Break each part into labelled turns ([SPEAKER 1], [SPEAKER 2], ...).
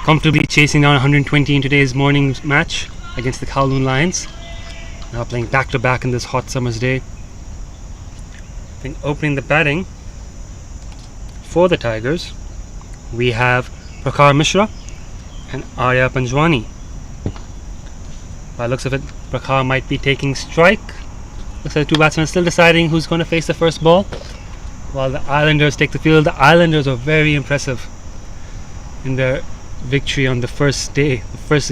[SPEAKER 1] comfortably chasing down 120 in today's morning's match against the Kowloon Lions. Now playing back-to-back in this hot summer's day. I think opening the batting for the Tigers, we have Prakhar Mishra and Arya Panjwani. By the looks of it, Prakhar might be taking strike. Looks like the two batsmen are still deciding who's going to face the first ball, while the Islanders take the field. The Islanders are very impressive in their victory on the first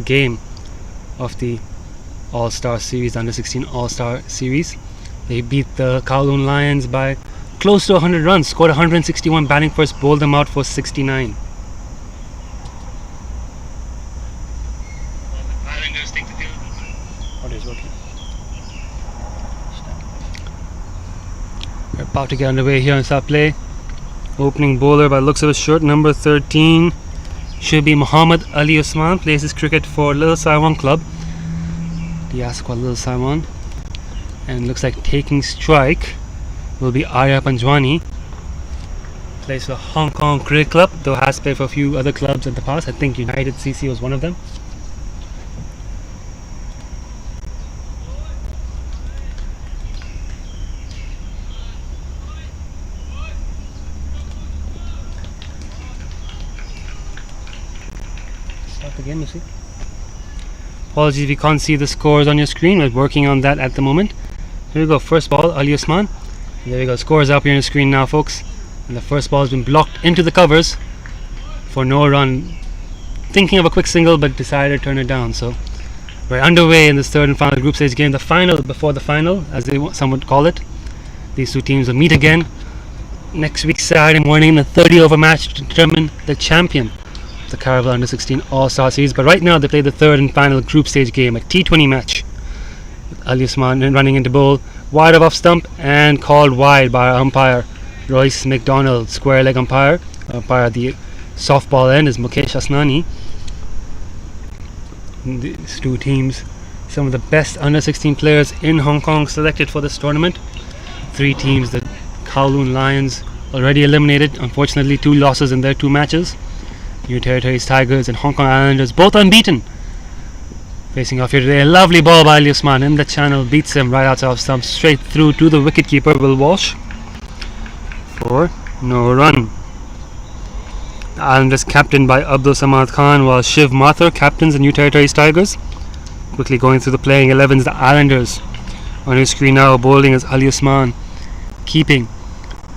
[SPEAKER 1] game of the All-Star Series, Under 16 All-Star Series. They beat the Kowloon Lions by close to 100 runs, scored 161 batting first, bowled them out for 69. Islanders take the field. What is working? We're about to get underway here on start play. Opening bowler, by the looks of his shirt, number 13, should be Muhammad Ali Usman. Plays his cricket for Little Saiwan Club, the Asquith Little Saiwan. And looks like taking strike will be Arya Panjwani. Plays for Hong Kong Cricket Club, though has played for a few other clubs in the past. I think United CC was one of them. Start the game, you see. Apologies if you can't see the scores on your screen. We're working on that at the moment. Here we go, first ball, Ali Usman. There we go, scores up here on the screen now, folks. And the first ball has been blocked into the covers for no run. Thinking of a quick single, but decided to turn it down. So we're underway in this third and final group stage game. The final before the final, as some would call it. These two teams will meet again next week, Saturday morning, in a 30-over match to determine the champion of the Caravel Under 16 All-Star Series. But right now they play the third and final group stage game, a T20 match. Ali Usman running into bowl, wide of off stump and called wide by our umpire Royce McDonald, square leg umpire. Umpire at the softball end is Mukesh Asnani. These two teams, some of the best under 16 players in Hong Kong selected for this tournament. Three teams, the Kowloon Lions already eliminated, unfortunately 2 losses in their 2 matches. New Territories Tigers and Hong Kong Islanders both unbeaten. Facing off here today, a lovely ball by Ali Usman in the channel, beats him right outside of stump, straight through to the wicketkeeper Will Walsh for no run. The Islanders captained by Abdul Samad Khan, while Shiv Mathur captains the New Territories Tigers. Quickly going through the playing 11s, the Islanders on your screen now, bowling is Ali Usman, keeping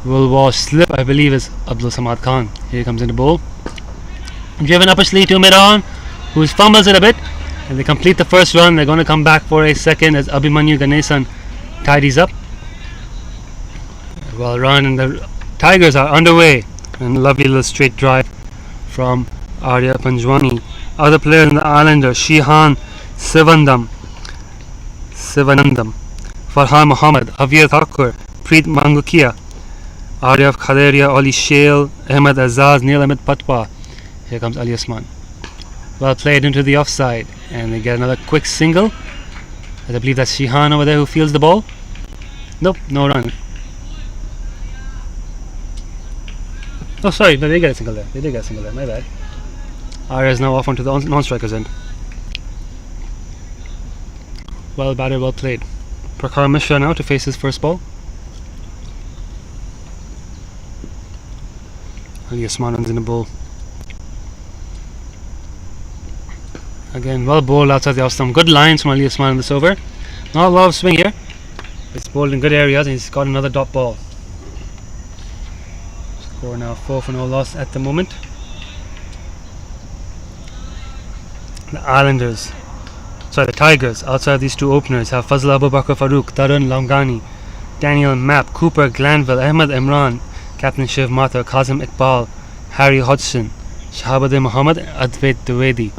[SPEAKER 1] Will Walsh. Slip, I believe, is Abdul Samad Khan. Here he comes in the bowl, driven up a sleeve to mid-on, who fumbles it a bit. And they complete the first run. They're going to come back for a second as Abhimanyu Ganesan tidies up. Well run, and the Tigers are underway. And a lovely little straight drive from Arya Panjwani. Other players in the Islanders, Shihan Sivanandam, Farhan Muhammad, Avir Thakur, Preet Mangukia, Arya Khaleria, Oli Shale, Ahmed Azaz, Neil Ahmed Patwa. Here comes Ali Usman. Well played into the offside, and they get another quick single. I believe that's Shihan over there who fields the ball. Nope, no run. Oh, sorry, no, they get a single there. They did get a single there, my bad. Arya is now off onto the non-strikers end. Well batted, well played. Prakhar Mishra now to face his first ball. Ali Usman runs in the bowl. Again, well bowled outside the off stump. Good lines from Ali Usman in this over. Not a lot of swing here. It's bowled in good areas, and he's got another dot ball. Score now 4 for no loss at the moment. The Tigers, outside these two openers, have Fazl Abu Bakr Farooq, Tarun Lamgani, Daniel Mapp, Cooper Glanville, Ahmed Imran, Captain Shiv Mathur, Kazim Iqbal, Harry Hodgson, Shahabuddin Muhammad, Advait Dwivedi.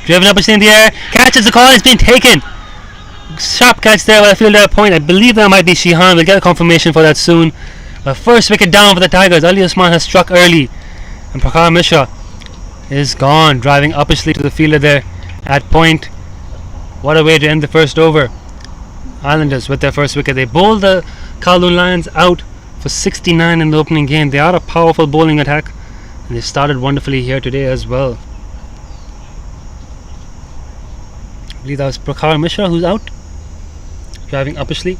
[SPEAKER 1] Driven up in the air, catches the call, it's been taken. Sharp catch there, but I feel that point. I believe that might be Shihan. We'll get a confirmation for that soon. But first wicket down for the Tigers. Ali Usman has struck early, and Prakhar Mishra is gone, driving uppishly to the fielder there at point. What a way to end the first over. Islanders with their first wicket. They bowled the Kowloon Lions out for 69 in the opening game. They are a powerful bowling attack, and they started wonderfully here today as well. believe that was Prakhar Mishra who's out, driving uppishly.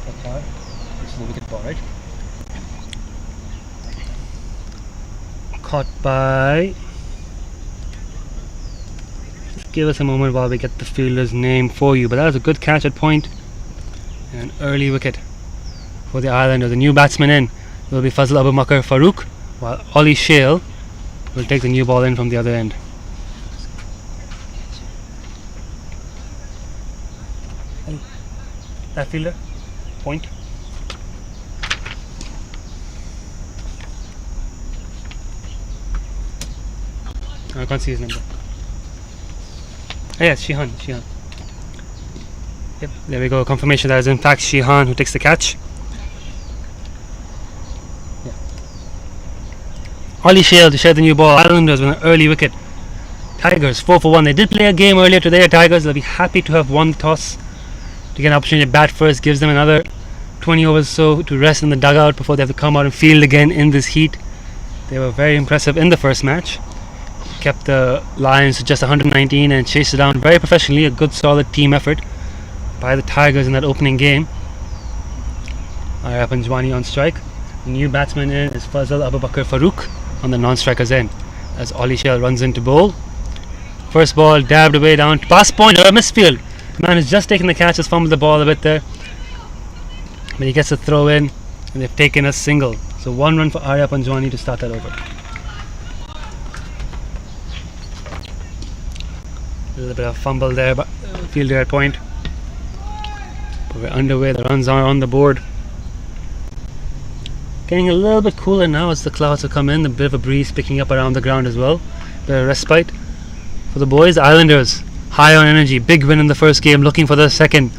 [SPEAKER 1] Prakhar. This is the wicket ball, right? Caught by. Just give us a moment while we get the fielder's name for you. But that was a good catch at point. And an early wicket for the Islanders. The new batsman in will be Fazal Abu Bakr Farooq, while Ollie Shale will take the new ball in from the other end. That fielder, point. I can't see his number. Oh, yes, Shihan. Yep, there we go. Confirmation that is in fact Shihan who takes the catch. Yeah. Ollie Shale to share the new ball. Islanders with an early wicket. Tigers 4 for 1. They did play a game earlier today. Tigers, they'll be happy to have won the toss, to get an opportunity to bat first. Gives them another 20 overs so to rest in the dugout before they have to come out and field again in this heat. They were very impressive in the first match. Kept the Lions to just 119 and chased it down very professionally. A good solid team effort by the Tigers in that opening game. Arya Panjwani on strike. The new batsman in is Fazal Abu Bakr Farooq on the non-striker's end as Ollie Shale runs into bowl. First ball dabbed away down to pass point or a misfield. The man has just taken the catch, has fumbled the ball a bit there, but he gets a throw in and they've taken a single. So 1 run for Arya Panjwani to start that over. A little bit of fumble there, but fielder at point. But we're underway, the runs are on the board. Getting a little bit cooler now as the clouds have come in, a bit of a breeze picking up around the ground as well. Bit of respite for the boys. Islanders high on energy, big win in the first game, looking for the second,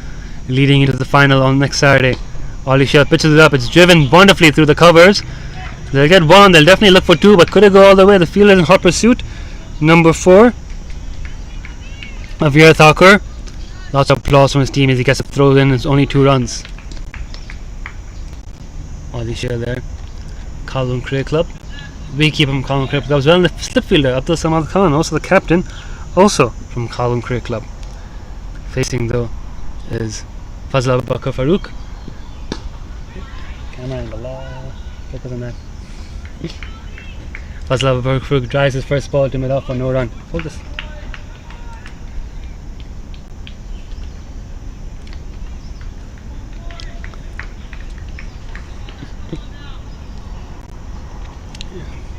[SPEAKER 1] leading into the final on next Saturday. Ollie Shale pitches it up, it's driven wonderfully through the covers. They'll get one, they'll definitely look for two, but could it go all the way? The fielder in hot pursuit. Number 4, Avir Thakur. Lots of applause from his team as he gets a throw in. It's only 2 runs. Ollie Shale there. Kowloon Cricket Club. We keep him Kowloon Cricket Club as well. And the slip fielder Abdul Samad Khan, also the captain, also from Kowloon Cricket Club. Facing though is Fazal Abu Bakr Farooq. Camera in the law. Focus on that. Fazal Abu Bakr Farooq drives his first ball to mid-off for no run. Hold this.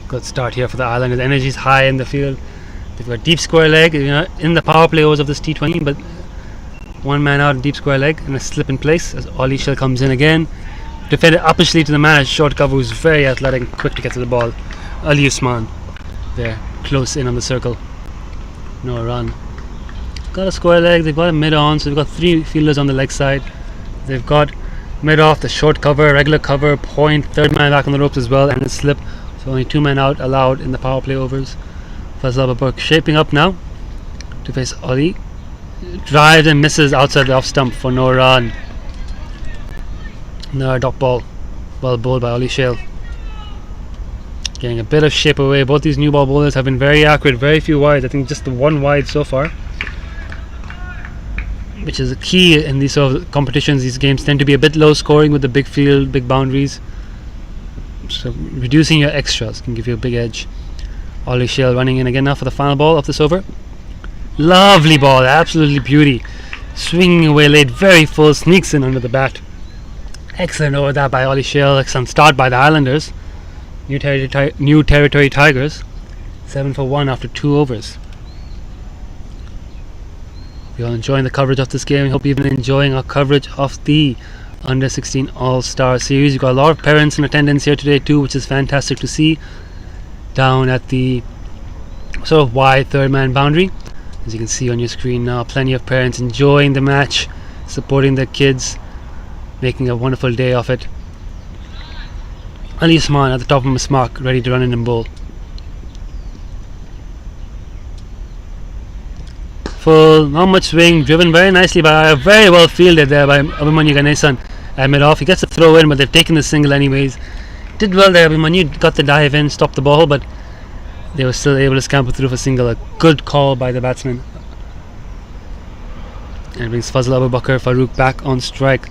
[SPEAKER 1] Good start here for the Islanders. Energy is high in the field. They've got deep square leg, in the power play overs of this T20, but 1 man out in deep square leg and a slip in place as Ollie Shale comes in again. Defended uppishly to the man at short cover who's very athletic and quick to get to the ball. Ali Usman there, close in on the circle. No run. Got a square leg, they've got a mid on, so they've got 3 fielders on the leg side. They've got mid off, the short cover, regular cover, point, 3rd man back on the ropes as well, and a slip. So only 2 men out allowed in the power play overs. Fazal Abu Bakr shaping up now to face Ollie. Drives and misses outside the off stump for no run. Another dot ball. Well bowled by Ollie Shale. Getting a bit of shape away. Both these new ball bowlers have been very accurate, very few wides. I think just the 1 wide so far, which is a key in these sort of competitions. These games tend to be a bit low scoring with the big field, big boundaries. So reducing your extras can give you a big edge. Ollie Shale running in again now for the final ball of this over. Lovely ball, absolutely beauty. Swinging away late, very full, sneaks in under the bat. Excellent over that by Ollie Shale. Excellent start by the Islanders. New territory Tigers. 7 for 1 after 2 overs. We're all enjoying the coverage of this game. We hope you've been enjoying our coverage of the Under 16 All-Star Series. You've got a lot of parents in attendance here today too, which is fantastic to see. Down at the sort of wide 3rd man boundary, as you can see on your screen now, plenty of parents enjoying the match, supporting their kids. making a wonderful day of it. Ali Usman at the top of his mark, ready to run in and bowl. Full, not much swing, driven very nicely by very well fielded there by Abhimanyu Ganesan at mid-off. He gets a throw in, but they've taken the single anyways. Did well there, Abhimanyu got the dive in, stopped the ball, but they were still able to scamper through for single. A good call by the batsman. And brings Fazal Abu Bakr Farooq back on strike.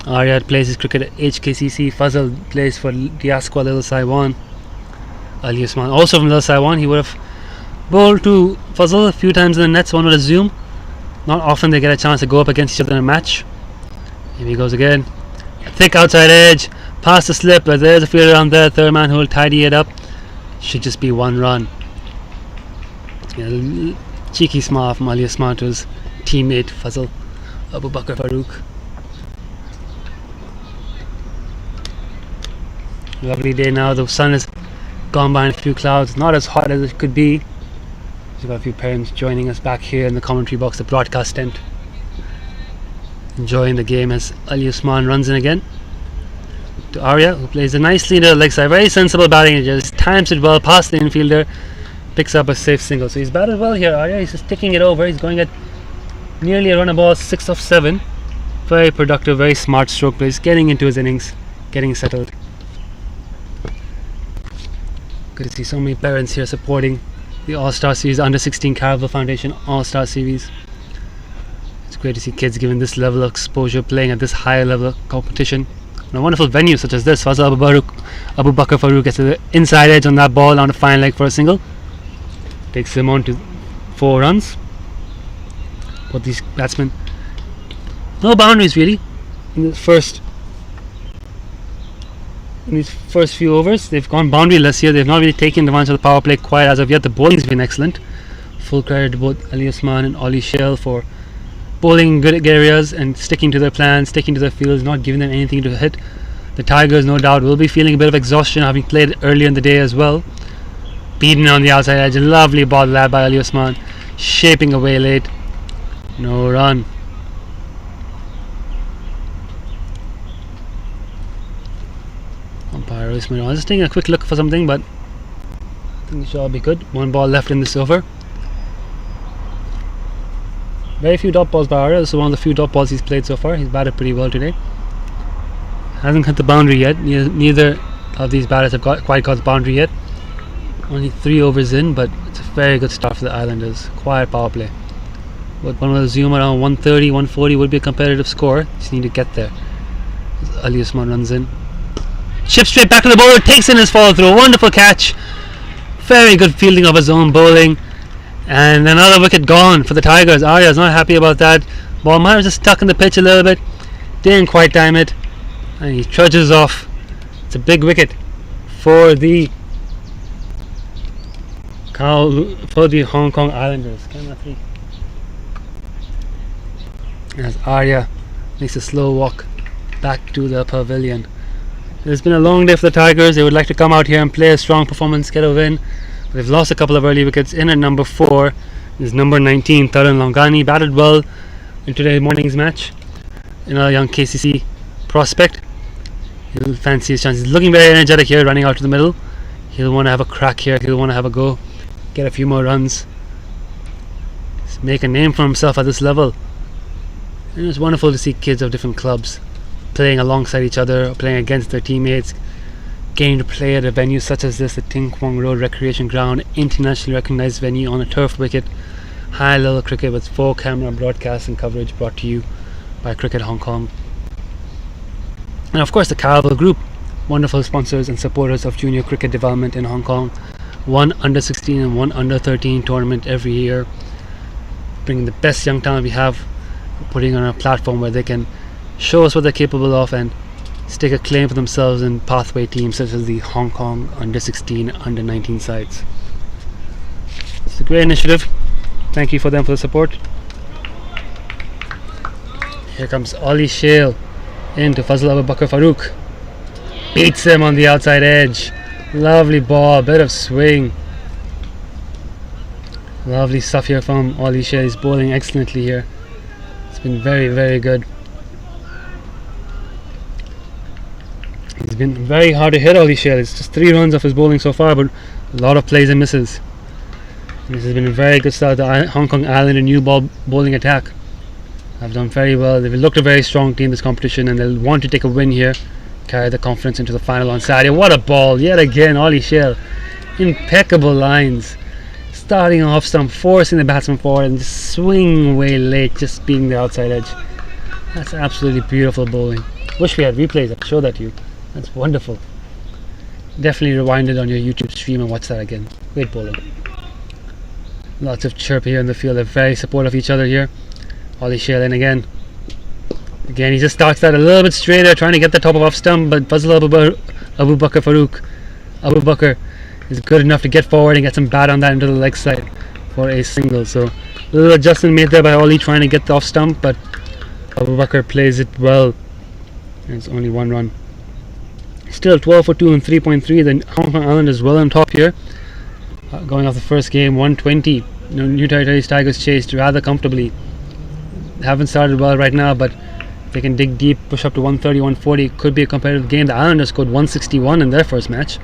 [SPEAKER 1] Arya plays his cricket at HKCC. Fazal plays for Diasqua Little Saiwan. Ali Usman also from Little Saiwan. He would have bowled to Fazal a few times in the nets, one would assume. Not often they get a chance to go up against each other in a match. Here he goes again. Thick outside edge. Past the slip, but there's a fielder around there. Third man who will tidy it up. Should just be one run. Yeah, cheeky smile from Ali Usman to his teammate Fazal Abu Bakr Farooq. Lovely day now. The sun has gone behind a few clouds. Not as hot as it could be. We've got a few parents joining us back here in the commentary box, the broadcast tent. Enjoying the game as Ali Usman runs in again. To Arya, who plays a nicely to the leg side. Very sensible batting. He just times it well past the infielder. Picks up a safe single. So he's batted well here, Arya. He's just ticking it over. He's going at nearly a run of ball, 6 of 7. Very productive, very smart stroke play. He's getting into his innings, getting settled. Good to see so many parents here supporting the All-Star Series, Under 16 Caravel Foundation All-Star Series. It's great to see kids given this level of exposure, playing at this higher level of competition. In a wonderful venue such as this, Fazal Abu Bakr Farooq gets the inside edge on that ball on a fine leg for a single. Takes him on to 4 runs. But these batsmen, no boundaries really in these first few overs. They've gone boundaryless here. They've not really taken advantage of the power play quite as of yet. The bowling's been excellent. Full credit to both Ali Usman and Ollie Shell for bowling in good areas and sticking to their plans, sticking to their fields, not giving them anything to hit. The Tigers, no doubt, will be feeling a bit of exhaustion having played earlier in the day as well. Beaten on the outside edge. A lovely ball lad by Ali Usman, shaping away late. No run. Umpire Usman, I was just taking a quick look for something, but I think it should all be good. 1 ball left in this over. Very few dot balls by Arya. This is one of the few dot balls he's played so far. He's batted pretty well today. Hasn't hit the boundary yet. Neither of these batters have quite got the boundary yet. Only 3 overs in, but it's a very good start for the Islanders. Quiet power play. But one will assume around 130, 140 would be a competitive score. Just need to get there. As Ali Usman runs in. Chips straight back to the bowler. Takes in his follow through. Wonderful catch. Very good fielding of his own bowling. And another wicket gone for the Tigers. Arya's not happy about that. Ball might have just stuck in the pitch a little bit. Didn't quite time it. And he trudges off. It's a big wicket for the Hong Kong Islanders. Camera 3. As Arya makes a slow walk back to the pavilion. It's been a long day for the Tigers. They would like to come out here and play a strong performance, get a win. But they've lost a couple of early wickets. In at number 4 is number 19, Tarun Longani. Batted well in today's morning's match. Another young KCC prospect. He'll fancy his chances. He's looking very energetic here, running out to the middle. He'll want to have a crack here. He'll want to have a go. Get a few more runs. Just make a name for himself at this level. And it's wonderful to see kids of different clubs playing alongside each other, playing against their teammates, getting to play at a venue such as this, the Ting Kwong Road Recreation Ground, internationally recognized venue on a turf wicket, high level cricket with 4 camera broadcasts and coverage brought to you by Cricket Hong Kong. And of course the Caravel Group, wonderful sponsors and supporters of junior cricket development in Hong Kong. 1 under 16 and 1 under 13 tournament every year, bringing the best young talent we have, putting on a platform where they can show us what they're capable of and stake a claim for themselves in pathway teams such as the Hong Kong under 16, under 19 sides. It's a great initiative. Thank you for them for the support. Here comes Ollie Shale into Fazal Abu Bakr Farooq. Beats him on the outside edge. Lovely ball, bit of swing. Lovely stuff here from Ollie Shale. He's bowling excellently here. It's been very, very good. been very hard to hit all these shares. It's just 3 runs of his bowling so far, but a lot of plays and misses. And this has been a very good start. The Hong Kong Islander new ball bowling attack have done very well. They've looked a very strong team this competition, and they'll want to take a win here, carry the confidence into the final on Saturday. What a ball! Yet again, Ollie Shell. Impeccable lines. Starting off stump, forcing the batsman forward and just swinging away late, just being the outside edge. That's absolutely beautiful bowling. Wish we had replays. I'll show that to you. That's wonderful. Definitely rewind it on your YouTube stream and watch that again. Great bowling. Lots of chirp here in the field. They're very supportive of each other here. Ollie Shell in again. Again, he just starts that a little bit straighter, trying to get the top of off stump, but Fazal Abu Bakr Farooq. Abu Bakr is good enough to get forward and get some bat on that into the leg side for a single. So a little adjustment made there by Ollie trying to get the off stump, but Abu Bakr plays it well. And it's only 1 run. Still 12 for 2 and 3.3. The Hong Kong Islanders well on top here. Going off the first game, 120. New Territories Tigers chased rather comfortably. They haven't started well right now, but if they can dig deep, push up to 130, 140, it could be a competitive game. The Islanders scored 161 in their first match.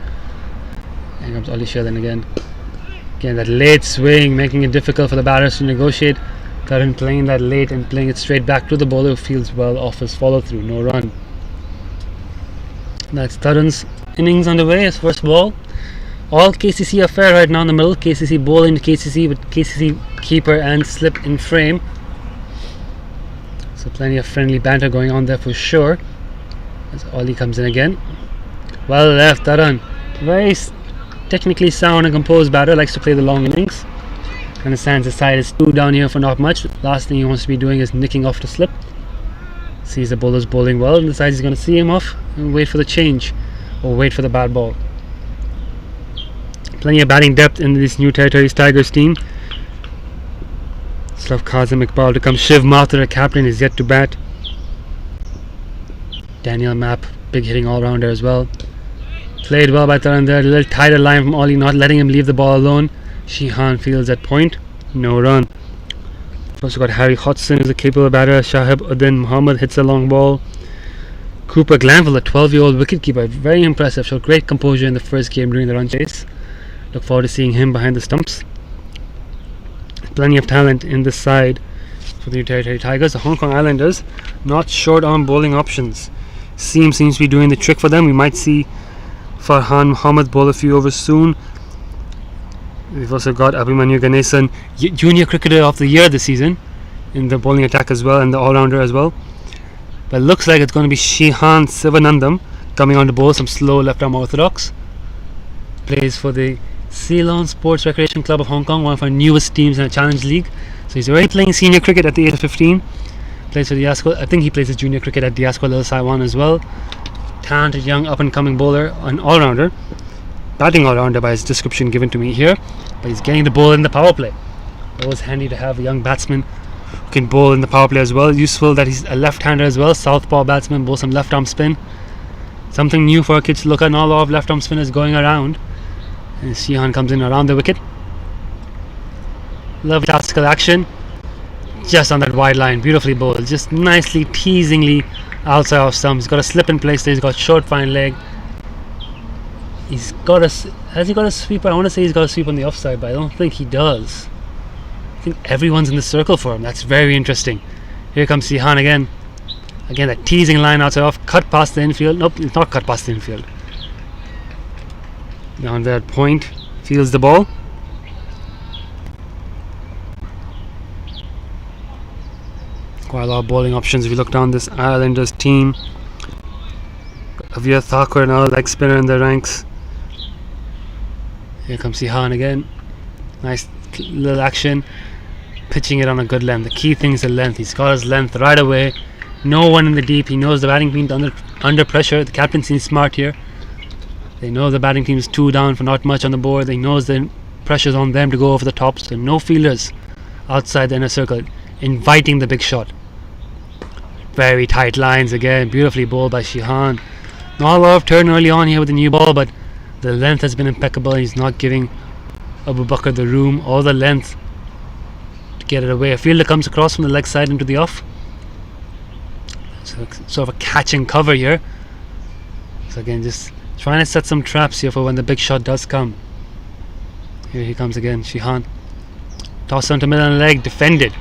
[SPEAKER 1] Here comes Ollie Shell in again. Again, that late swing, making it difficult for the batters to negotiate. Curran playing that late and playing it straight back to the bowler who feels well off his follow through. No run. That's Tarun's innings underway, his first ball. All KCC affair right now in the middle. KCC bowling to KCC with KCC keeper and slip in frame. So plenty of friendly banter going on there for sure. As Ollie comes in again. Well left, Tarun. Very technically sound and composed batter. Likes to play the long innings. Understands his side is 2 down here for not much. Last thing he wants to be doing is nicking off the slip. Sees the bowler's bowling well and decides he's going to see him off and wait for the change or wait for the bad ball. Plenty of batting depth in this New Territories Tigers team. Still have Kazim Iqbal to come. Shiv Mathur, a captain, is yet to bat. Daniel Mapp, big hitting all-rounder as well. Played well by Tarun there. A little tighter line from Ollie, not letting him leave the ball alone. Shihan fields at point. No run. Also got Harry Hodgson, who's a capable batter. Shahib Uddin Muhammad hits a long ball. Cooper Glanville, a 12-year-old wicketkeeper, very impressive. Showed great composure in the first game during the run chase. Look forward to seeing him behind the stumps. Plenty of talent in this side for the New Territory Tigers. The Hong Kong Islanders not short on bowling options. Seems to be doing the trick for them. We might see Farhan Muhammad bowl a few overs soon. We've also got Abhimanyu Ganesan, Junior Cricketer of the Year this season, in the bowling attack as well and the all-rounder as well. But it looks like it's going to be Shihan Sivanandam coming on to bowl some slow left-arm orthodox. Plays for the Ceylon Sports Recreation Club of Hong Kong, one of our newest teams in the Challenge League. So he's already playing senior cricket at the age of 15. Plays for the Diasco. I think he plays his junior cricket at Diasco Little Saiwan as well. Talented young up-and-coming bowler, an all-rounder. Batting all-rounder by his description given to me here. But he's getting the ball in the power play. Always handy to have a young batsman who can bowl in the power play as well. Useful that he's a left-hander as well. Southpaw batsman, bowl some left-arm spin. Something new for our kids to look at. Not a lot of left-arm spinners going around. And Shihan comes in around the wicket. Lovely tactical action. Just on that wide line. Beautifully bowled. Just nicely, teasingly outside of stump. He's got a slip in place there. He's got short, fine leg. He's got a... Has he got a sweeper? I want to say he's got a sweep on the offside, but I don't think he does. I think everyone's in the circle for him. That's very interesting. Here comes Shihan again. Again, that teasing line outside off. Cut past the infield. Nope, it's not cut past the infield. Down there at point, fields the ball. Quite a lot of bowling options if you look down this Islanders team. Avir Thakur now, leg spinner in the ranks. Here comes Shihan again. Nice little action. Pitching it on a good length. The key thing is the length. He's got his length right away. No one in the deep. He knows the batting team's under pressure. The captain seems smart here. They know the batting team is 2 down for not much on the board. They know the pressure's on them to go over the top. So no fielders outside the inner circle, inviting the big shot. Very tight lines again. Beautifully bowled by Shihan. Not a lot of turn early on here with the new ball, but the length has been impeccable. He's not giving Abu Bakr the room or the length to get it away. A fielder comes across from the leg side into the off. So sort of a catch and cover here. So again, just trying to set some traps here for when the big shot does come. Here he comes again, Shihan. Toss onto middle and leg, defended.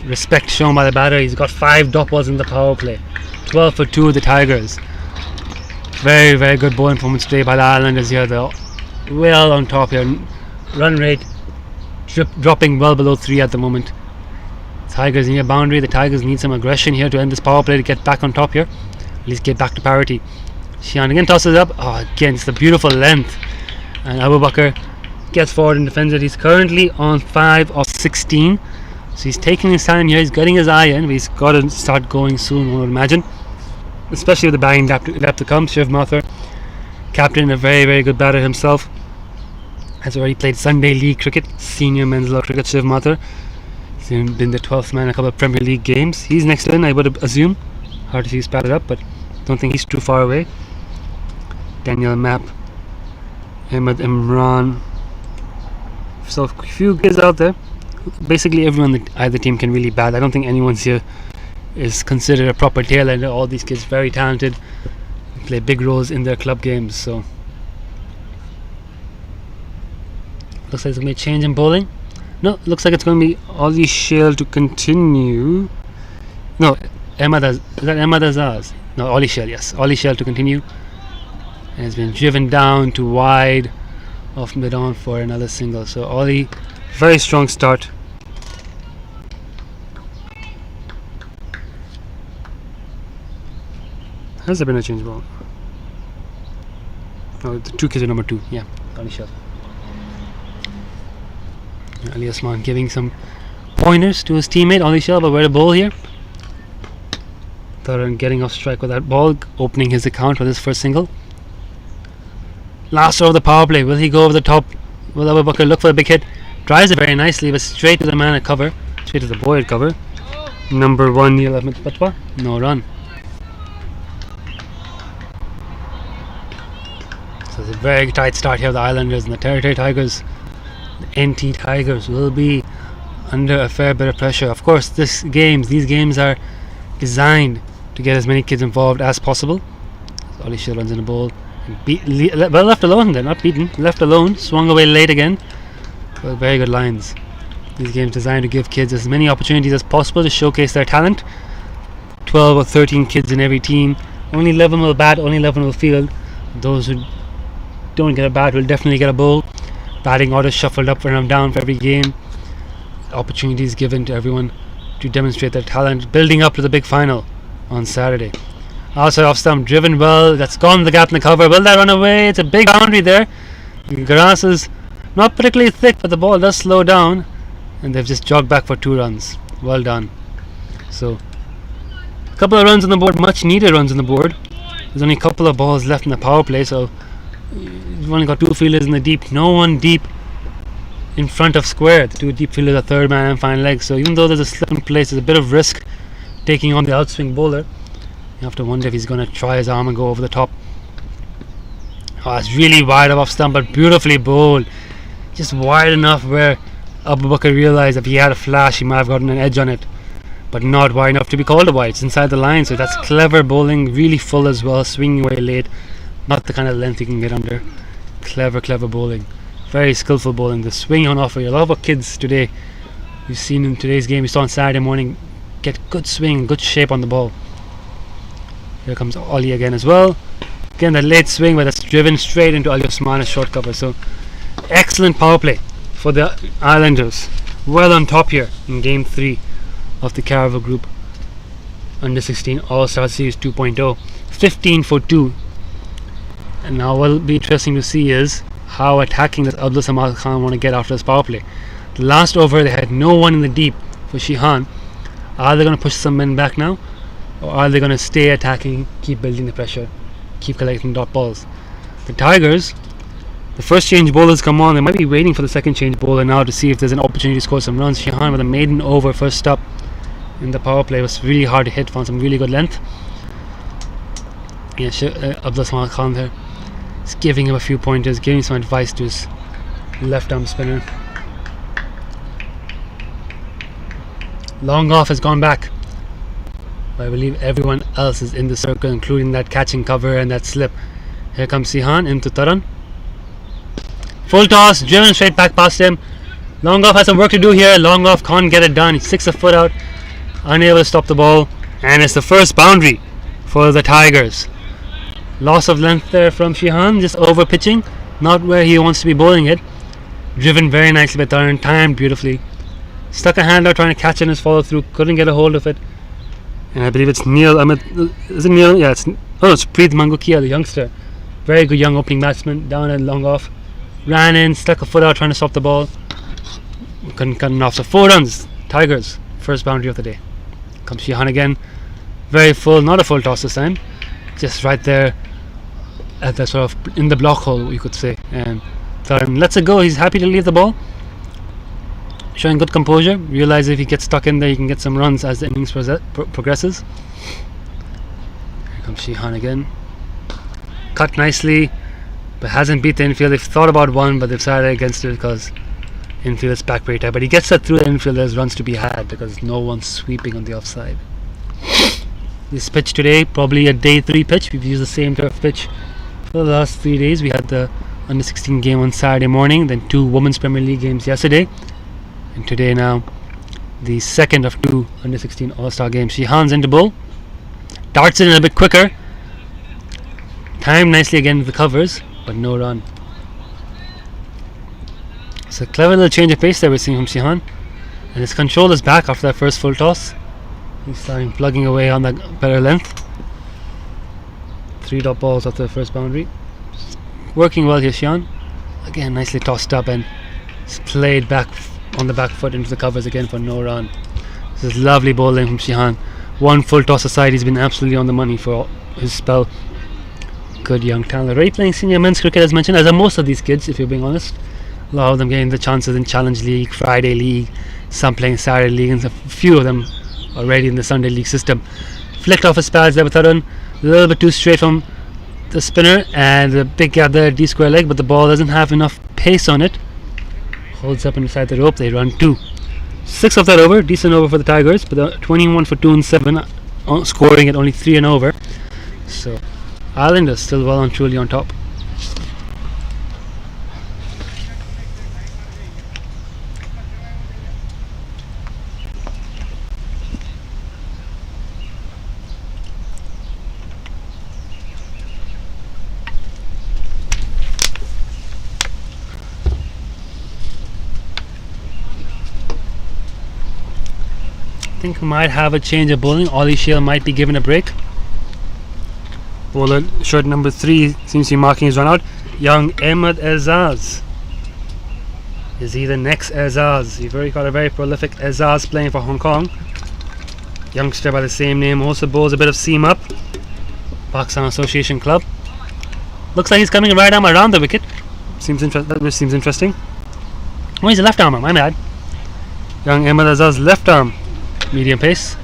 [SPEAKER 1] Respect shown by the batter. He's got 5 dot balls in the power play. 12 for 2 of the Tigers. Very, very good bowling performance today by the Islanders here. They're well on top here. Run rate dropping well below 3 at the moment. Tigers near boundary. The Tigers need some aggression here to end this power play to get back on top here. At least get back to parity. Shihan again tosses up. Oh, again, it's the beautiful length. And Abu Bakr gets forward and defends it. He's currently on 5 of 16. So he's taking his time here. He's getting his eye in. But he's got to start going soon, one would imagine. Especially with the batting left to come. Shiv Mathur, captain, a very, very good batter himself. Has already played Sunday League cricket, senior men's law cricket. Shiv Mathur. He's been the 12th man in a couple of Premier League games. He's next in, I would assume. Hard to see he's padded up, but don't think he's too far away. Daniel Mapp, Ahmed Imran. So a few kids out there. Basically everyone that either team can really bat. I don't think anyone's here is considered a proper tail ender. All these kids very talented, play big roles in their club games. So looks like it's going to be a change in bowling. No, looks like it's going to be Ollie Shale to continue. No, is that Ahmad Azaz? No, Ollie Shale, yes. Ollie Shale to continue. And has been driven down to wide off mid on for another single. So Ollie, very strong start. Has there been a change ball? Oh, the 2 kids are number 2. Yeah, Ollie Shale. Ali Osman giving some pointers to his teammate Ollie Shale about where to bowl here. Third getting off strike with that ball, opening his account with his first single. Last over the power play. Will he go over the top? Will Abu Bakr look for a big hit? Drives it very nicely, but straight to the man at cover. Straight to the boy at cover. Number 1, Neil Ahmed Patwa. No run. So it's a very tight start here of the Islanders and the Territory Tigers. The NT Tigers will be under a fair bit of pressure. Of course, these games are designed to get as many kids involved as possible. So Ollie Shale runs in a bowl. Well, left alone, they're not beaten. Left alone, swung away late again. Well, very good lines. These games designed to give kids as many opportunities as possible to showcase their talent. 12 or 13 kids in every team. Only 11 will bat, only 11 will field. Those who don't get a bat will definitely get a bowl. Batting orders shuffled up and down for every game. Opportunities given to everyone to demonstrate their talent, building up to the big final on Saturday. Outside off stump, driven well. That's gone the gap in the cover. Will that run away? It's a big boundary there. The grass is not particularly thick, but the ball does slow down, and they've just jogged back for 2 runs. Well done. So, a couple of runs on the board, much needed runs on the board. There's only a couple of balls left in the power play, so you've only got 2 fielders in the deep. No one deep in front of square. The 2 deep fielders are third man and fine leg. So even though there's a slip in place, there's a bit of risk taking on the outswing bowler. You have to wonder if he's going to try his arm and go over the top. Oh, it's really wide off stump, but beautifully bowled. Just wide enough where Abu Bakr realised if he had a flash, he might have gotten an edge on it, but not wide enough to be called a wide. It's inside the line, so that's clever bowling. Really full as well, swinging away late. Not the kind of length you can get under. Clever bowling. Very skillful bowling. The swing on offer. A lot of kids today, you've seen in today's game, you saw on Saturday morning, get good swing, good shape on the ball. Here comes Ollie again as well. Again, the late swing, but that's driven straight into Ali Osman's short cover. So, excellent power play for the Islanders. Well on top here in Game 3 of the Caravel Group Under 16 All-Star Series 2.0. 15 for 2. And now what will be interesting to see is how attacking does Abdul Samad Khan want to get after this power play. The last over, they had no one in the deep for Shihan. Are they going to push some men back now? Or are they going to stay attacking, keep building the pressure, keep collecting dot balls? The Tigers, the first change bowlers come on. They might be waiting for the second change bowler now to see if there's an opportunity to score some runs. Shihan with a maiden over first up in the power play was really hard to hit, found some really good length. Yeah, Abdul Samad Khan there. He's giving him a few pointers, giving some advice to his left arm spinner. Long off has gone back. I believe everyone else is in the circle, including that catching cover and that slip. Here comes Sihan into Taran. Full toss, driven straight back past him. Long off has some work to do here. Long off can't get it done. He sticks a foot out, unable to stop the ball, and it's the first boundary for the Tigers. Loss of length there from Shihan, just over pitching, not where he wants to be bowling it. Driven very nicely by Taran, timed beautifully. Stuck a hand out trying to catch it in his follow through, couldn't get a hold of it. And I believe it's Neil. Is it Neil? Yeah, it's Preet Mangukia, the youngster. Very good young opening batsman, down and long off. Ran in, stuck a foot out trying to stop the ball. Couldn't cut it off. So 4 runs, Tigers, first boundary of the day. Comes Shihan again, very full, not a full toss this time, just right there at the sort of in the block hole, you could say. And Taran lets it go. He's happy to leave the ball, showing good composure. Realize if he gets stuck in there, he can get some runs as the innings progresses. Here comes Shihan again, cut nicely, but hasn't beat the infield. They've thought about one, but they've decided against it because infield is back very tight. But he gets that through the infield. There's runs to be had because no one's sweeping on the offside. This pitch today, probably a day 3 pitch. We've used the same turf pitch for the last 3 days. We had the under 16 game on Saturday morning, then 2 Women's Premier League games yesterday, and today now the second of 2 under 16 All-Star games. Shihan's into bowl, darts it in a bit quicker, timed nicely again with the covers, but no run. It's a clever little change of pace that we're seeing from Shihan, and his control is back after that first full toss. He's starting plugging away on that better length. 3 dot balls after the first boundary. Working well here, Shihan. Again, nicely tossed up and played back on the back foot into the covers again for no run. This is lovely bowling from Shihan. 1 full toss aside, he's been absolutely on the money for his spell. Good young talent. Already playing senior men's cricket as mentioned, as are most of these kids, if you're being honest. A lot of them getting the chances in Challenge League, Friday League, some playing Saturday League, and a few of them already in the Sunday League system. Flicked off his pads there with Taran. A little bit too straight from the spinner, and the big gap there, D square leg, but the ball doesn't have enough pace on it. Holds up inside the rope. They run 2. 6 of that over, decent over for the Tigers, but 21 for 2 and 7, scoring at only 3 and over. So Islanders still well and truly on top. I think we might have a change of bowling. Ollie Shale might be given a break. Bowler shirt number 3 seems to be marking his run out. Young Ahmed Azaz. Is he the next Azaz? You've already got a very prolific Azaz playing for Hong Kong. Youngster by the same name also bowls a bit of seam up. Pakistan Association Club. Looks like he's coming right arm around the wicket. That seems interesting. Oh, he's a left armer, my bad. Young Ahmed Azaz left arm. Medium pace.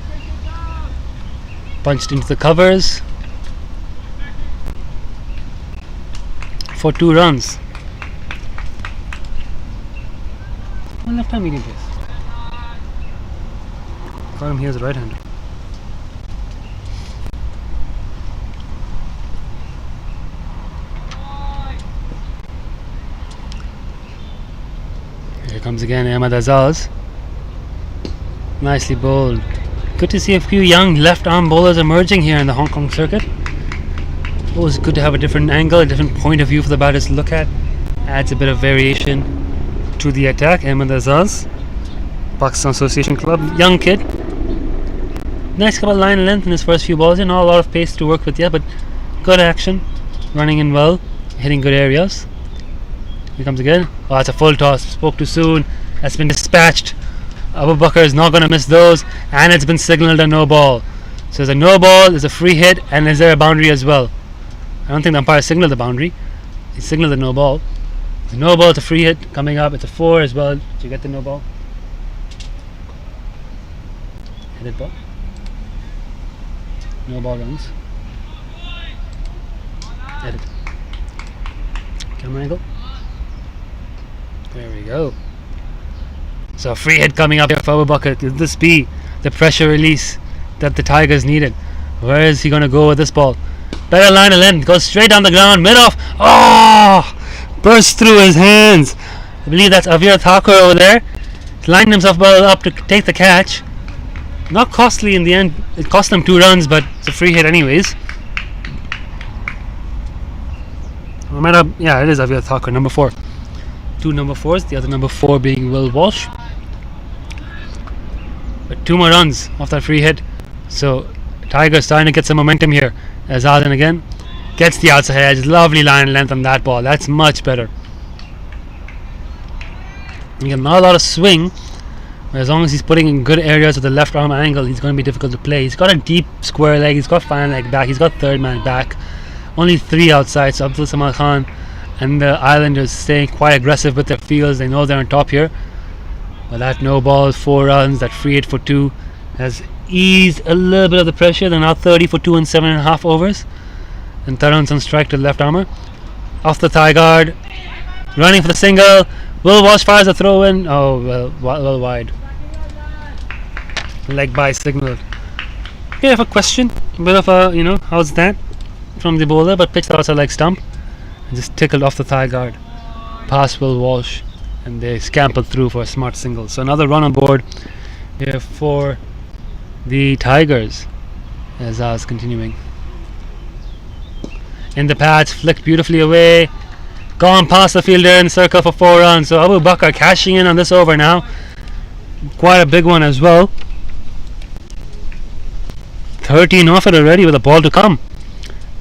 [SPEAKER 1] Punched into the covers for 2 runs. One left arm medium pace. Got him here as a right hander. Here comes again Ahmed Azaz. Nicely bowled. Good to see a few young left arm bowlers emerging here in the Hong Kong circuit. Always good to have a different angle, a different point of view for the batters to look at. Adds a bit of variation to the attack. Ahmed Azaz, Pakistan Association Club, young kid. Nice couple line and length in his first few balls. Not a lot of pace to work with yet, but good action. Running in well, hitting good areas. Here comes again. Oh, it's a full toss. Spoke too soon. That's been dispatched. Abu Bakr is not going to miss those, and it's been signalled a no ball. So there's a no ball, there's a free hit, and is there a boundary as well? I don't think the umpire signalled the boundary. He signalled the no ball. It's a no ball, it's a free hit coming up. It's a 4 as well. Did you get the no ball? Headed ball. No ball runs. Edit. Camera angle. There we go. So a free hit coming up here for Abu Bakr. Could this be the pressure release that the Tigers needed. Where is he going to go with this ball? Better line of length, goes straight down the ground, mid off. Oh! Burst through his hands. I believe that's Avir Thakur over there. He's lined himself well up to take the catch. Not costly in the end. It cost them 2 runs, but it's a free hit anyways. Yeah, it is Avir Thakur, number 4. 2 number 4s, the other number 4 being Will Walsh. But 2 more runs off that free hit. So Tigers starting to get some momentum here. As Azan again gets the outside edge. Lovely line length on that ball. That's much better. You get not a lot of swing, but as long as he's putting in good areas with the left arm angle, he's going to be difficult to play. He's got a deep square leg. He's got fine leg back. He's got third man back. Only 3 outside. So Abdul Samad Khan and the Islanders staying quite aggressive with their fields. They know they're on top here. But that no ball, 4 runs, that free hit for 2 has eased a little bit of the pressure. They're now 30 for 2 and 7.5 overs. And Tarun's on strike to the left armour. Off the thigh guard. Running for the single. Will Walsh fires a throw in. Oh, well wide. Leg by signal. Okay, I have a question. A bit of a, how's that? From the bowler, but pitched outside leg stump. And just tickled off the thigh guard. Past Will Walsh. And they scampered through for a smart single. So another run on board here for the Tigers. As I was continuing. In the patch, flicked beautifully away. Gone past the fielder in circle for 4 runs. So Abu Bakr cashing in on this over now. Quite a big one as well. 13 off it already with a ball to come.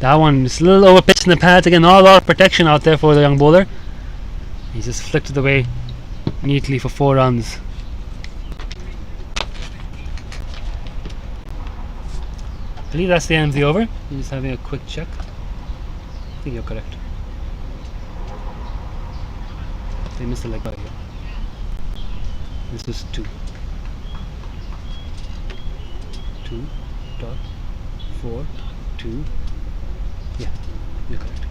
[SPEAKER 1] That one is a little over pitched in the pads. Again, not a lot of protection out there for the young bowler. He just flicked it away neatly for 4 runs. I believe that's the end of the over. I'm just having a quick check. I think you're correct. They missed the leg by here. This was 2. 2.4 2. Yeah, you're correct.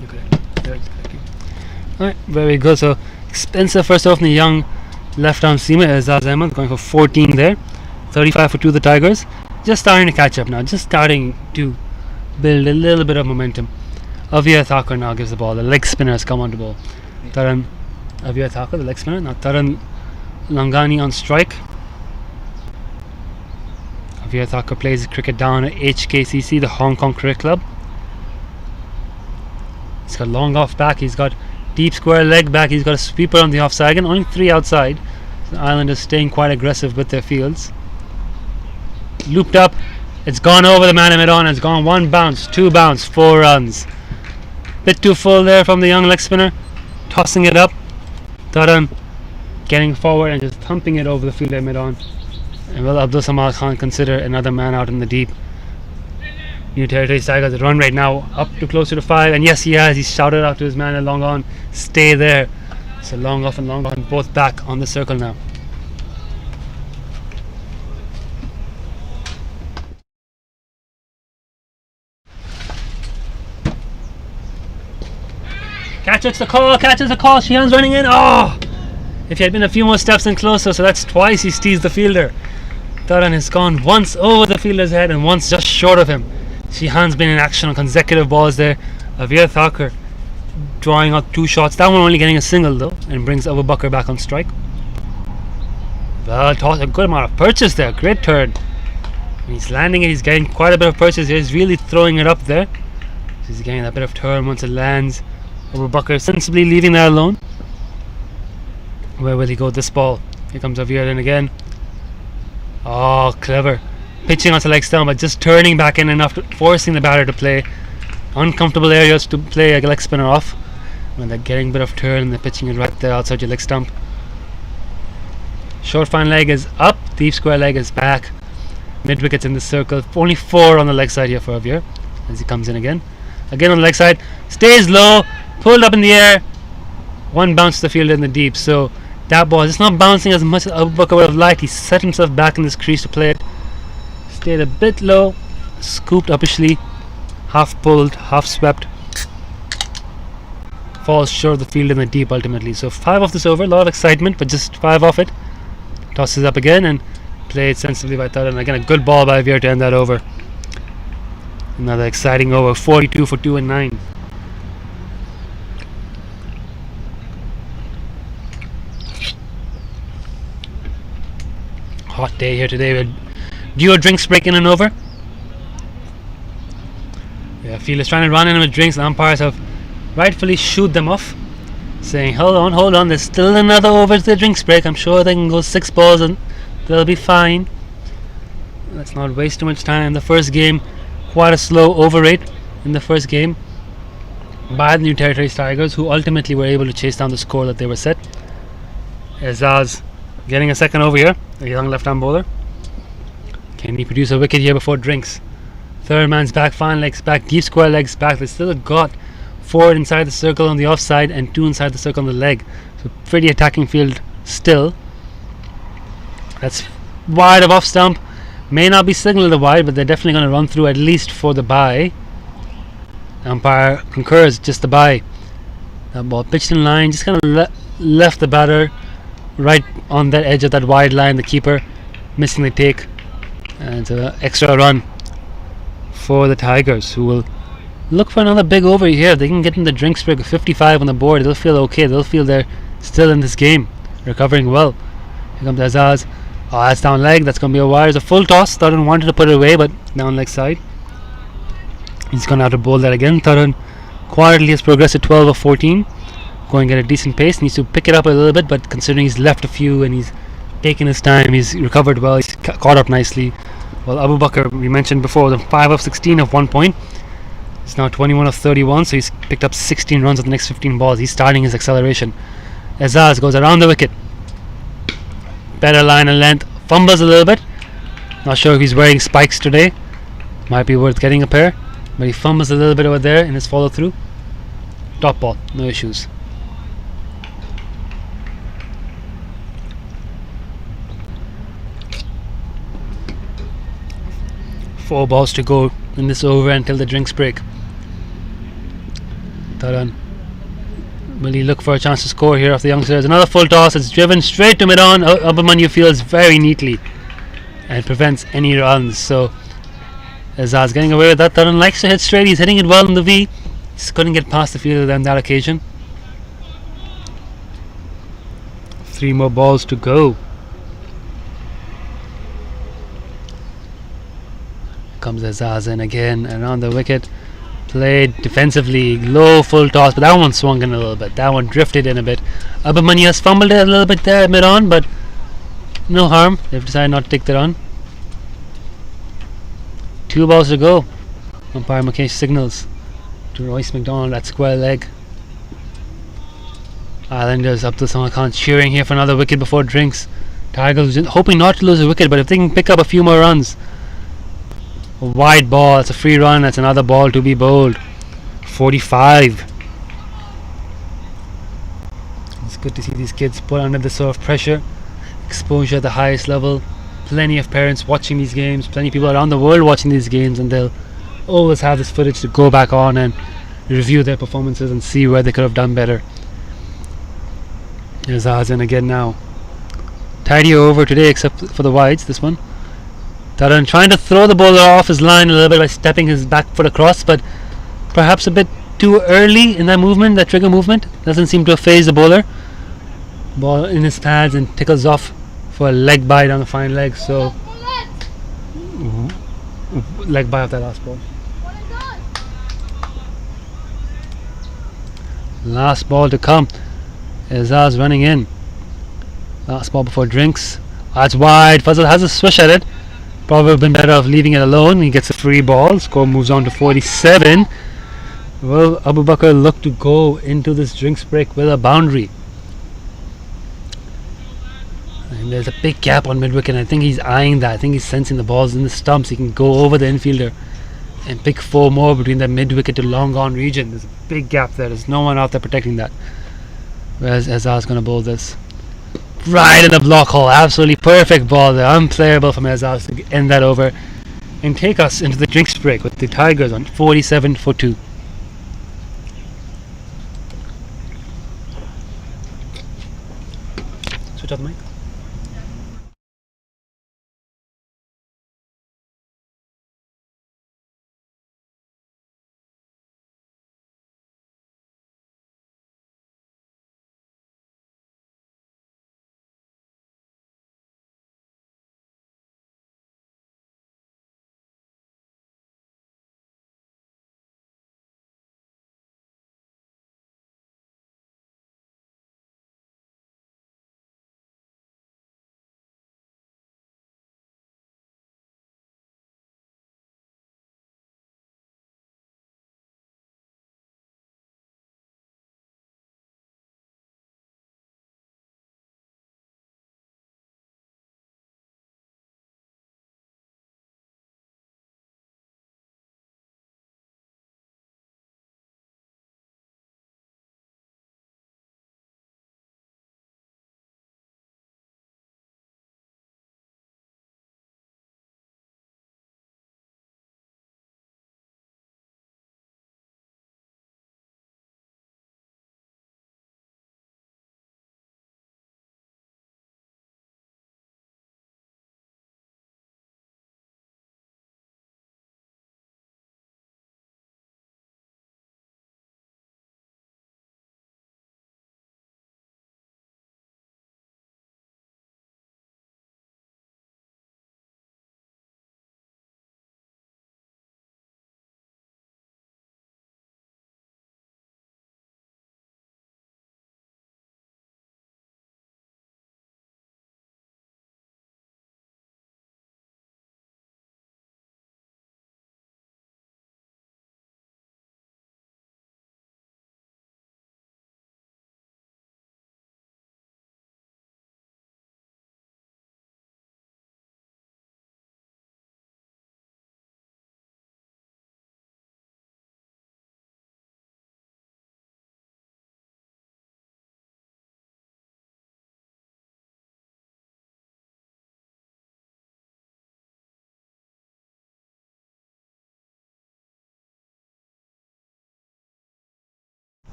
[SPEAKER 1] You're correct. You're correct. Alright, very good. So expensive first off in the young left arm seamer Azaz Ahmed going for 14 there. 35 for 2 the Tigers. Just starting to catch up now. Just starting to build a little bit of momentum. Avir Thakur now gives the ball. The leg spinner has come on the ball. Taran Avir Thakur, the leg spinner. Now Taran Langani on strike. Avir Thakur plays cricket down at HKCC, the Hong Kong Cricket Club. He's got long off back. He's got deep square leg back. He's got a sweeper on the offside. Again, only 3 outside. So the Islanders staying quite aggressive with their fields. Looped up. It's gone over the man in mid-on. It's gone 1 bounce, 2 bounce, 4 runs. Bit too full there from the young leg spinner. Tossing it up. Taran getting forward and just thumping it over the fielder mid-on. And will Abdul Samad Khan consider another man out in the deep? New Territories Tigers run right now up to closer to 5. And yes, he has. He shouted out to his man at long on. Stay there. So long off and long on both back on the circle now. Catches the call, Sheehan's running in. Oh! If he had been a few more steps in closer, so that's twice he steals the fielder. Taran has gone once over the fielder's head and once just short of him. Sheehan's been in action on consecutive balls there. Avir Thakur drawing out 2 shots. That one only getting a single though, and brings Abu Bakr back on strike. Well, toss a good amount of purchase there. Great turn. When he's landing it, he's getting quite a bit of purchase here. He's really throwing it up there. So he's getting a bit of turn once it lands. Abu Bakr sensibly leaving that alone. Where will he go with this ball? Here comes Avir in again. Oh, clever. Pitching onto leg stump, but just turning back in enough, forcing the batter to play. Uncomfortable areas to play a leg spinner off. When they're getting a bit of turn and they're pitching it right there outside your leg stump. Short fine leg is up, deep square leg is back. Mid wickets in the circle. Only 4 on the leg side here for Avir as he comes in again. Again on the leg side, stays low, pulled up in the air. 1 bounce to the fielder in the deep. So that ball is not bouncing as much as Abu Bakr would have liked. He set himself back in this crease to play it. Stayed a bit low, scooped uppishly, half pulled, half swept. Falls short of the field in the deep ultimately. So 5 off this over, a lot of excitement, but just 5 off it. Tosses up again and Played sensibly by Taran. Again, a good ball by Veer to end that over. Another exciting over. 42 for 2 and 9. Hot day here today. With duo drinks breaking and over. Yeah, Field is trying to run in with drinks. The umpires have rightfully shooed them off, saying, hold on, there's still another over to the drinks break. I'm sure they can go 6 balls and they'll be fine. Let's not waste too much time. In the first game, quite a slow over rate in the first game by the New Territories Tigers, who ultimately were able to chase down the score that they were set. Azaz getting a second over here, a young left-arm bowler. Can he produce a wicket here before drinks? Third man's back, fine legs back, deep square legs back. They still got 4 inside the circle on the offside and 2 inside the circle on the leg. So pretty attacking field still. That's wide of off stump. May not be signalled a wide, but they're definitely going to run through at least for the bye. Umpire concurs, just the bye. That ball pitched in line, just kind of left the batter right on that edge of that wide line. The keeper missing the take, and it's an extra run for the Tigers, who will look for another big over here. They can get in the drinks break with 55 on the board. They'll feel okay. They'll feel they're still in this game, recovering well. Here comes Azaz. Oh, that's down leg. That's going to be a wire. It's a full toss. Taran wanted to put it away, but down leg side. He's going to have to bowl that again. Taran quietly has progressed to 12 of 14. Going at a decent pace. Needs to pick it up a little bit, but considering he's left a few and he's taken his time, he's recovered well. He's caught up nicely. Well, Abu Bakr, we mentioned before, the 5 of 16 of 1 point. He's now 21 of 31, so he's picked up 16 runs on the next 15 balls. He's starting his acceleration. Azaz goes around the wicket. Better line and length. Fumbles a little bit. Not sure if he's wearing spikes today. Might be worth getting a pair. But he fumbles a little bit over there in his follow through. Top ball, no issues. Four balls to go in this over until the drinks break. Taran, will he look for a chance to score here off the youngsters? Another full toss. It's driven straight to mid-on. Abhimanyu fields very neatly and prevents any runs. So Azaz getting away with that. Taran likes to hit straight. He's hitting it well in the V. Just couldn't get past the fielder on that occasion. 3 more balls to go. Comes Azaz in again around the wicket. Played defensively, low full toss, but that one swung in a little bit. That one drifted in a bit. Abhimanyu has fumbled it a little bit there mid on, but no harm. They've decided not to take the run. 2 balls to go. Umpire Mukesh signals to Royce McDonald at square leg. Islanders up to Samarkand cheering here for another wicket before drinks. Tigers hoping not to lose a wicket, but if they can pick up a few more runs. A wide ball, it's a free run, that's another ball to be bowled. 45. It's good to see these kids put under this sort of pressure. Exposure at the highest level. Plenty of parents watching these games, plenty of people around the world watching these games, and they'll always have this footage to go back on and review their performances and see where they could have done better. Here's Azin again now. Tidy over today except for the wides, this one. Taran trying to throw the bowler off his line a little bit by stepping his back foot across, but perhaps a bit too early in that movement, that trigger movement. Doesn't seem to have phased the bowler. Ball in his pads and tickles off for a leg bite on the fine leg, so leg bite of that last ball. Last ball to come. Azaz running in. Last ball before drinks. That's wide. Fazal has a swish at it. Probably been better off leaving it alone. He gets a free ball. Score moves on to 47. Well, Abu Bakr looked to go into this drinks break with a boundary. And there's a big gap on mid-wicket. I think he's eyeing that. I think he's sensing the ball's in the stumps. He can go over the infielder and pick 4 more between the mid-wicket to long-on region. There's a big gap there. There's no one out there protecting that. Whereas Azaz going to bowl this. Right in the block hole. Absolutely perfect ball there. Unplayable from Azaz to end that over and take us into the drinks break with the Tigers on 47 for 2. Switch off the mic.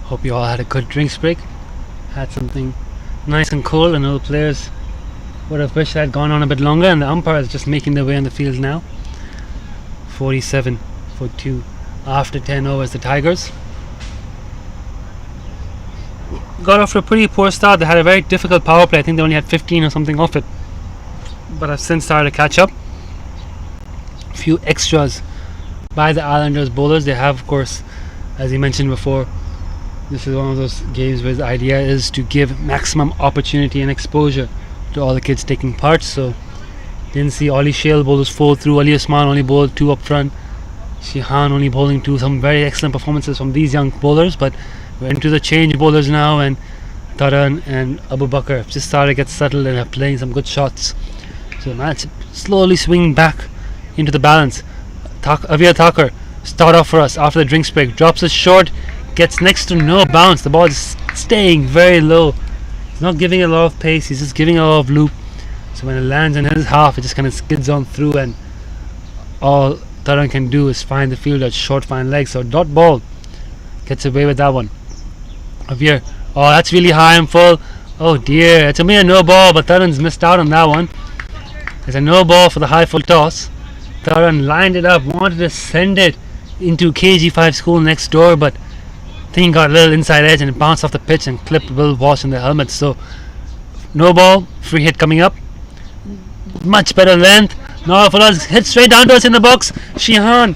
[SPEAKER 1] Hope you all had a good drinks break. Had something nice and cold. I know the players would have wished that had gone on a bit longer, and the umpire is just making their way on the field now. 47 for 2 after 10 overs. The Tigers got off to a pretty poor start. They had a very difficult power play. I think they only had 15 or something off it, but have since started to catch up. A few extras by the Islanders bowlers. They have, of course, as you mentioned before, this is one of those games where the idea is to give maximum opportunity and exposure to all the kids taking part. So didn't see Ollie Shale bowlers fall through. Ali Usman only bowled 2 up front. Shihan only bowling 2. Some very excellent performances from these young bowlers, but we're into the change bowlers now, and Taran and Abu Bakr have just started to get settled and are playing some good shots. So match slowly swinging back into the balance. Avir Thakur start off for us after the drinks break. Drops it short, gets next to no bounce. The ball is staying very low. He's not giving it a lot of pace, he's just giving it a lot of loop. So when it lands in his half, it just kind of skids on through, and all Taran can do is find the field at short fine legs. So dot ball gets away with that one. Avir, oh, that's really high and full. Oh dear, it's a mere no ball, but Taran's missed out on that one. There's a no ball for the high full toss. Taran lined it up, wanted to send it into KG5 school next door, but thing got a little inside edge and it bounced off the pitch and clipped Will Walsh in the helmet. So no ball, free hit coming up. Much better length. No, for us, hit straight down to us in the box. Shihan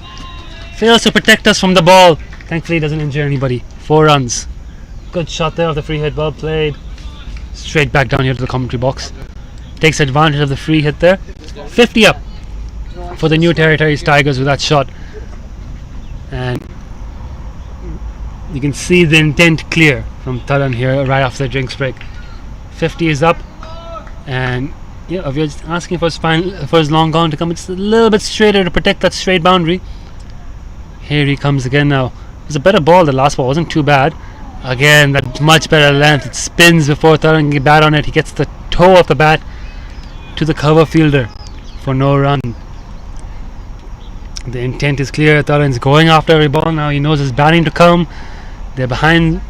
[SPEAKER 1] fails to protect us from the ball. Thankfully, doesn't injure anybody. 4 runs. Good shot there of the free hit, well played. Straight back down here to the commentary box. Takes advantage of the free hit there. 50 up for the New Territories Tigers with that shot. And you can see the intent clear from Taran here right after the drinks break. 50 is up, and yeah, if you're just asking for his long gone to come, it's a little bit straighter to protect that straight boundary. Here he comes again now. It was a better ball. The last ball wasn't too bad. Again, that much better length. It spins before Taran can get bat on it. He gets the toe of the bat to the cover fielder for no run. The intent is clear. Taran's going after every ball now. He knows his batting to come. They're behind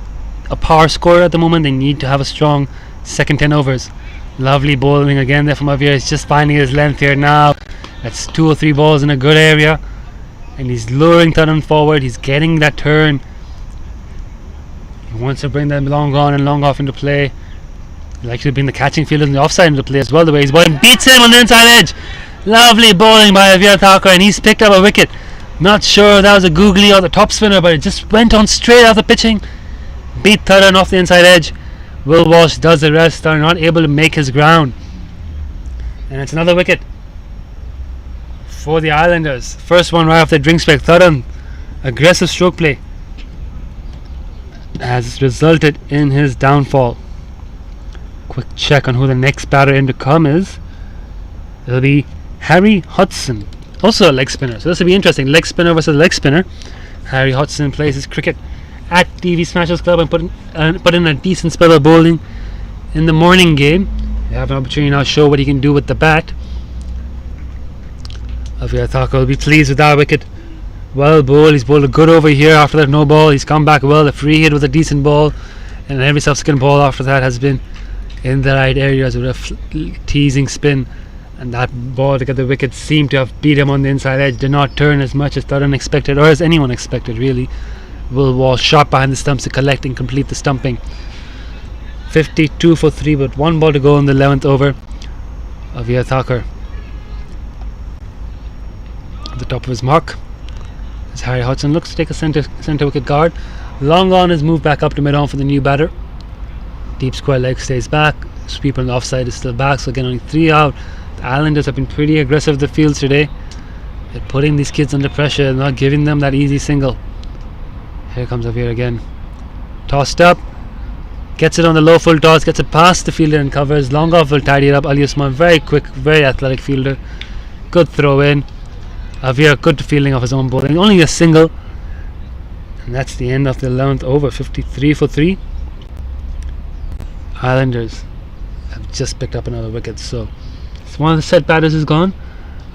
[SPEAKER 1] a power score at the moment. They need to have a strong second 10 overs. Lovely bowling again there from Avir. He's just finding his length here now. That's 2 or 3 balls in a good area, and he's luring Taran forward. He's getting that turn. He wants to bring them long on and long off into play. He'll actually bring the catching fielder and the offside into play as well. The way he's bowling, beats him on the inside edge. Lovely bowling by Avir Thakur, and he's picked up a wicket. Not sure if that was a googly or the top spinner, but it just went on straight off the pitching. Beat Taran off the inside edge. Will Walsh does the rest. Taran not able to make his ground, and it's another wicket for the Islanders. First one right off the drinks break. Taran, aggressive stroke play has resulted in his downfall. Quick check on who the next batter in to come is. It'll be Harry Hodgson, also a leg spinner. So this will be interesting. Leg spinner versus leg spinner. Harry Hodgson plays his cricket at TV Smashers Club and put in a decent spell of bowling in the morning game. You have an opportunity now to show what he can do with the bat. Avir Thakur will be pleased with that wicket. Well bowled. He's bowled a good over here after that no ball. He's come back well. The free hit was a decent ball, and every subsequent ball after that has been in the right areas with a teasing spin. And that ball to get the wicket seemed to have beat him on the inside edge. Did not turn as much as Taran expected, or as anyone expected really. Will Walsh shot behind the stumps to collect and complete the stumping. 52 for 3 with 1 ball to go in the 11th over. Avir Thakur at the top of his mark as Harry Hodgson looks to take a centre wicket guard. Long on is moved back up to mid on for the new batter. Deep square leg stays back. Sweeper on the offside is still back, so again only 3 out. The Islanders have been pretty aggressive at the fields today. They're putting these kids under pressure and not giving them that easy single. Here comes Avir again. Tossed up. Gets it on the low full toss. Gets it past the fielder and covers. Long off will tidy it up. Ali Usman, very quick, very athletic fielder. Good throw in. Avir, good fielding of his own bowling. Only a single. And that's the end of the 11th over. 53 for 3. Islanders have just picked up another wicket. So one of the set batters is gone.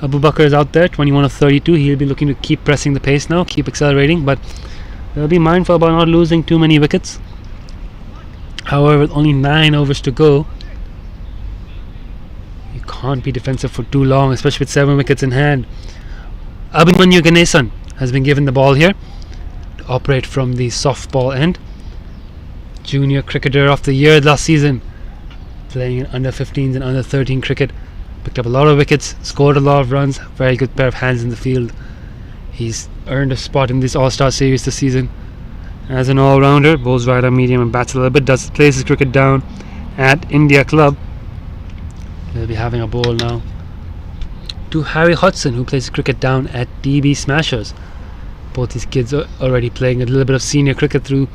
[SPEAKER 1] Abu Bakr is out there, 21 of 32. He'll be looking to keep pressing the pace now, keep accelerating, but They'll be mindful about not losing too many wickets. However, with only 9 overs to go, you can't be defensive for too long, especially with 7 wickets in hand. Abhimanyu Ganesan has been given the ball here to operate from the softball end. Junior Cricketer of the Year last season, playing in under 15s and under 13 cricket. Picked up a lot of wickets, scored a lot of runs, very good pair of hands in the field. He's earned a spot in this All-Star series this season. As an all-rounder, bowls right arm medium and bats a little bit, plays his cricket down at India Club. They'll be having a bowl now to Harry Hodgson, who plays cricket down at DB Smashers. Both these kids are already playing a little bit of senior cricket through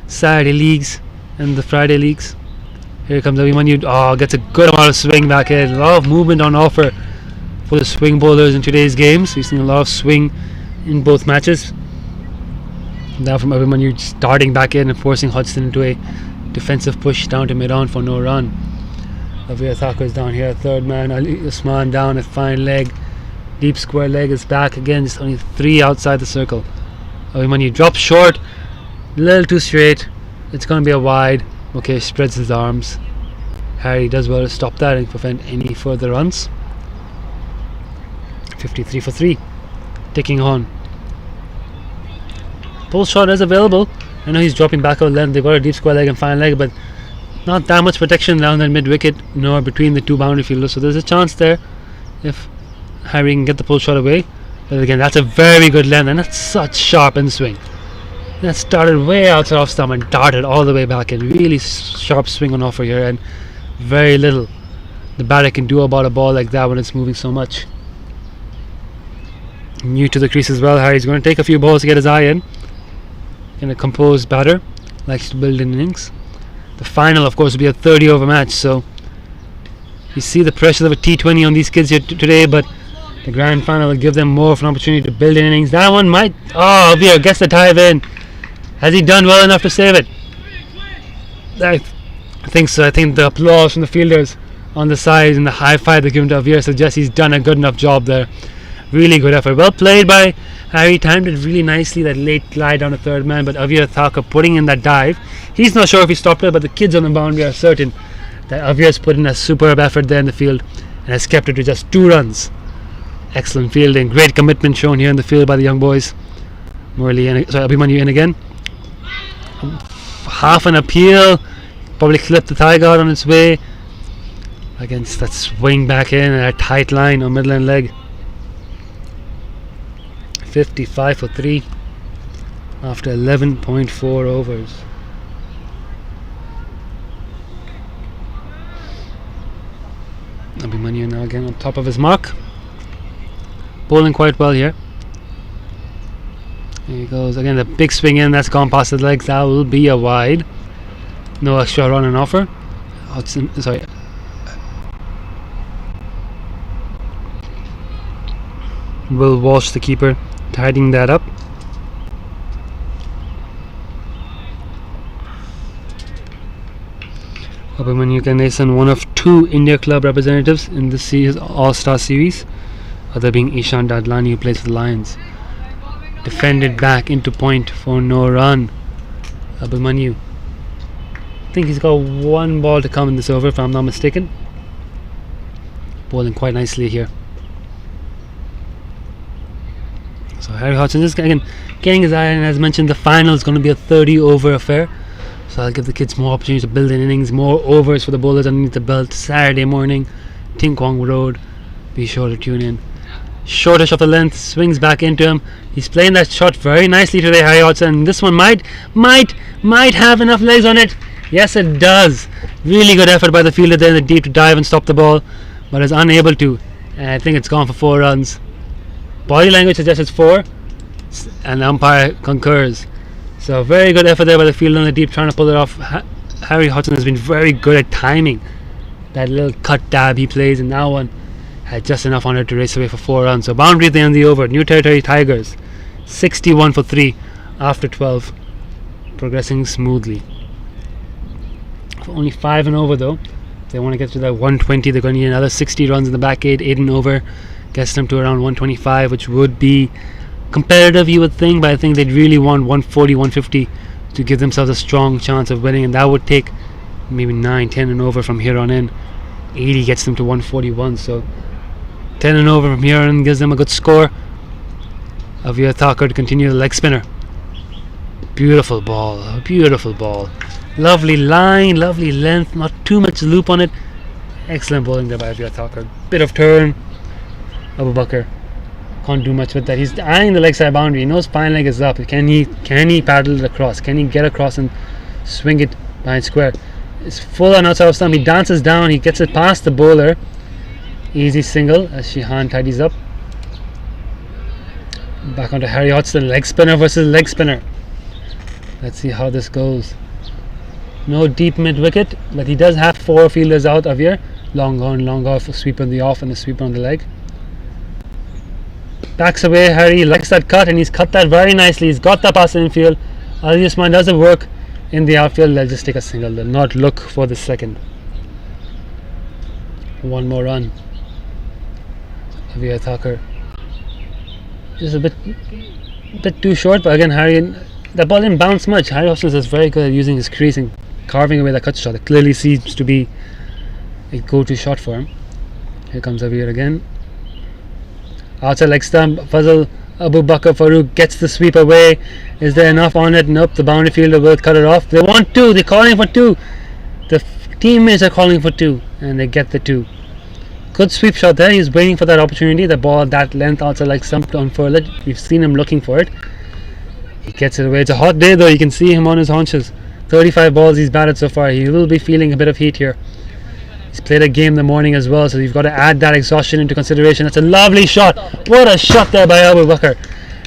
[SPEAKER 1] Saturday leagues and the Friday leagues. Here comes Abhimanyu. Gets a good amount of swing back in. A lot of movement on offer for the swing bowlers in today's games. We've seen a lot of swing in both matches. Now from Abhimanyu starting back in and forcing Hodgson into a defensive push down to mid-on for no run. Avir Thakur is down here, third man. Ali Usman down, a fine leg. Deep square leg is back again, just only 3 outside the circle. Abhimanyu drops short, a little too straight. It's going to be a wide. Okay, spreads his arms. Harry does well to stop that and prevent any further runs. 53 for 3. Ticking on. Pull shot is available. I know he's dropping back out length. They've got a deep square leg and fine leg, but not that much protection down that mid wicket nor between the two boundary fielders. So there's a chance there if Harry can get the pull shot away. But again, that's a very good length and that's such sharp in swing. That started way outside off stump and darted all the way back in. Really sharp swing on offer here, and very little the batter can do about a ball like that when it's moving so much. New to the crease as well, Harry's going to take a few balls to get his eye in. In a composed batter, likes to build in innings. The final, of course, will be a 30 over match, so you see the pressures of a T20 on these kids here today, but the grand final will give them more of an opportunity to build in innings. That one might, Avir gets the dive in. Has he done well enough to save it? I think so. I think the applause from the fielders on the sides and the high five they give to Avir suggests he's done a good enough job there. Really good effort. Well played by Harry. Timed it really nicely, that late glide down to third man, but Avir Thakur putting in that dive. He's not sure if he stopped it, but the kids on the boundary are certain that Avir's put in a superb effort there in the field and has kept it to just 2 runs. Excellent fielding. Great commitment shown here in the field by the young boys. Abhimanyu in again. Half an appeal, probably clipped the thigh guard on its way against that swing back in and a tight line on middle end leg. 55 for 3 after 11.4 overs. Abhimanyu now again on top of his mark, bowling quite well here. Here he goes again, the big swing in, that's gone past the legs. That will be a wide. No extra run on offer. Will Walsh, the keeper, tidying that up. Abhimanyu Ganesan, one of 2 India Club representatives in this All-Star series, other being Ishan Dadlani, who plays for the Lions. Defended back into point for no run. Abhimanyu, I think he's got 1 ball to come in this over if I'm not mistaken. Bowling quite nicely here. So Harry Hodgson is again getting his eye, and as mentioned, the final is going to be a 30 over affair. So I'll give the kids more opportunities to build in innings, more overs for the bowlers underneath the belt. Saturday morning, Kwong Road. Be sure to tune in. Shortish of the length, swings back into him. He's playing that shot very nicely today, Harry Hodgson. This one might have enough legs on it. Yes, it does. Really good effort by the fielder there in the deep to dive and stop the ball, but is unable to. And I think it's gone for 4 runs. Body language suggests it's 4, and the umpire concurs. So very good effort there by the fielder in the deep, trying to pull it off. Harry Hodgson has been very good at timing that little cut dab he plays, and that one had just enough on it to race away for 4 runs. So boundary at the end of the over. New Territory Tigers 61 for 3 after 12, progressing smoothly. For only 5 and over though. If they want to get to that 120, they're going to need another 60 runs in the back 8 and over. Gets them to around 125, which would be competitive, you would think, but I think they'd really want 140, 150 to give themselves a strong chance of winning, and that would take maybe 9, 10 and over from here on in. 80 gets them to 141, so 10 and over from here on gives them a good score. Avia Thakur to continue the leg spinner. Beautiful ball, beautiful ball. Lovely line, lovely length, not too much loop on it. Excellent bowling there by Avia Thakur. Bit of turn. Abu Bakr can't do much with that. He's eyeing the leg side boundary. He knows fine leg is up. Can he paddle it across? Can he get across and swing it behind square? It's full on outside of stump. He dances down. He gets it past the bowler. Easy single as Shihan tidies up. Back onto Harry Hodgson. Leg spinner versus leg spinner. Let's see how this goes. No deep mid wicket, but he does have 4 fielders out of here. Long on, long off, sweeper on the off and the sweeper on the leg. Backs away, Harry likes that cut, and he's cut that very nicely. He's got that pass in infield. Ali Usman doesn't work in the outfield. They'll just take a single. They'll not look for the second. One more run. Avia Thakur. Just a bit too short, but again, Harry, the ball didn't bounce much. Harry Hopkins is very good at using his crease and carving away the cut shot. It clearly seems to be a go-to shot for him. Here comes Avir again. Outside leg stump. Fazal Abu Bakr Farooq gets the sweep away. Is there enough on it? Nope. The boundary fielder will cut it off. They want 2. They're calling for 2. The teammates are calling for 2, and they get the 2. Good sweep shot there. He's waiting for that opportunity. The ball that length outside leg stump to unfurl it. We've seen him looking for it. He gets it away. It's a hot day though. You can see him on his haunches. 35 balls he's batted so far. He will be feeling a bit of heat here. He's played a game in the morning as well, so you've got to add that exhaustion into consideration. That's a lovely shot. What a shot there by Abu Bakr.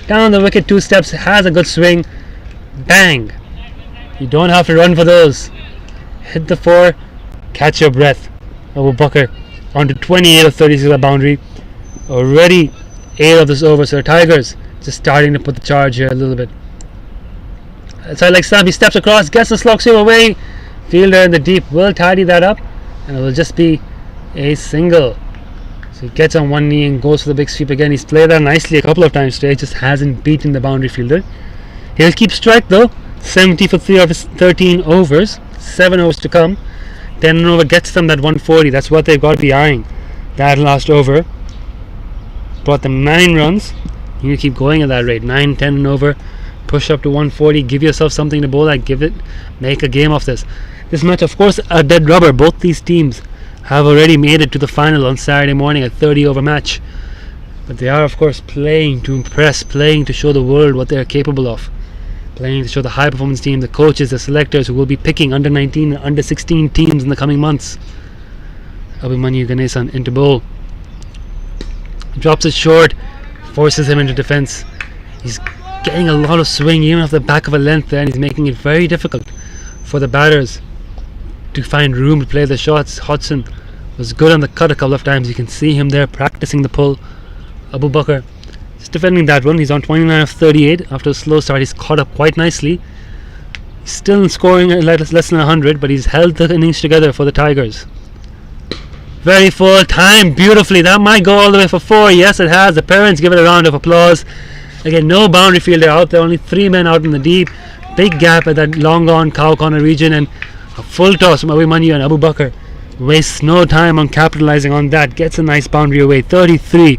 [SPEAKER 1] Down the wicket, 2 steps, has a good swing. Bang. You don't have to run for those. Hit the 4, catch your breath. Abu Bakr on to 28 of 36 at the boundary. Already 8 of this over, so the Tigers just starting to put the charge here a little bit. Outside leg stump, he steps across, gets the slog sweep away. Fielder in the deep will tidy that up, and it will just be a single. So he gets on one knee and goes for the big sweep again. He's played that nicely a couple of times today, just hasn't beaten the boundary fielder. He'll keep strike though. 70 for 3 of his 13 overs. 7 overs to come. 10 and over gets them that 140. That's what they've got to be eyeing. That last over brought them 9 runs. You keep going at that rate. 9, 10 and over. Push up to 140. Give yourself something to bowl at. Make a game of this. This match, of course, a dead rubber. Both these teams have already made it to the final on Saturday morning, a 30 over match. But they are, of course, playing to impress, playing to show the world what they are capable of. Playing to show the high performance team, the coaches, the selectors who will be picking under 19 and under 16 teams in the coming months. Abhimanyu Ganesan into bowl. Drops it short, forces him into defence. He's getting a lot of swing even off the back of a length there, and he's making it very difficult for the batters to find room to play the shots. Hodgson was good on the cut a couple of times. You can see him there practicing the pull. Abu Bakr is defending that one. He's on 29 of 38 after a slow start. He's caught up quite nicely. He's still scoring at less than 100, but he's held the innings together for the Tigers. Very full, timed beautifully. That might go all the way for 4. Yes, it has. The parents give it a round of applause. Again, no boundary fielder out there, only 3 men out in the deep. Big gap at that long gone cow corner region, and a full toss from Abhimanyu, and Abu Bakr wastes no time on capitalizing on that. Gets a nice boundary away. 33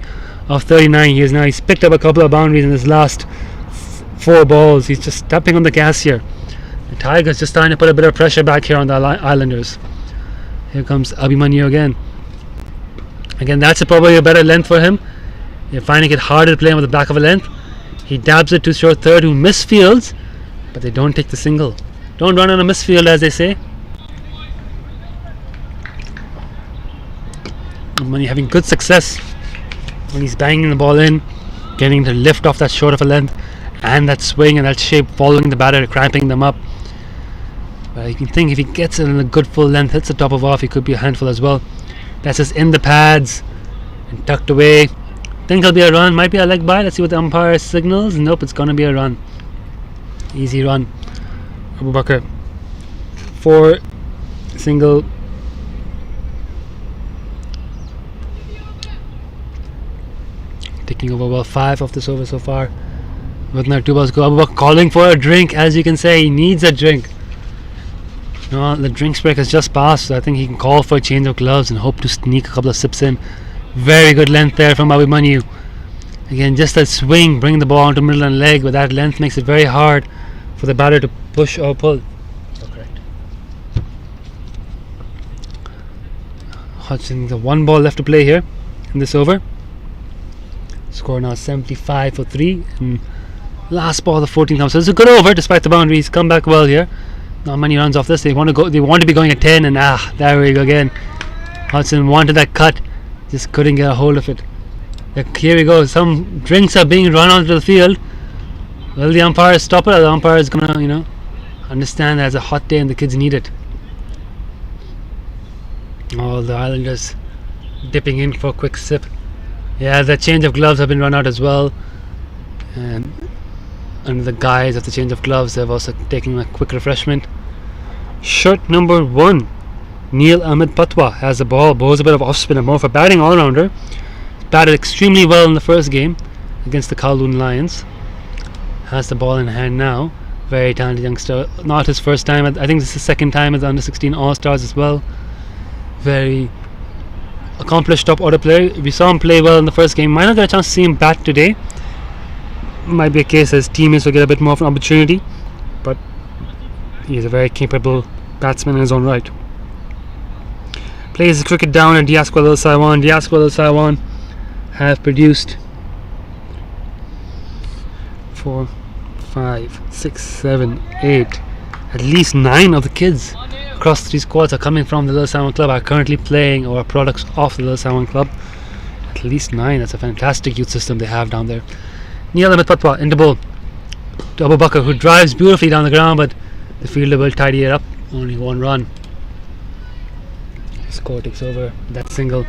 [SPEAKER 1] of 39 he is now. He's picked up a couple of boundaries in his last 4 balls. He's just stepping on the gas here. The Tigers just starting to put a bit of pressure back here on the Islanders. Here comes Abhimanyu again. Again, that's probably a better length for him. You're finding it harder to play him with the back of a length. He dabs it to short third, who misfields, but they don't take the single. Don't run on a misfield, as they say. And when you're having good success, when he's banging the ball in, getting the lift off that short of a length, and that swing and that shape, following the batter, cramping them up. But you can think if he gets it in a good full length, hits the top of off, he could be a handful as well. That's just in the pads and tucked away. Think it'll be a run, might be a leg by. Let's see what the umpire signals. Nope, it's gonna be a run. Easy run. Abu Bakr 4 single. Taking over well 5 of this over so far. With now 2 balls go. Abu Bakr calling for a drink. As you can say, he needs a drink. No, the drinks break has just passed, so I think he can call for a change of gloves and hope to sneak a couple of sips in. Very good length there from Abhimanyu. Again, just that swing, bringing the ball onto middle and leg, but that length makes it very hard for the batter to push or pull. Correct. Hodgson, the 1 ball left to play here in this over. Score now 75 for 3. And last ball, the 14th. So it's a good over despite the boundaries. Come back well here. Not many runs off this. They want to go. They want to be going at 10, and there we go again. Hodgson wanted that cut, just couldn't get a hold of it. Here we go. Some drinks are being run onto the field. Will the umpires stop it? Or the umpire is gonna, understand that it's a hot day and the kids need it. Oh, the Islanders dipping in for a quick sip. Yeah, the change of gloves have been run out as well, and under the guise of the change of gloves, they've also taken a quick refreshment. Shirt number 1, Neil Ahmed Patwa has the ball, bowls a bit of off spinner, more of a batting all-rounder. Batted extremely well in the first game against the Kowloon Lions. Has the ball in hand now. Very talented youngster. Not his first time. I think this is his second time at the under-16 All-Stars as well. Very accomplished top order player. We saw him play well in the first game. Might not get a chance to see him bat today. Might be a case as teammates will get a bit more of an opportunity, but he's a very capable batsman in his own right. Plays the cricket down at Diasquil Al Saiwan. Diasquil Al Saiwan have produced 4, 5, 6, 7, 8, at least 9 of the kids across 3 squads are coming from the Lil Saiwan club, are currently playing or are products of the Lil Saiwan club. At least 9. That's a fantastic youth system they have down there. Neil Ahmed Patwa in the bowl to Abu Bakr, who drives beautifully down the ground, but the fielder will tidy it up. Only 1 run. Score takes over that single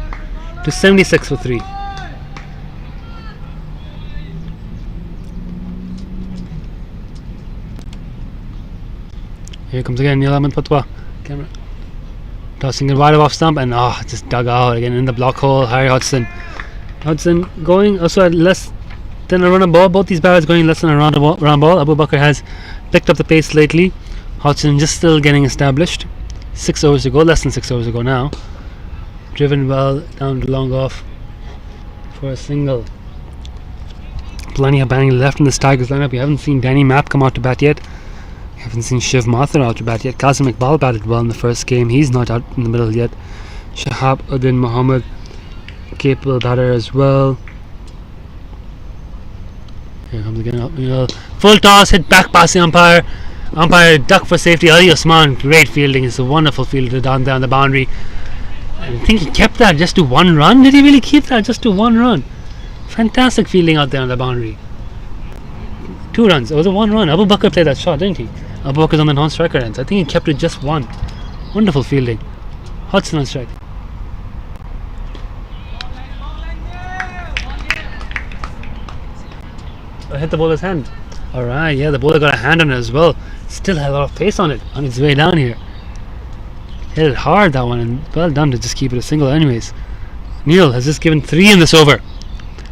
[SPEAKER 1] to 76 for 3. Here comes again Neil Ahmed Patwa. Camera tossing it wide off stump, and just dug out again in the block hole. Harry Hodgson going also at less than a run a ball. Both these batters going less than a round ball. Abu Bakr has picked up the pace lately. Hodgson just still getting established. 6 overs to go, less than 6 overs to go now. Driven well down to long off for a single. Plenty of batting left in this Tigers lineup. We haven't seen Danny Mapp come out to bat yet. We haven't seen Shiv Mathur out to bat yet. Qasim Iqbal batted well in the first game. He's not out in the middle yet. Shahab Uddin Muhammad, capable batter as well. Here comes again. Full toss, hit back past the umpire. Umpire duck for safety. Ali Osman, great fielding. It's a wonderful fielder down the boundary. I think he kept that just to 1 run. Did he really keep that just to 1 run? Fantastic fielding out there on the boundary. 2 runs. It was a 1 run. Abu Bakr played that shot, didn't he? Abu Bakr's on the non-striker ends. I think he kept it just 1. Wonderful fielding. Hodgson on strike. Hit the bowler's hand. Alright, yeah, the bowler got a hand on it as well. Still had a lot of pace on it on its way down here. Hit it hard, that one, and well done to just keep it a single anyways. Neil has just given 3 in this over.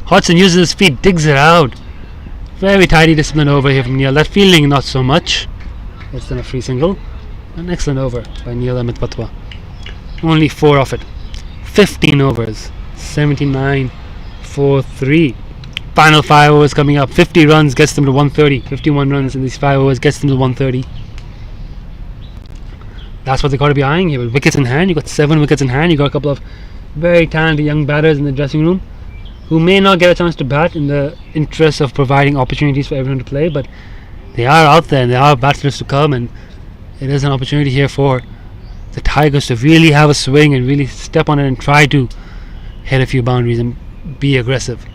[SPEAKER 1] Hodgson uses his feet, digs it out. Very tidy discipline over here from Neil. That fielding not so much. It's then a free single. An excellent over by Neil Ahmed Patwa. Only 4 off it. 15 overs. 79 for 3. Final 5 overs coming up. 50 runs gets them to 130. 51 runs in these 5 overs gets them to 130. That's what they got to be eyeing here. With wickets in hand, you got 7 wickets in hand. You got a couple of very talented young batters in the dressing room who may not get a chance to bat in the interest of providing opportunities for everyone to play, but they are out there and they are batters to come, and it is an opportunity here for the Tigers to really have a swing and really step on it and try to hit a few boundaries and be aggressive.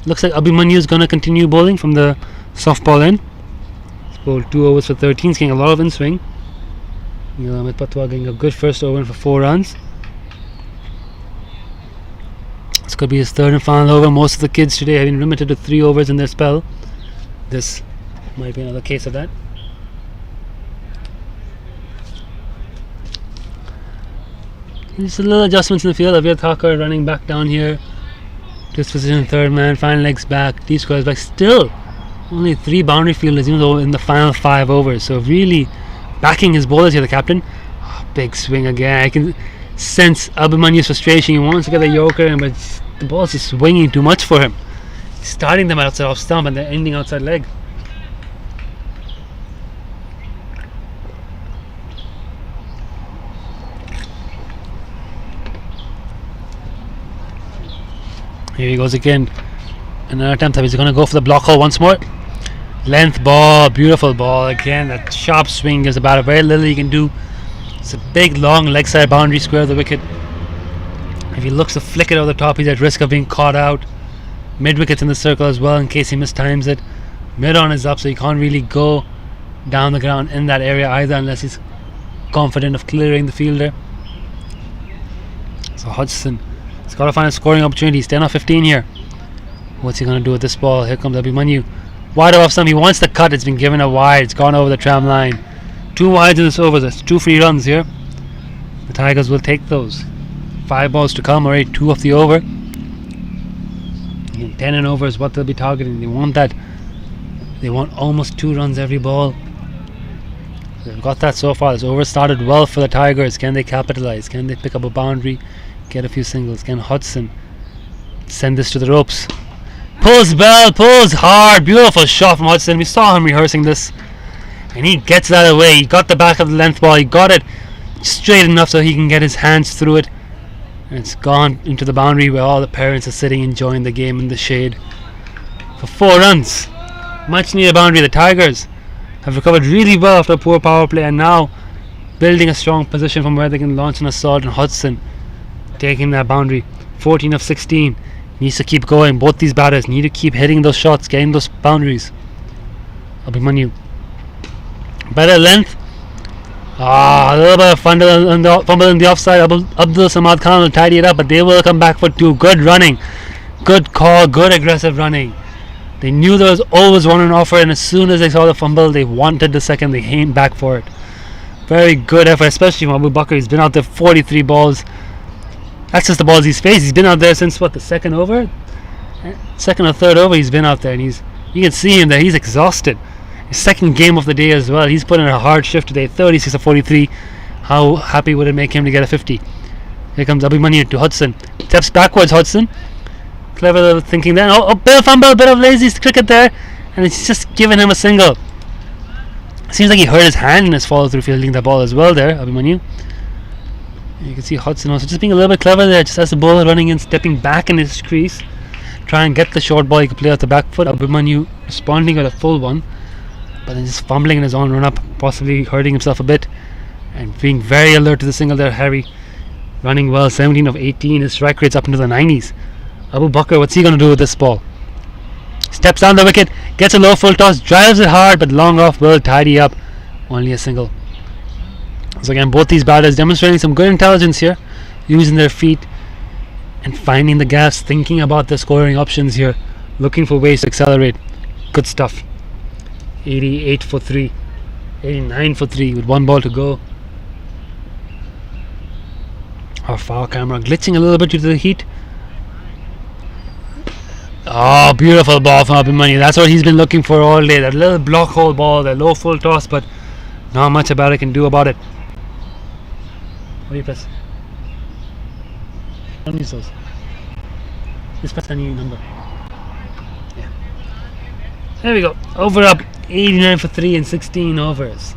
[SPEAKER 1] Looks like Abhimanyu is going to continue bowling from the softball end. He's bowled 2 overs for 13. He's getting a lot of in swing. Neil Ahmed Patwa getting a good first over for 4 runs. This could be his 3rd and final over. Most of the kids today have been limited to 3 overs in their spell. This might be another case of that. Just a little adjustments in the field. Aviat Thakur running back down here. This position, 3rd man, final legs back, deep squares back. Still Only 3 boundary fielders, even though in the final 5 overs. So really backing his bowlers here, the captain. Big swing again. I can sense Abhimanyu's frustration. He wants to get the Yorker, but the ball's just swinging too much for him. He's starting them outside off stump and they're ending outside leg. Here he goes again. Another attempt. He's going to go for the block hole once more. Length ball, beautiful ball again. That sharp swing gives about very little he can do. It's a big long leg side boundary square of the wicket. If he looks to flick it over the top, he's at risk of being caught out. Mid wicket's in the circle as well in case he mistimes it. Mid on is up, so he can't really go down the ground in that area either unless he's confident of clearing the fielder. So Hodgson has got to find a scoring opportunity. He's 10 or 15 here. What's he going to do with this ball? Here comes Abhimanyu. Wide off stump. He wants the cut. It's been given a wide. It's gone over the tram line. 2 wides in this over. That's 2 free runs here. The Tigers will take those. 5 balls to come. Already 2 of the over. Again, 10 and over is what they'll be targeting. They want that. They want almost 2 runs every ball. They've got that so far. This over started well for the Tigers. Can they capitalize? Can they pick up a boundary? Get a few singles? Can Hodgson send this to the ropes? Pulls bell, pulls hard. Beautiful shot from Hodgson. We saw him rehearsing this. And he gets that away. He got the back of the length ball. He got it straight enough so he can get his hands through it. And it's gone into the boundary where all the parents are sitting enjoying the game in the shade. For 4 runs. Much needed boundary. The Tigers have recovered really well after a poor power play and now building a strong position from where they can launch an assault. And Hodgson taking that boundary. 14 of 16. Needs to keep going. Both these batters need to keep hitting those shots, getting those boundaries. Abhimanyu. Better length. A little bit of fumble in the offside. Abdul Samad Khan will tidy it up, but they will come back for 2. Good running. Good call. Good aggressive running. They knew there was always one on offer, and as soon as they saw the fumble, they wanted the second. They came back for it. Very good effort, especially from Abu Bakr. He's been out there 43 balls. That's just the balls he's faced. He's been out there since what, the second over? Second or third over he's been out there, and you can see him there. He's exhausted. His second game of the day as well. He's put in a hard shift today. 36 of 43. How happy would it make him to get a 50? Here comes Abhimanyu to Hodgson. Steps backwards, Hodgson. Clever little thinking there. Oh, bit of fumble, bit of lazy cricket there, and it's just giving him a single. Seems like he hurt his hand in his follow through fielding the ball as well there, Abhimanyu. You can see Hodgson also just being a little bit clever there, just as the bowler running in, stepping back in his crease, try and get the short ball he can play off the back foot. Abhimanyu responding with a full one, but then just fumbling in his own run up, possibly hurting himself a bit, and being very alert to the single there. Harry running well, 17 of 18. His strike rate's up into the 90s. Abu Bakr, what's he going to do with this ball? Steps down the wicket, gets a low full toss, drives it hard, but long off will tidy up. Only a single. So again, both these batters demonstrating some good intelligence here, using their feet and finding the gaps, thinking about the scoring options here, looking for ways to accelerate. Good stuff. 88 for 3, 89 for 3 with 1 ball to go. Our far camera glitching a little bit due to the heat. Oh, beautiful ball from Abhimanyu. That's what he's been looking for all day. That little block hole ball, that low full toss, but not much about it can do about it. What do you press? Don't use those. Just press any number. Yeah. There we go. Over up. 89 for 3 in 16 overs.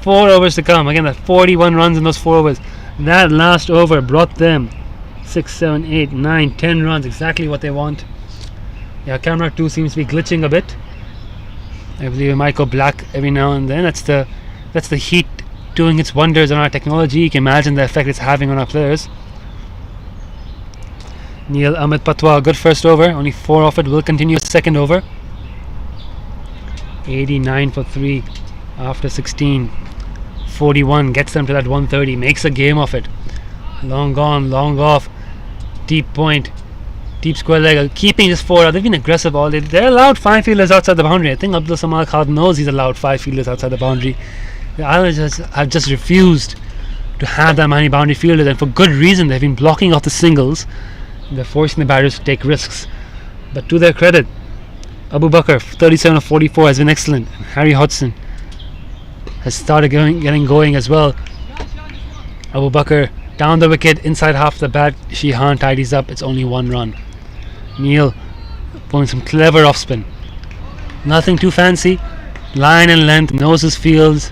[SPEAKER 1] 4 overs to come. Again, that 41 runs in those 4 overs. That last over brought them 6, 7, 8, 9, 10 runs. Exactly what they want. Yeah, camera 2 seems to be glitching a bit. I believe it might go black every now and then. That's the heat doing its wonders on our technology. You can imagine the effect it's having on our players. Neil Ahmed Patwa, good first over. Only 4 off it. Will continue second over. 89 for 3 after 16. 41 gets them to that 130. Makes a game of it. Long gone, long off. Deep point. Deep square leg, keeping just 4 out. They've been aggressive all day. They're allowed 5 fielders outside the boundary. I think Abdul Samad Khan knows he's allowed 5 fielders outside the boundary. The Islanders have just refused to have that many boundary fielders, and for good reason. They've been blocking off the singles. They're forcing the batters to take risks. But to their credit, Abu Bakr, 37 of 44, has been excellent. Harry Hodgson has started getting going as well. Abu Bakr down the wicket, inside half the bat. Shihan tidies up. It's only 1 run. Neil pulling some clever off spin. Nothing too fancy. Line and length, knows his fields,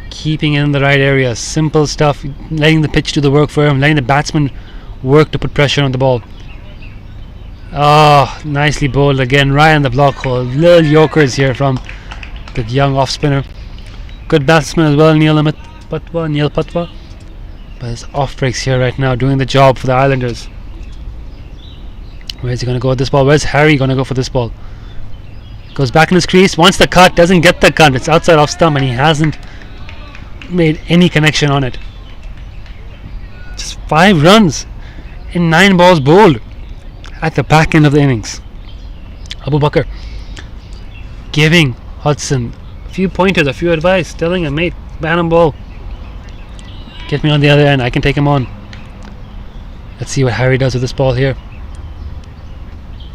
[SPEAKER 1] keeping it in the right area. Simple stuff. Letting the pitch do the work for him. Letting the batsman work to put pressure on the ball. Oh, nicely bowled again, right on the block hole. Little Yorkers here from the young off spinner. Good batsman as well, Neil Patwa. But his off breaks here right now, doing the job for the Islanders. Where's he going to go with this ball? Where's Harry going to go for this ball? Goes back in his crease, wants the cut, doesn't get the cut. It's outside off stump and he hasn't made any connection on it. Just 5 runs in 9 balls bowled at the back end of the innings. Abu Bakr giving Hodgson a few pointers, a few advice, telling him, mate, bat and ball. Get me on the other end, I can take him on. Let's see what Harry does with this ball here.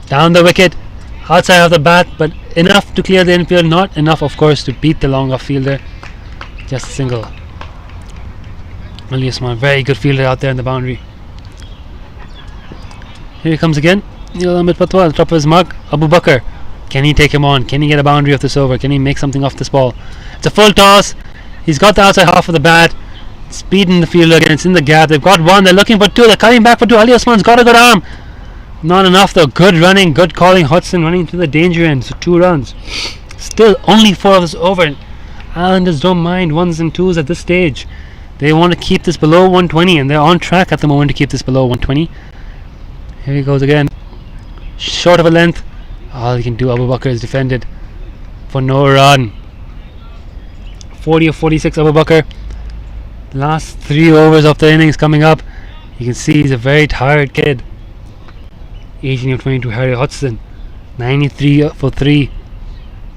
[SPEAKER 1] Down the wicket, outside of the bat, but enough to clear the infield. Not enough, of course, to beat the long off fielder. Just a single. Ali Usman, very good fielder out there in the boundary. Here he comes again. Neil Patwa at the top of his mark. Abu Bakr, can he take him on? Can he get a boundary off this over? Can he make something off this ball? It's a full toss. He's got the outside half of the bat. Speed in the fielder again. It's in the gap. They've got 1. They're looking for 2. They're coming back for 2. Ali Usman's got a good arm. Not enough though. Good running, good calling. Hodgson running to the danger end. So 2 runs. Still only 4 of this over. Islanders don't mind 1s and 2s at this stage. They want to keep this below 120 and they're on track at the moment to keep this below 120. Here he goes again. Short of a length. All he can do, Abu Bakr, is defended for no run. 40 of 46, Abu Bakr. Last 3 overs of the innings coming up. You can see he's a very tired kid. 18 of 22, Harry Hodgson. 93 for 3.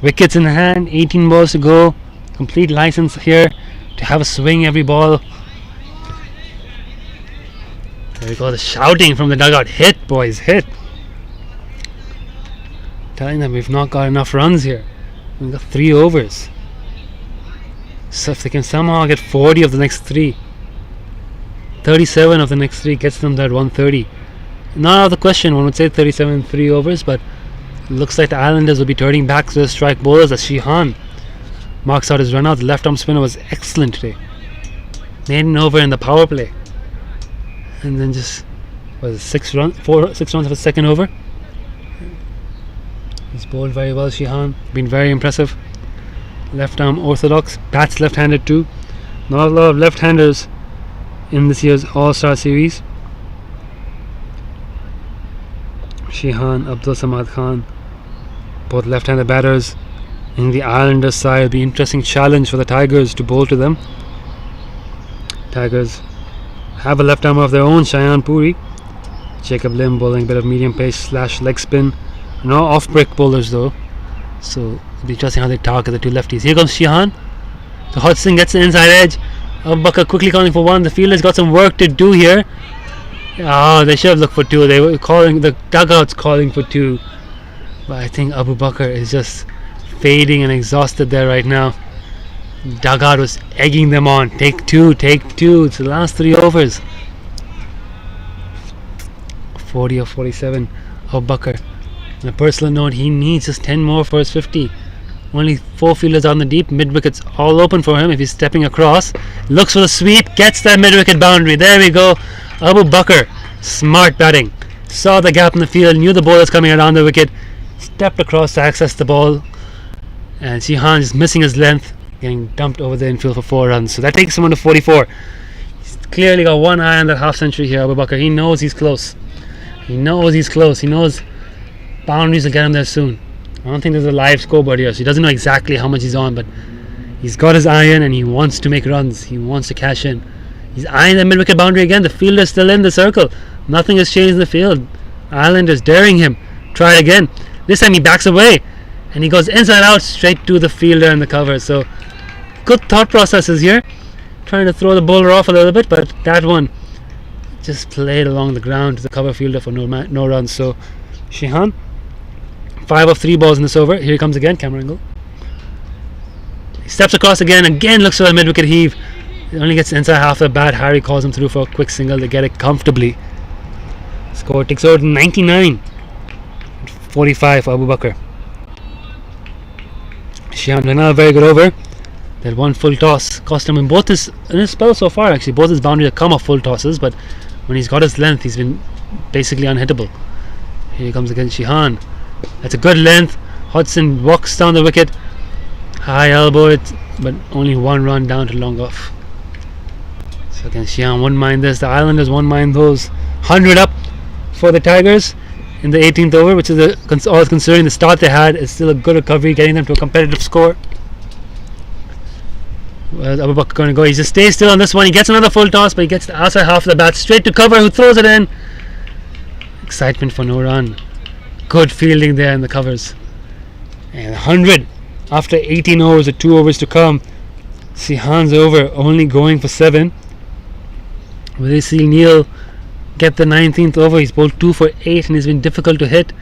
[SPEAKER 1] Wickets in hand, 18 balls to go. Complete license here to have a swing every ball. There we go, the shouting from the dugout. Hit, boys, hit. Telling them we've not got enough runs here. We've got 3 overs. So if they can somehow get 40 of the next 3, 37 of the next 3 gets them that 130. Not out of the question, one would say 37 3 overs, but it looks like the Islanders will be turning back to the strike bowlers as Shihan marks out his run out. The left arm spinner was excellent today. Made an over in the power play. And then just was 6 runs of a second over. He's bowled very well, Shihan. Been very impressive. Left arm orthodox. Bats left-handed too. Not a lot of left-handers in this year's All-Star Series. Shihan, Abdul Samad Khan, both left-handed batters. In the Islanders side, it'll be an interesting challenge for the Tigers to bowl to them. Tigers have a left armer of their own, Shayan Puri. Jacob Lim bowling a bit of medium pace / leg spin. No off-break bowlers though, so it'll be interesting how they target the 2 lefties. Here comes Shihan. So Hodgson gets the inside edge. Abu Bakr quickly calling for 1. The fielders got some work to do here. Oh, they should have looked for 2. They were calling, the dugout's calling for 2. But I think Abu Bakr is just fading and exhausted there right now. Dugout was egging them on. Take 2, take 2. It's the last 3 overs. 40 of 47, Abu Bakr. On a personal note, he needs just 10 more for his 50. Only 4 fielders on the deep. Mid-wickets all open for him if he's stepping across. Looks for the sweep. Gets that mid-wicket boundary. There we go. Abu Bakr. Smart batting. Saw the gap in the field. Knew the bowler's coming around the wicket. Stepped across to access the ball. And Shihan is missing his length. Getting dumped over the infield for 4 runs. So that takes him on to 44. He's clearly got one eye on that half century here, Abu Bakr. He knows he's close. He knows he's close. He knows boundaries will get him there soon. I don't think there's a live scoreboard here, so he doesn't know exactly how much he's on, but he's got his eye in and he wants to make runs. He wants to cash in. He's eyeing the mid-wicket boundary again. The fielder's still in the circle. Nothing has changed in the field. Islanders daring him. Try it again. This time he backs away and he goes inside out straight to the fielder in the cover. So good thought processes here. Trying to throw the bowler off a little bit, but that one just played along the ground to the cover fielder for no runs. So Shihan 5 of 3 balls in this over. Here he comes again, camera angle. He steps across again looks for a mid-wicket heave. He only gets inside half the bat. Harry calls him through for a quick single. They get it comfortably. Score takes over to 99. 45 for Abu Bakr. Shihan another very good over. That one full toss cost him in his spell so far. Actually, both his boundaries have come off full tosses, but when he's got his length, he's been basically unhittable. Here he comes again, Shihan. That's a good length. Hodgson walks down the wicket, high elbow it, but only 1 run down to long off. So again, Shihan won't mind this. The Islanders won't mind those. 100 up for the Tigers in the 18th over, which is all considering the start they had, is still a good recovery, getting them to a competitive score. Well, Abu Bakr going to go. He just stays still on this one. He gets another full toss, but he gets the outside half of the bat straight to cover, who throws it in. Excitement for no run. Good fielding there in the covers. And 100 after 18 overs with 2 overs to come. Shihan's over, only going for 7. Will they see Neil get the 19th over? He's bowled 2 for 8 and he's been difficult to hit.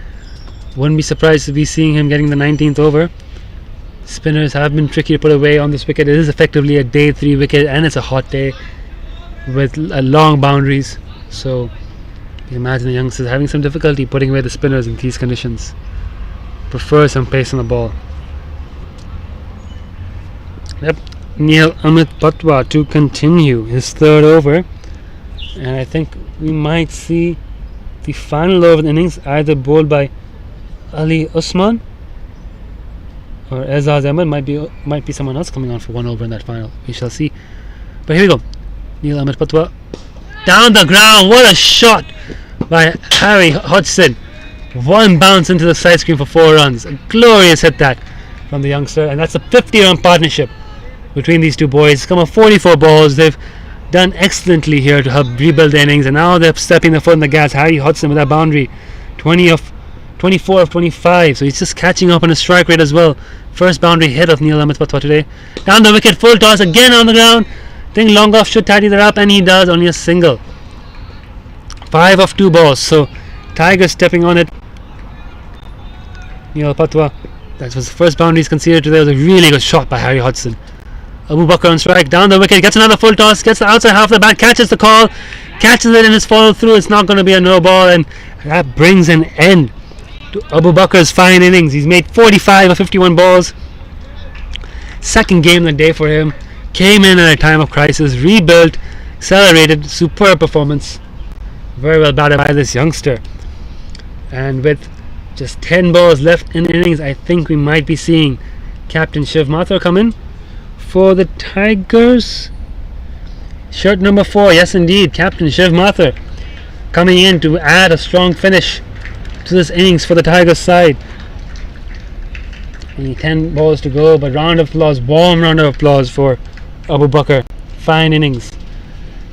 [SPEAKER 1] Wouldn't be surprised to be seeing him getting the 19th over. Spinners have been tricky to put away on this wicket. It is effectively a day 3 wicket and it's a hot day with long boundaries. So you can imagine the youngsters having some difficulty putting away the spinners in these conditions. Prefer some pace on the ball. Yep, Neil Amit Patwa to continue his 3rd over. And I think we might see the final over of the innings either bowled by Ali Usman or Azaz Ahmed. Might be someone else coming on for 1 over in that final. We shall see. But here we go. Neil Ahmed Patwa down the ground. What a shot by Harry Hodgson. 1 bounce into the side screen for 4 runs. A glorious hit that from the youngster, and that's a 50-run partnership between these two boys. It's come off 44 balls. They've done excellently here to help rebuild the innings, and now they're stepping their foot in the gas. Harry Hodgson with that boundary, 24 of 25, so he's just catching up on his strike rate as well. First boundary hit of Neil Ahmed Patwa today. Down the wicket, full toss again on the ground. I think long off should tidy that up, and he does. Only a single. 5 of 2 balls, so Tigers stepping on it. Neil Patwa, that was the first boundary he's conceded today. It was a really good shot by Harry Hodgson. Abu Bakr on strike, down the wicket, gets another full toss, gets the outside half of the bat, catches the call, catches it in his follow through. It's not going to be a no ball, and that brings an end to Abu Bakr's fine innings. He's made 45 of 51 balls. Second game of the day for him. Came in at a time of crisis, rebuilt, accelerated, superb performance. Very well batted by this youngster. And with just 10 balls left in the innings, I think we might be seeing Captain Shiv Mathur come in for the Tigers. Shirt number 4, yes indeed, Captain Shiv Mathur coming in to add a strong finish to this innings for the Tigers side. Only 10 balls to go, but round of applause, warm round of applause for Abu Bakr. Fine innings.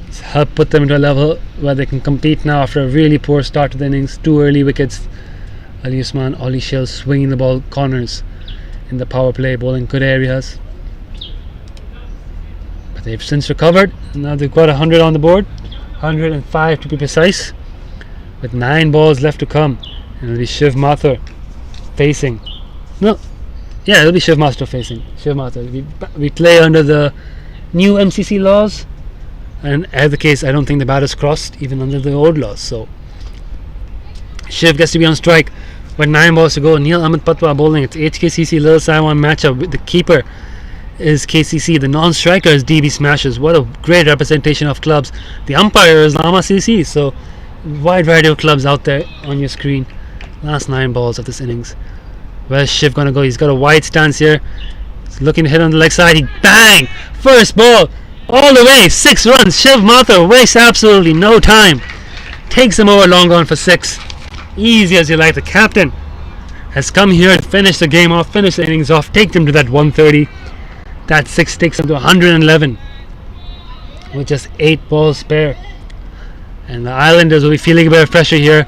[SPEAKER 1] It's helped put them into a level where they can compete now after a really poor start to the innings. 2 early wickets. Ali Usman, Ollie Shell swinging the ball corners in the power play, bowling good areas. But they've since recovered. Now they've got 100 on the board, 105 to be precise, with 9 balls left to come. And it'll be Shiv Mathur facing. No, yeah, it'll be Shiv Mathur facing. Shiv Mathur. We play under the new MCC laws, and as the case, I don't think the bat is crossed even under the old laws. So Shiv gets to be on strike with 9 balls to go. Neil Ahmed Patwa bowling. It's HKCC Lil Saiwan matchup. The keeper is KCC. The non-striker is DB Smashes. What a great representation of clubs. The umpire is Lama CC. So wide variety of clubs out there on your screen. Last 9 balls of this innings. Where's Shiv gonna go? He's got a wide stance here. He's looking to hit on the leg side. He bang! First ball all the way. 6 runs. Shiv Mathur wastes absolutely no time. Takes him over long on for 6. Easy as you like. The captain has come here to finish the game off, finish the innings off, take them to that 130. That 6 takes them to 111 with just 8 balls spare. And the Islanders will be feeling a bit of pressure here.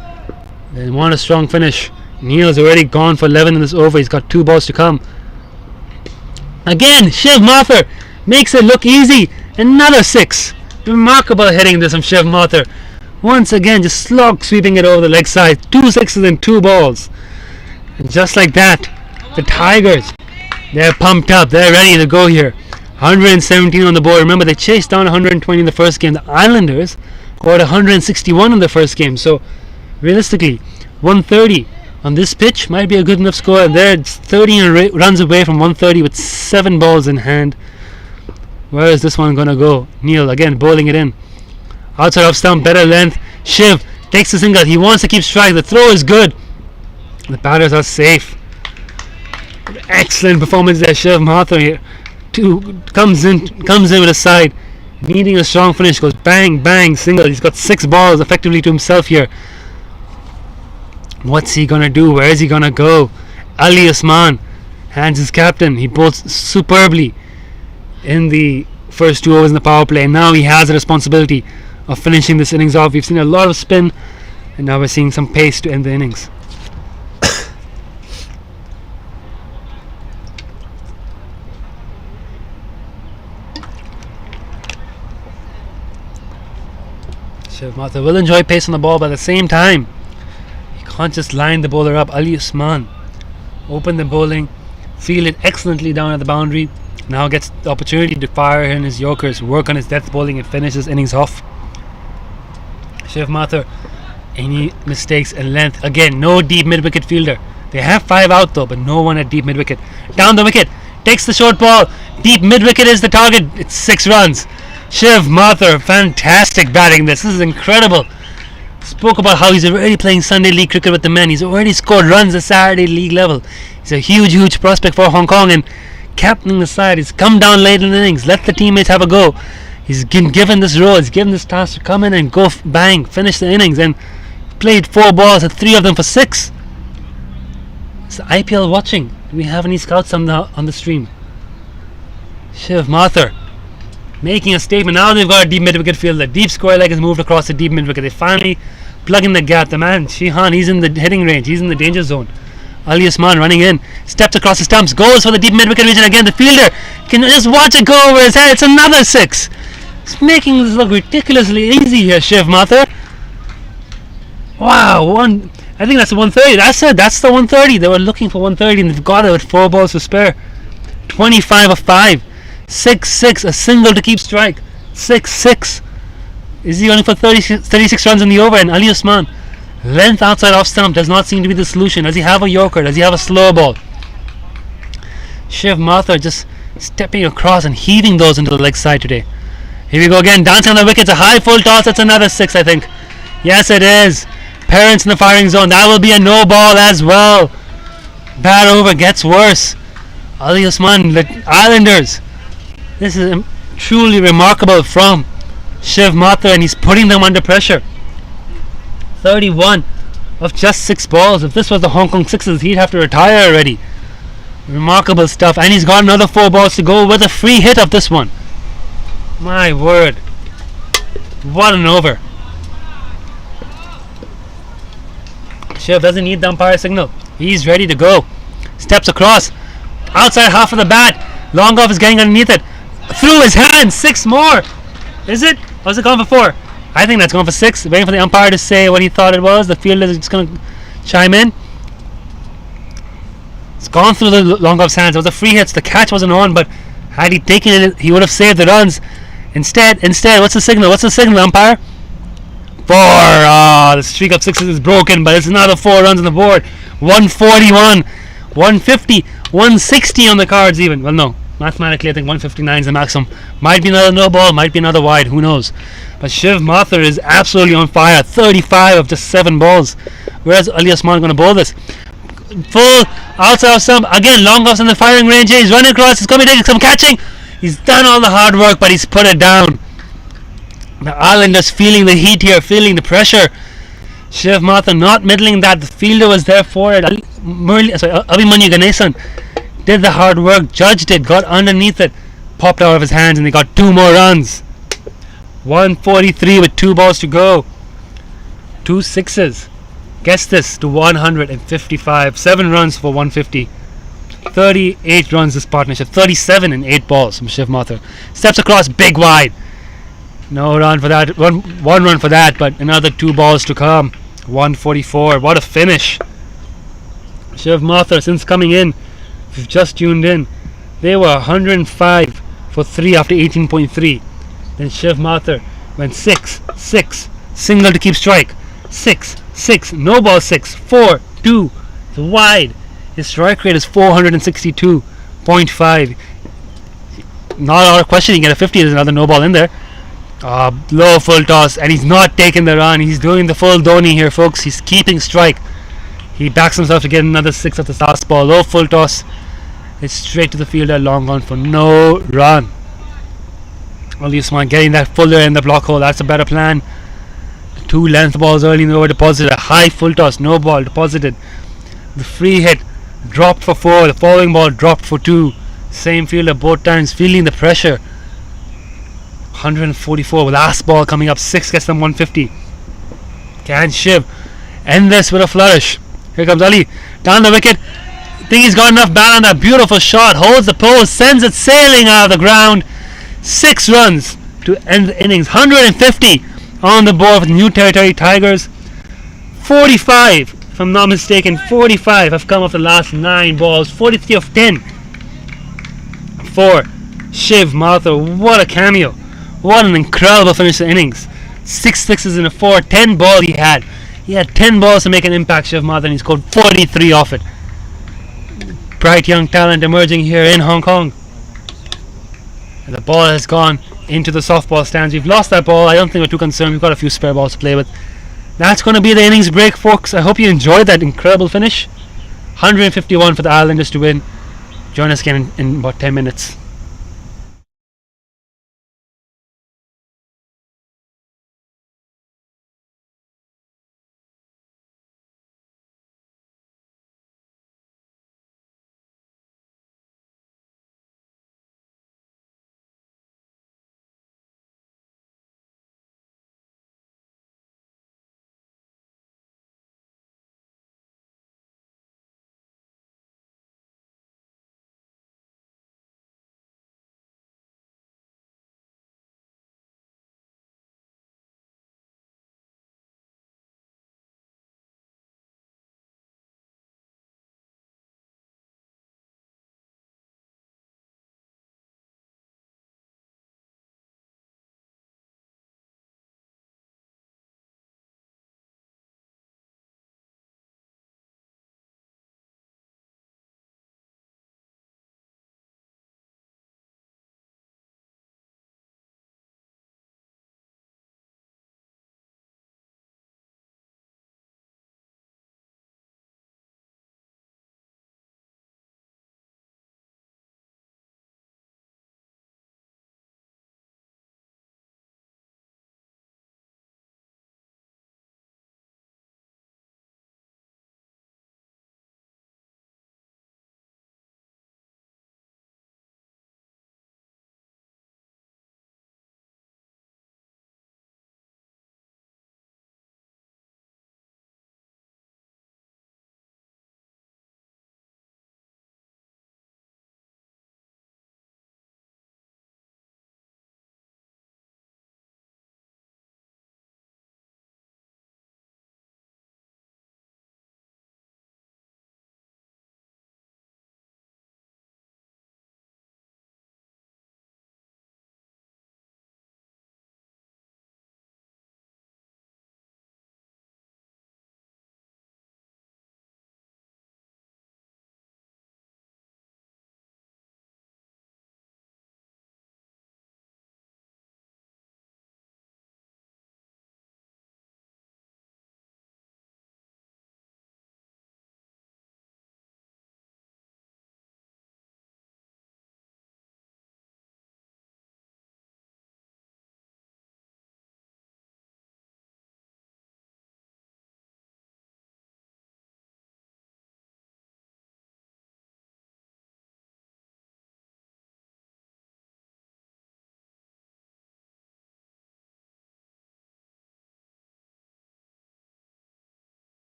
[SPEAKER 1] They want a strong finish. Neil's already gone for 11 in this over. He's got 2 balls to come. Again, Shiv Mathur makes it look easy. Another 6. Remarkable hitting this from Shiv Mathur. Once again, just slog sweeping it over the leg side. 2 sixes and 2 balls. And just like that, the Tigers, they're pumped up. They're ready to go here. 117 on the board. Remember, they chased down 120 in the first game. The Islanders scored 161 in the first game. So, realistically, 130 on this pitch might be a good enough score. And they're 30 runs away from 130 with 7 balls in hand. Where is this one going to go? Neil, again, bowling it in. Outside off stump, better length. Shiv takes the single. He wants to keep strike. The throw is good. The batters are safe. Excellent performance there. Shiv Mathur here. Comes in with a side. Needing a strong finish. Goes bang, bang, single. He's got 6 balls effectively to himself here. What's he going to do? Where is he going to go? Ali Usman, hands his captain. He bowls superbly in the first 2 overs in the power play. And now he has the responsibility of finishing this innings off. We've seen a lot of spin. And now we're seeing some pace to end the innings. Shiv Mathur will enjoy pace on the ball, but at the same time, you can't just line the bowler up. Ali Usman opened the bowling, fielded excellently down at the boundary. Now gets the opportunity to fire in his Yorkers, work on his death bowling, and finish his innings off. Shiv Mathur, any mistakes in length? Again, no deep mid-wicket fielder. They have 5 out though, but no one at deep mid-wicket. Down the wicket, takes the short ball. Deep mid-wicket is the target. It's 6 runs. Shiv Mathur, fantastic batting this. This is incredible. Spoke about how he's already playing Sunday League cricket with the men. He's already scored runs at Saturday League level. He's a huge prospect for Hong Kong, and captaining the side. He's come down late in the innings. Let the teammates have a go. He's been given this role. He's given this task to come in and go bang, finish the innings, and played 4 balls, at 3 of them for 6. It's the IPL watching. Do we have any scouts on the stream? Shiv Mathur making a statement. Now they've got a deep mid-wicket fielder. Deep square leg has moved across the deep mid-wicket. They finally plug in the gap. The man, Shihan, he's in the hitting range. He's in the danger zone. Ali Usman running in. Steps across the stumps. Goes for the deep mid-wicket region again. The fielder can just watch it go over his head. It's another 6. It's making this look ridiculously easy here, Shiv Mathur. Wow. I think that's the 130. That's it. That's the 130. They were looking for 130 and they've got it with 4 balls to spare. 25 of 5. 6-6, a single to keep strike. 6-6. Is he only for 36 runs in the over? And Ali Usman, length outside off stump does not seem to be the solution. Does he have a Yorker? Does he have a slow ball? Shiv Mathur just stepping across and heaving those into the leg side today. Here we go again, dancing on the wickets. A high full toss. That's another 6, I think. Yes, it is. Parents in the firing zone. That will be a no ball as well. Bad over gets worse. Ali Usman, the Islanders. This is truly remarkable from Shiv Mathur, and he's putting them under pressure. 31 of just 6 balls. If this was the Hong Kong Sixers, he'd have to retire already. Remarkable stuff. And he's got another 4 balls to go with a free hit of this one. My word. What an over. Shiv doesn't need the umpire signal. He's ready to go. Steps across. Outside half of the bat. Long off is getting underneath it. Through his hands, 6 more. Is it? Or is it gone for 4? I think that's gone for 6. Waiting for the umpire to say what he thought it was. The fielder is just going to chime in. It's gone through the long off's hands. It was a free hit. So the catch wasn't on, but had he taken it, he would have saved the runs. Instead, what's the signal? What's the signal, umpire? 4. The streak of 6s is broken, but it's another 4 runs on the board. 141, 150, 160 on the cards even. Well, no. Mathematically, I think 159 is the maximum. Might be another no ball, might be another wide, who knows. But Shiv Mathur is absolutely on fire. 35 of just 7 balls. Where's Ali Usman going to bowl this? Full outside of stump. Again, long offs in the firing range. He's running across. He's coming to take some catching. He's done all the hard work, but he's put it down. The Islanders feeling the heat here, feeling the pressure. Shiv Mathur not middling that. The fielder was there for it. Abhimanyu Ganesan did the hard work, judged it, got underneath it, popped out of his hands, and they got 2 more runs. 143 with 2 balls to go. 2 6s. Guess this, to 155. 7 runs for 150. 38 runs this partnership. 37 in 8 balls from Shiv Mathur. Steps across, big wide. No run for that. One run for that, but another 2 balls to come. 144. What a finish. Shiv Mathur, since coming in, if you've just tuned in, they were 105 for 3 after 18.3. Then Shiv Mathur went 6, 6, single to keep strike, 6, 6, no ball 6, 4, 2, it's wide. His strike rate is 462.5. Not out of question, you get a 50, there's another no ball in there. Low full toss, and he's not taking the run. He's doing the full Dhoni here, folks. He's keeping strike. He backs himself to get another 6 at the last ball. Low full toss. It's straight to the fielder, long on for no run. Ali Usman getting that fuller in the block hole. That's a better plan. The 2 length balls early in the over deposited. A high full toss, no ball deposited. The free hit dropped for 4. The following ball dropped for 2. Same fielder both times, feeling the pressure. 144 with last ball coming up. 6 gets them 150. Can Shiv end this with a flourish? Here comes Ali down the wicket. Think he's got enough bat on that beautiful shot. Holds the post, sends it sailing out of the ground. 6 runs to end the innings. 150 on the board with New Territory Tigers. 45, if I'm not mistaken, 45 have come off the last 9 balls. 43 of 10 for Shiv Mathur. What a cameo. What an incredible finish to the innings. 6 sixes in a 4. 10 balls he had. He had 10 balls to make an impact, Shiv Mathur, and he scored 43 off it. Bright young talent emerging here in Hong Kong. And the ball has gone into the softball stands. We've lost that ball. I don't think we're too concerned. We've got a few spare balls to play with. That's going to be the innings break, folks. I hope you enjoyed that incredible finish. 151 for the Islanders to win. Join us again in about 10 minutes.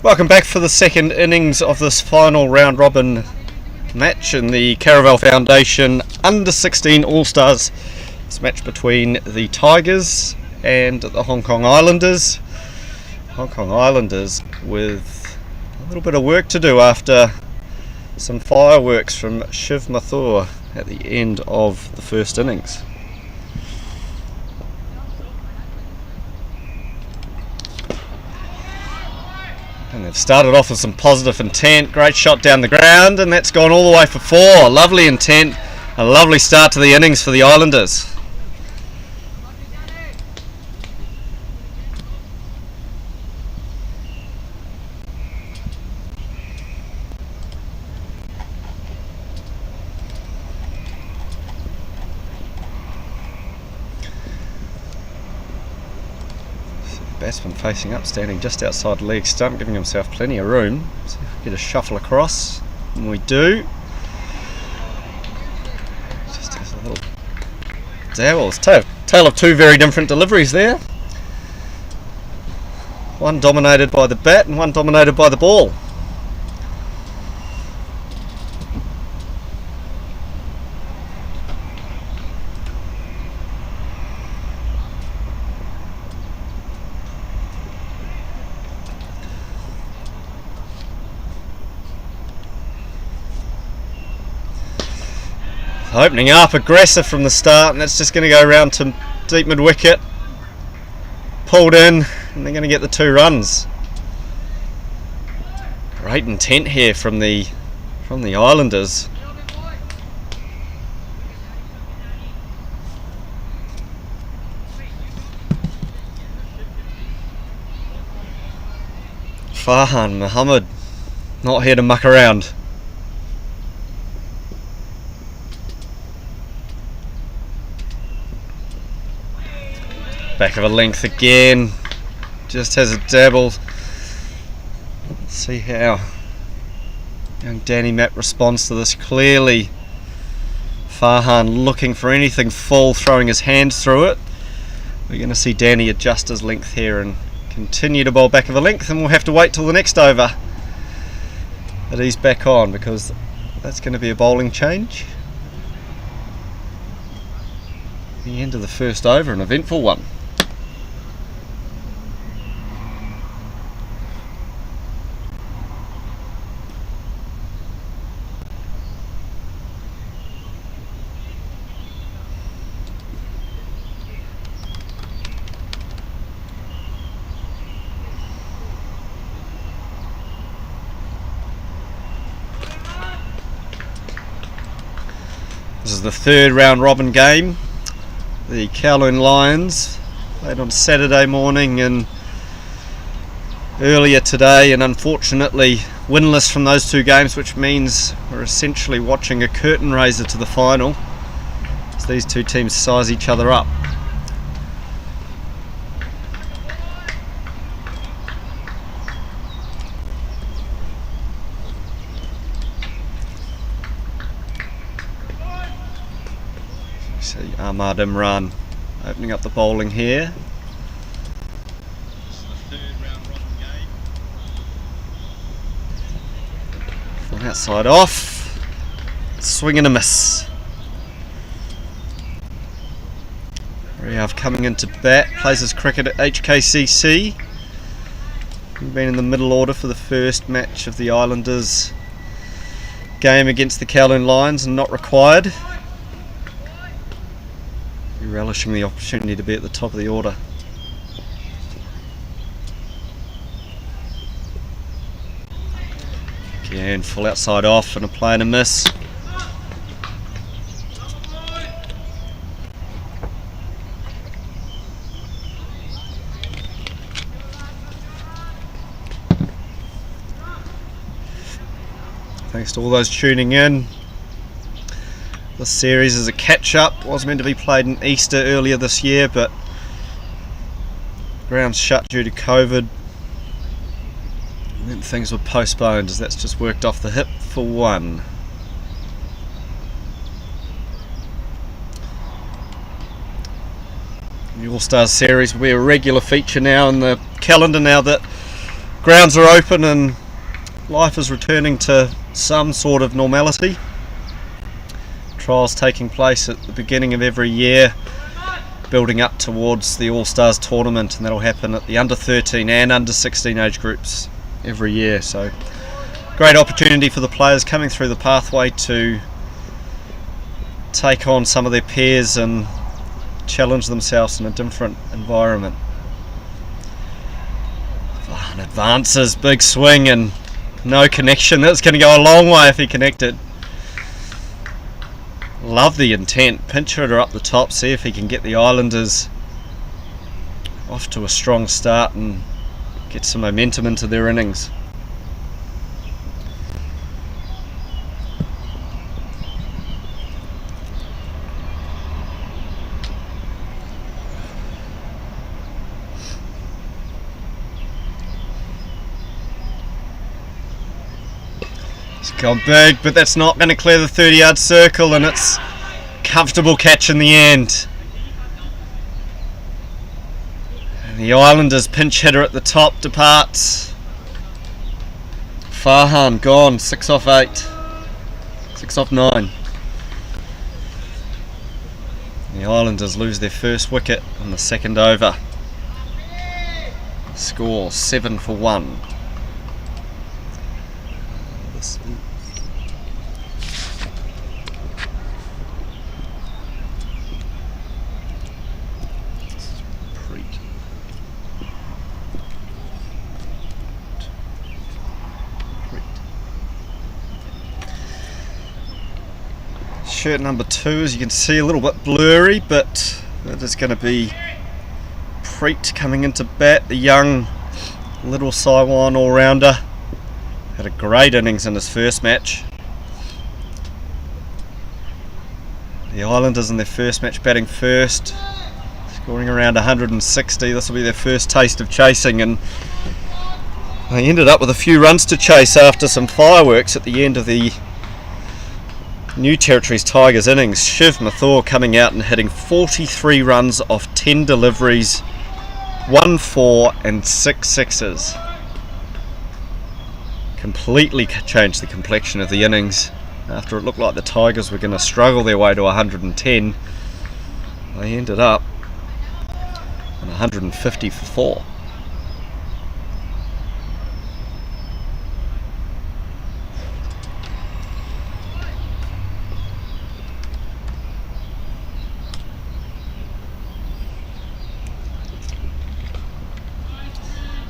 [SPEAKER 2] Welcome back for the second innings of this final round robin match in the Caravel Foundation Under-16 All-Stars. This match between the Tigers and the Hong Kong Islanders. Hong Kong Islanders with a little bit of work to do after some fireworks from Shiv Mathur at the end of the first innings. And they've started off with some positive intent. Great shot down the ground, and that's gone all the way for 4. Lovely intent, a lovely start to the innings for the Islanders. Batsman facing up, standing just outside the leg stump, giving himself plenty of room. So if we get a shuffle across, and we do. Just has a little dabble. It's tale of two very different deliveries there. One dominated by the bat and one dominated by the ball. Opening up aggressive from the start, and that's just going to go around to deep mid wicket. Pulled in, and they're going to get the 2 runs. Great intent here from the Islanders. Farhan Muhammad not here to muck around. Back of a length again, just has a dabble. Let's see how young Danny Matt responds to this. Clearly Farhan looking for anything full, throwing his hands through it. We're going to see Danny adjust his length here and continue to bowl back of a length, and we'll have to wait till the next over that he's back on, because that's going to be a bowling change. The end of the first over, an eventful one. This is the third round robin game. The Kowloon Lions played on Saturday morning and earlier today, and unfortunately winless from those 2 games, which means we're essentially watching a curtain raiser to the final as these 2 teams size each other up. See Ahmad Imran opening up the bowling here. This is the third round robin game. From outside off, swing and a miss. Riav coming into bat, plays his cricket at HKCC. He's been in the middle order for the first match of the Islanders game against the Kowloon Lions and not required. Relishing the opportunity to be at the top of the order. Again, full outside off and a play and a miss. Thanks to all those tuning in. This series is a catch-up. Was meant to be played in Easter earlier this year, but ground's shut due to COVID. And then things were postponed, as that's just worked off the hip for 1. The All-Stars series will be a regular feature now in the calendar, now that grounds are open and life is returning to some sort of normality. Trials taking place at the beginning of every year, building up towards the All-Stars tournament, and that'll happen at the under 13 and under 16 age groups every year. So great opportunity for the players coming through the pathway to take on some of their peers and challenge themselves in a different environment. Vahan advances, big swing and no connection. That's going to go a long way if he connected. Love the intent. Pinch hitter up the top, see if he can get the Islanders off to a strong start and get some momentum into their innings. Gone big, but that's not going to clear the 30-yard circle, and it's comfortable catch in the end. And the Islanders pinch hitter at the top departs. Vahan gone, 6 off 8, 6 off 9. The Islanders lose their first wicket in the second over. Score 7 for 1. Shirt number 2, as you can see, a little bit blurry, but it is going to be Preet coming into bat, the young little Saiwan all-rounder. Had a great innings in his first match. The Islanders in their first match batting first, scoring around 160. This will be their first taste of chasing, and they ended up with a few runs to chase after some fireworks at the end of the New Territories Tigers innings. Shiv Mathur coming out and hitting 43 runs off 10 deliveries, 1 4 and 6 sixes. Completely changed the complexion of the innings. After it looked like the Tigers were going to struggle their way to 110, they ended up on 150 for 4.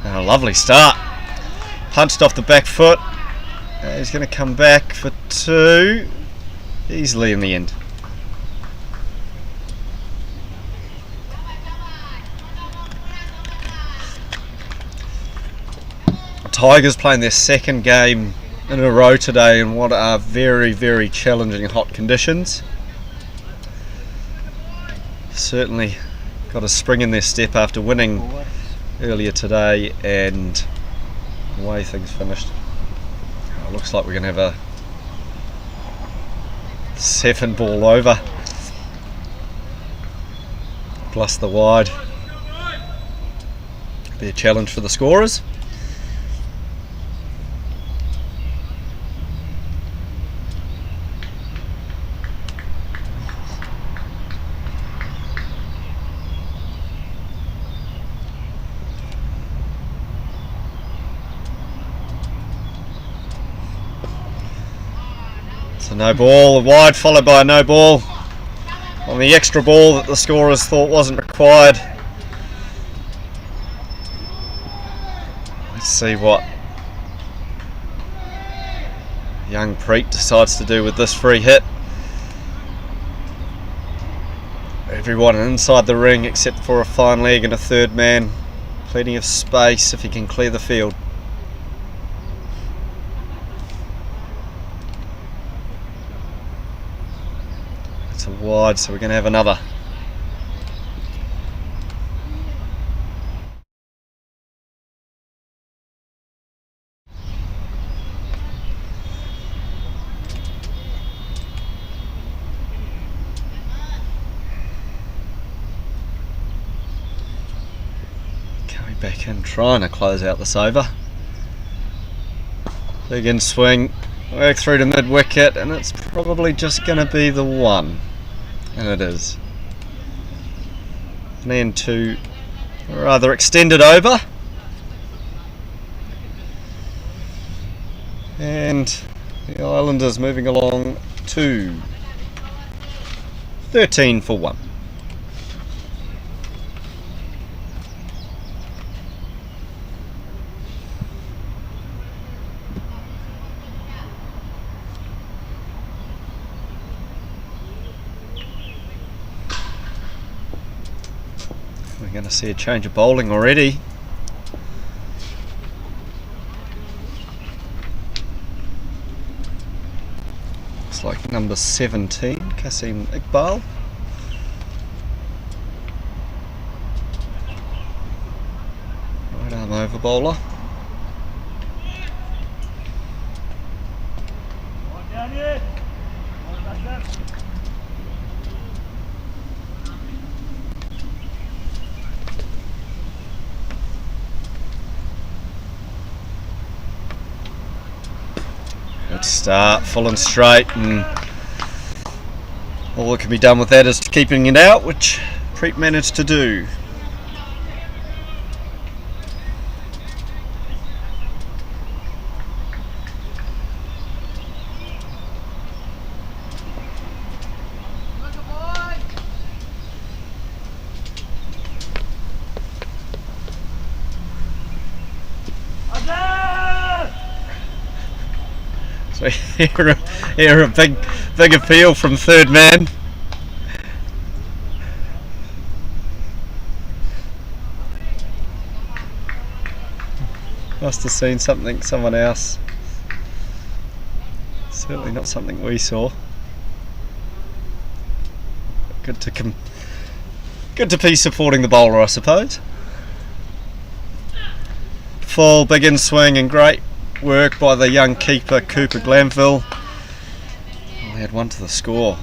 [SPEAKER 2] A lovely start. Punched off the back foot. He's going to come back for 2 easily in the end. Tigers playing their second game in a row today in what are very, very challenging hot conditions. Certainly got a spring in their step after winning earlier today, and the way things finished, it looks like we're going to have a 7 ball over plus the wide. Be a challenge for the scorers. So no ball, wide followed by a no ball on the extra ball that the scorers thought wasn't required. Let's see what young Preet decides to do with this free hit. Everyone inside the ring except for a fine leg and a third man. Plenty of space if he can clear the field. Wide, so we're going to have another. Coming back in, trying to close out this over. Big in swing, work through to mid wicket, and it's probably just going to be the one. And it is. And then to a rather extended over. And the Islanders moving along to 13 for 1. We're going to see a change of bowling already. Looks like number 17, Kasim Iqbal. Right arm over bowler. Good start, full and straight, and all that can be done with that is keeping it out, which Preet managed to do. So here a big appeal from third man. Must have seen someone else. Certainly not something we saw. Good to be supporting the bowler, I suppose. Full big in swing and great work by the young keeper Cooper Glanville. We had one to the score.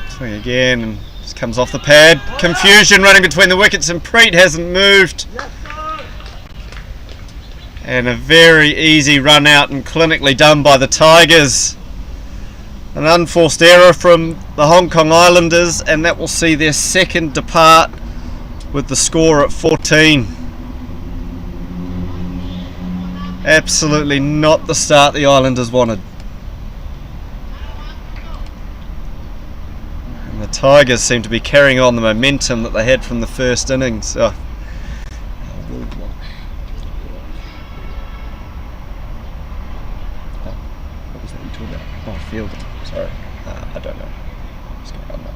[SPEAKER 2] Swing again, and just comes off the pad. Confusion running between the wickets, and Preet hasn't moved. And a very easy run out and clinically done by the Tigers. An unforced error from the Hong Kong Islanders, and that will see their second depart with the score at 14. Absolutely not the start the Islanders wanted. And the Tigers seem to be carrying on the momentum that they had from the first innings. Fielding, sorry, I don't know what's going on now.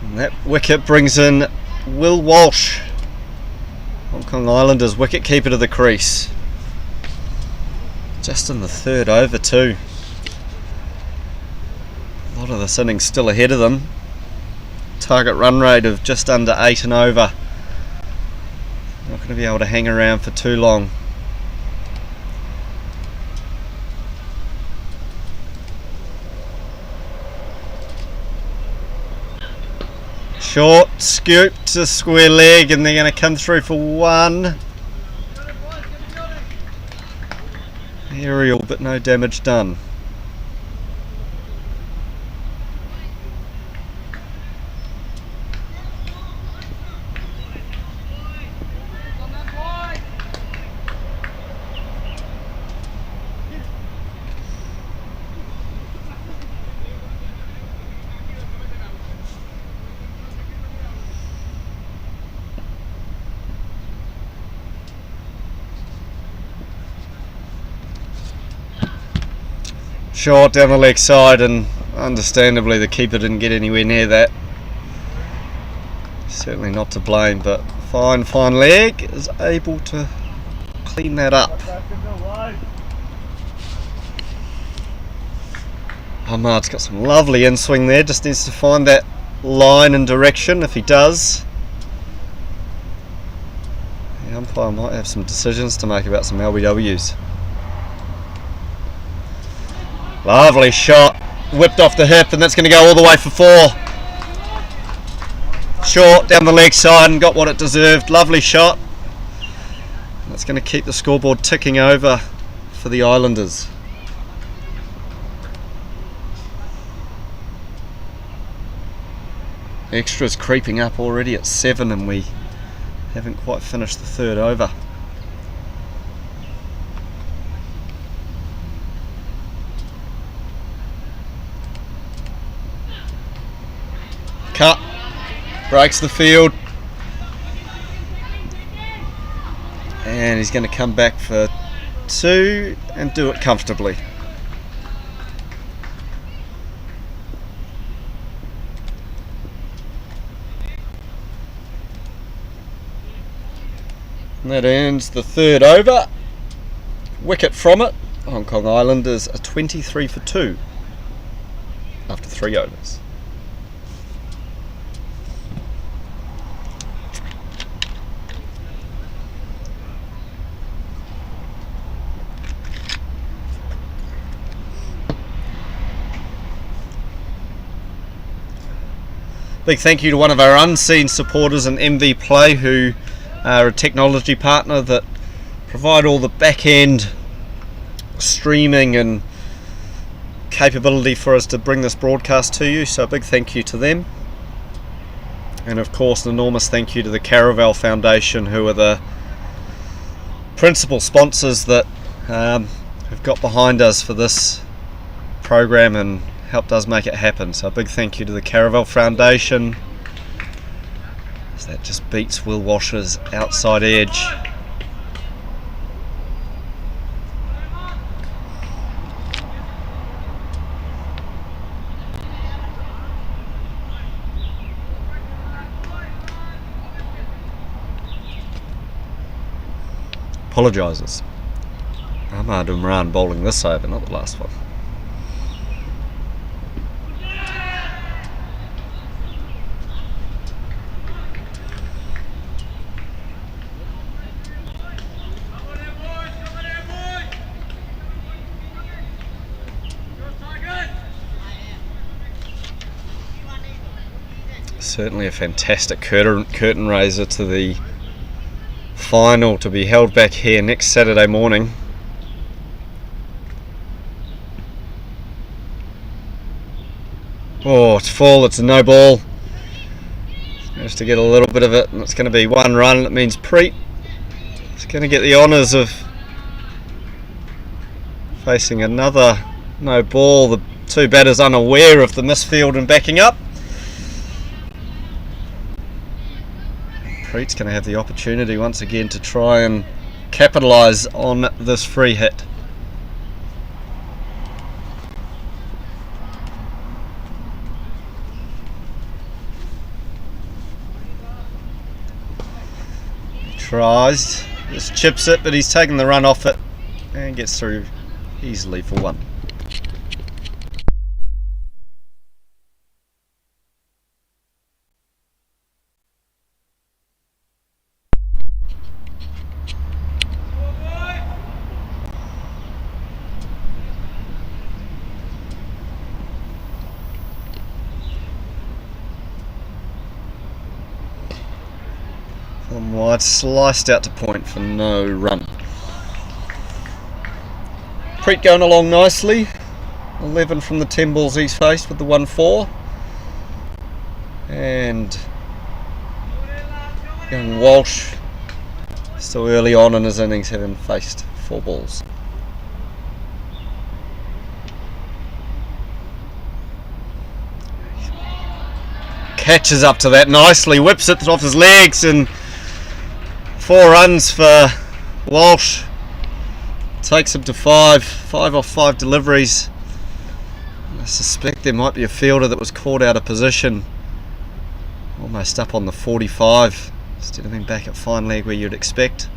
[SPEAKER 2] And that wicket brings in Will Walsh, Hong Kong Islanders wicket keeper, to the crease. Just in the third over too. A lot of this innings still ahead of them. Target run rate of just under 8 and over. Not going to be able to hang around for too long. Short scoop to square leg, and they're going to come through for one. Aerial, but no damage done. Short down the leg side, and understandably the keeper didn't get anywhere near that. Certainly not to blame, but fine leg is able to clean that up. Ahmad's got some lovely in-swing there, just needs to find that line and direction. If he does, the umpire might have some decisions to make about some LBWs. Lovely shot, whipped off the hip, and that's going to go all the way for 4. Short down the leg side and got what it deserved. Lovely shot. That's going to keep the scoreboard ticking over for the Islanders. Extras creeping up already at 7, and we haven't quite finished the third over. Cut. Breaks the field. And he's going to come back for 2 and do it comfortably. And that ends the third over. Wicket from it. Hong Kong Islanders are 23 for 2 after 3 overs. Big thank you to one of our unseen supporters in MV Play, who are a technology partner that provide all the back-end streaming and capability for us to bring this broadcast to you. So a big thank you to them. And of course an enormous thank you to the Caravel Foundation, who are the principal sponsors that have got behind us for this program and helped us make it happen. So a big thank you to the Caravel Foundation. So that just beats Will Washer's outside edge. Apologises. Ahmad Umran bowling this over, not the last one. Certainly a fantastic curtain raiser to the final, to be held back here next Saturday morning. Oh, it's full, it's a no ball. Just to get a little bit of it, and it's going to be 1 run. That means Preet is going to get the honours of facing another no ball. The 2 batters unaware of the misfield and backing up. Preet's going to have the opportunity once again to try and capitalise on this free hit. He tries, just chips it, but he's taken the run off it and gets through easily for 1. Wide, sliced out to point for no run. Preet going along nicely. 11 from the 10 balls he's faced with the 1-4. And young Walsh still early on in his innings, having faced 4 balls. Catches up to that nicely, whips it off his legs, and 4 runs for Walsh. Takes him to 5 off 5 deliveries. I suspect there might be a fielder that was caught out of position, almost up on the 45 instead of being back at fine leg where you'd expect.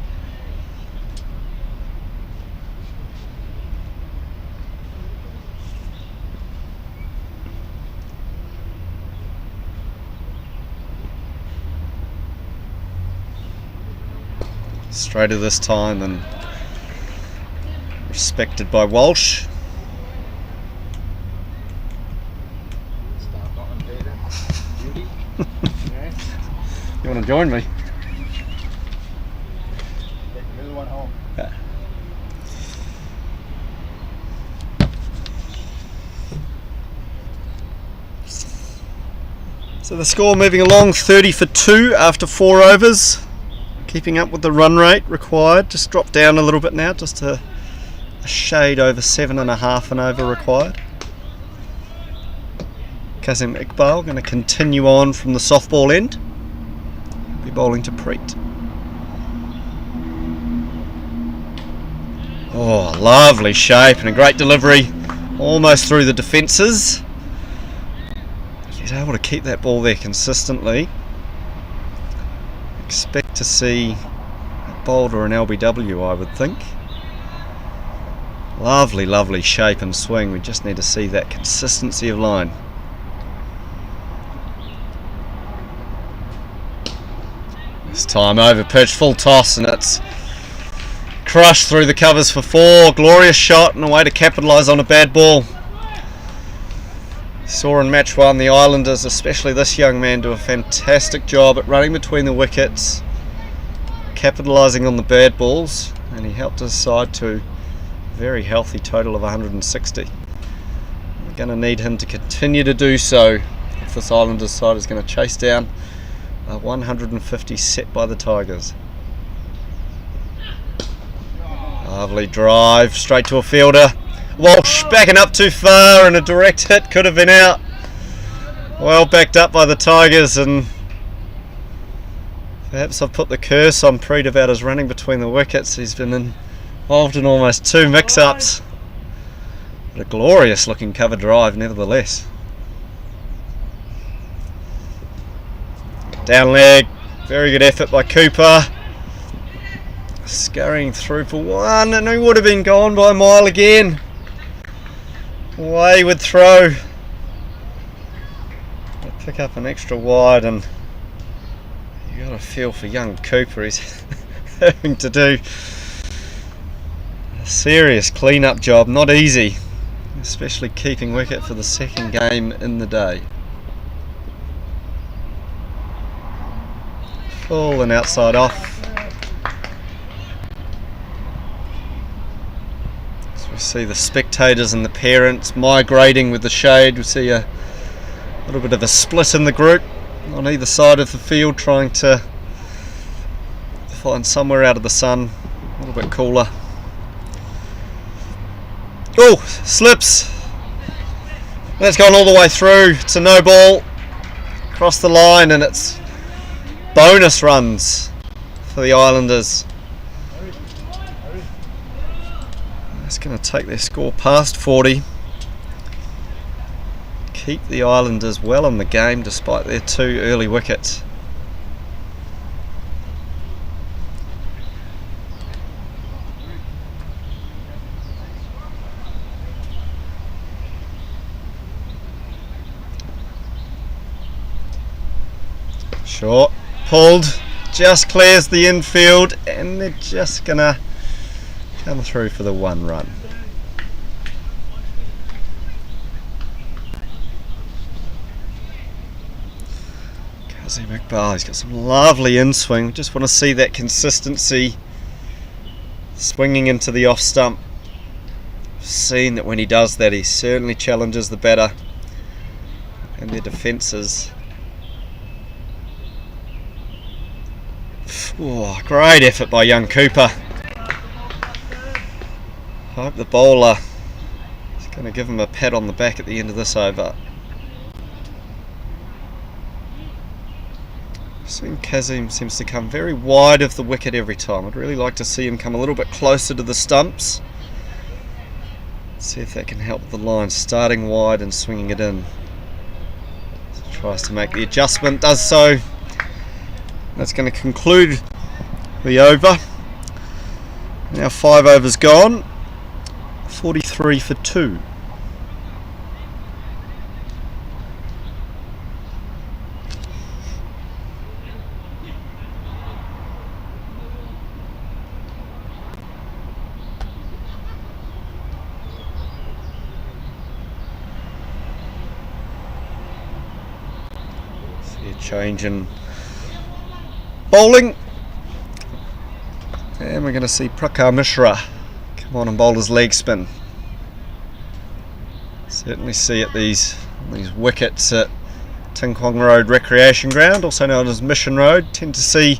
[SPEAKER 2] straighter this time and respected by Walsh. You want to join me? Yeah. So the score moving along, 30 for 2 after 4 overs. Keeping up with the run rate required. Just dropped down a little bit now, just a shade over 7.5 an over required. Kazim Iqbal going to continue on from the softball end. Be bowling to Preet. Oh, lovely shape and a great delivery, almost through the defences. He's able to keep that ball there consistently. Expect to see a bowled or an LBW, I would think. Lovely, lovely shape and swing. We just need to see that consistency of line. This time over pitch, full toss, and it's crushed through the covers for 4. Glorious shot and a way to capitalise on a bad ball. Saw in match 1 the Islanders, especially this young man, do a fantastic job at running between the wickets, capitalising on the bad balls, and he helped his side to a very healthy total of 160. We're going to need him to continue to do so if this Islanders side is going to chase down a 150 set by the Tigers. Lovely drive, straight to a fielder. Walsh backing up too far and a direct hit could have been out. Well backed up by the Tigers, and perhaps I've put the curse on Preet about his running between the wickets. He's been involved in almost 2 mix-ups. But a glorious looking cover drive nevertheless. Down leg, very good effort by Cooper. Scurrying through for 1, and he would have been gone by a mile again. Wayward throw. They pick up an extra wide, and you got to feel for young Cooper. He's having to do a serious clean-up job. Not easy, especially keeping wicket for the second game in the day. Full and outside off. See the spectators and the parents migrating with the shade. We see a little bit of a split in the group on either side of the field, trying to find somewhere out of the sun, a little bit cooler. Oh, slips. That's gone all the way through. It's a no ball across the line, and it's bonus runs for the Islanders. It's going to take their score past 40. Keep the Islanders well in the game despite their 2 early wickets. Short, pulled, just clears the infield, and they're just going to come through for the 1 run. Kazim Iqbal, he's got some lovely in-swing. Just want to see that consistency swinging into the off stump. Seen that when he does that, he certainly challenges the batter and their defences. Oh, great effort by young Cooper. I hope the bowler is going to give him a pat on the back at the end of this over. Seeing Kazim seems to come very wide of the wicket every time. I'd really like to see him come a little bit closer to the stumps. See if that can help the line, starting wide and swinging it in. So tries to make the adjustment, does so. That's going to conclude the over. Now 5 overs gone. 43 for 2. See a change in bowling. And we're going to see Prakar Mishra come on and bowl his leg spin. Certainly see at these wickets at Kwong Road Recreation Ground, also known as Mission Road, tend to see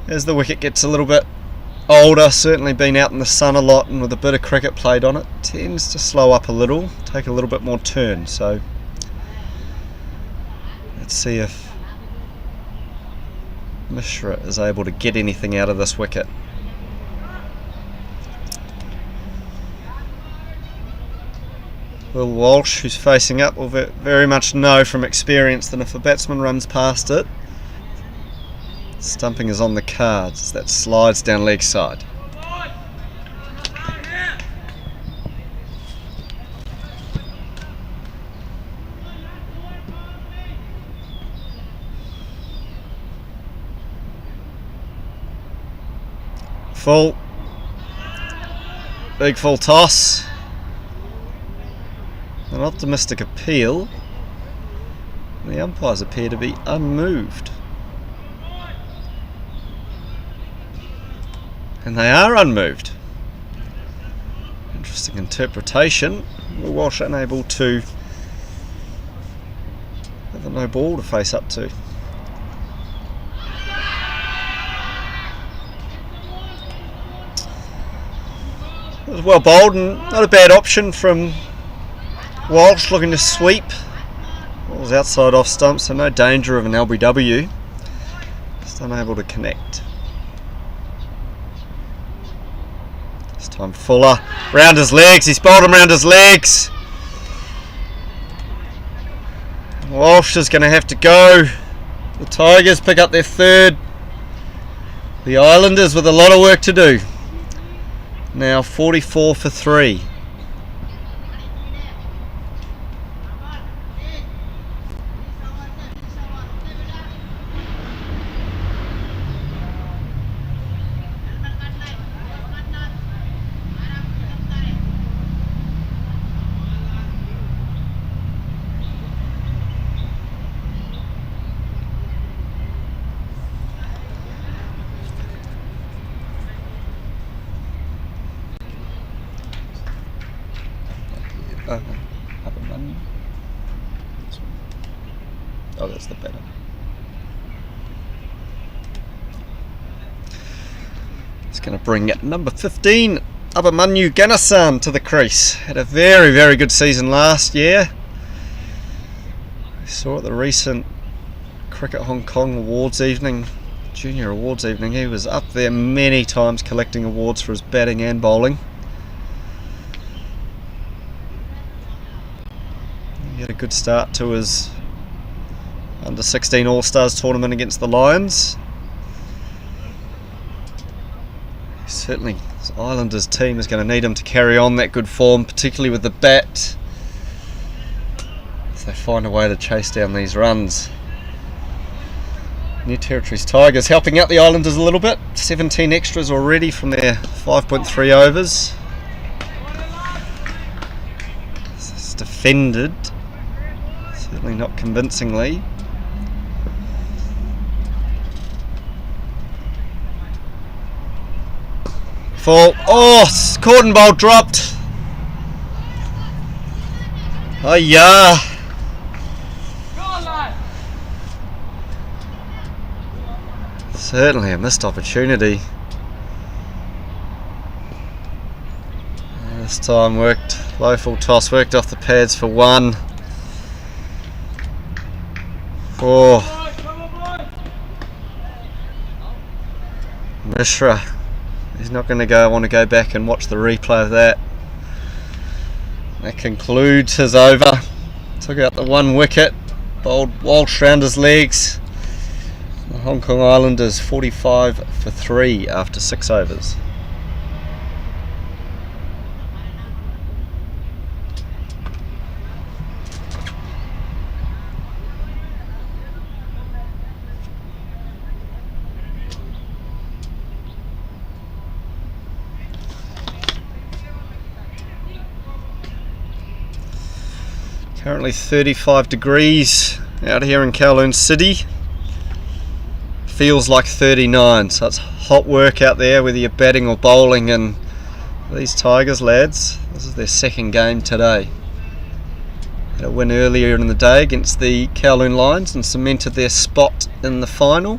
[SPEAKER 2] as the wicket gets a little bit older, certainly been out in the sun a lot and with a bit of cricket played on it, tends to slow up a little, take a little bit more turn. So let's see if Mishra is able to get anything out of this wicket. Will Walsh, who's facing up, will very much know from experience that if a batsman runs past it, stumping is on the cards as that slides down leg side. Full. Big full toss. An optimistic appeal. The umpires appear to be unmoved. And they are unmoved. Interesting interpretation. Walsh unable to have a no ball to face up to. It was well bowled and not a bad option from Walsh, looking to sweep. Ball was outside off stump, so no danger of an LBW. Just unable to connect. This time Fuller round his legs. He's bowled him round his legs. Walsh is going to have to go. The Tigers pick up their third. The Islanders with a lot of work to do. Now 44 for 3. Oh, that's the better. It's going to bring number 15, Abhimanyu Ganesan, to the crease. Had a very, very good season last year. We saw at the recent Cricket Hong Kong awards evening, junior awards evening, he was up there many times collecting awards for his batting and bowling. He had a good start to his under 16 All-Stars tournament against the Lions. Certainly this Islanders team is going to need him to carry on that good form, particularly with the bat, as they find a way to chase down these runs. New Territories Tigers helping out the Islanders a little bit. 17 extras already from their 5.3 overs. This is defended, certainly not convincingly. Full. Oh, cordon bowl dropped. Oh yeah. Certainly a missed opportunity. This time worked, low full toss, worked off the pads for 1. 4. Mishra. He's not going to want to go back and watch the replay of that. That concludes his over. Took out the 1 wicket. Bowled Walsh round his legs. The Hong Kong Islanders 45 for 3 after 6 overs. Currently 35 degrees out here in Kowloon City. Feels like 39, so it's hot work out there whether you're batting or bowling, and these Tigers lads, this is their second game today. Had a win earlier in the day against the Kowloon Lions and cemented their spot in the final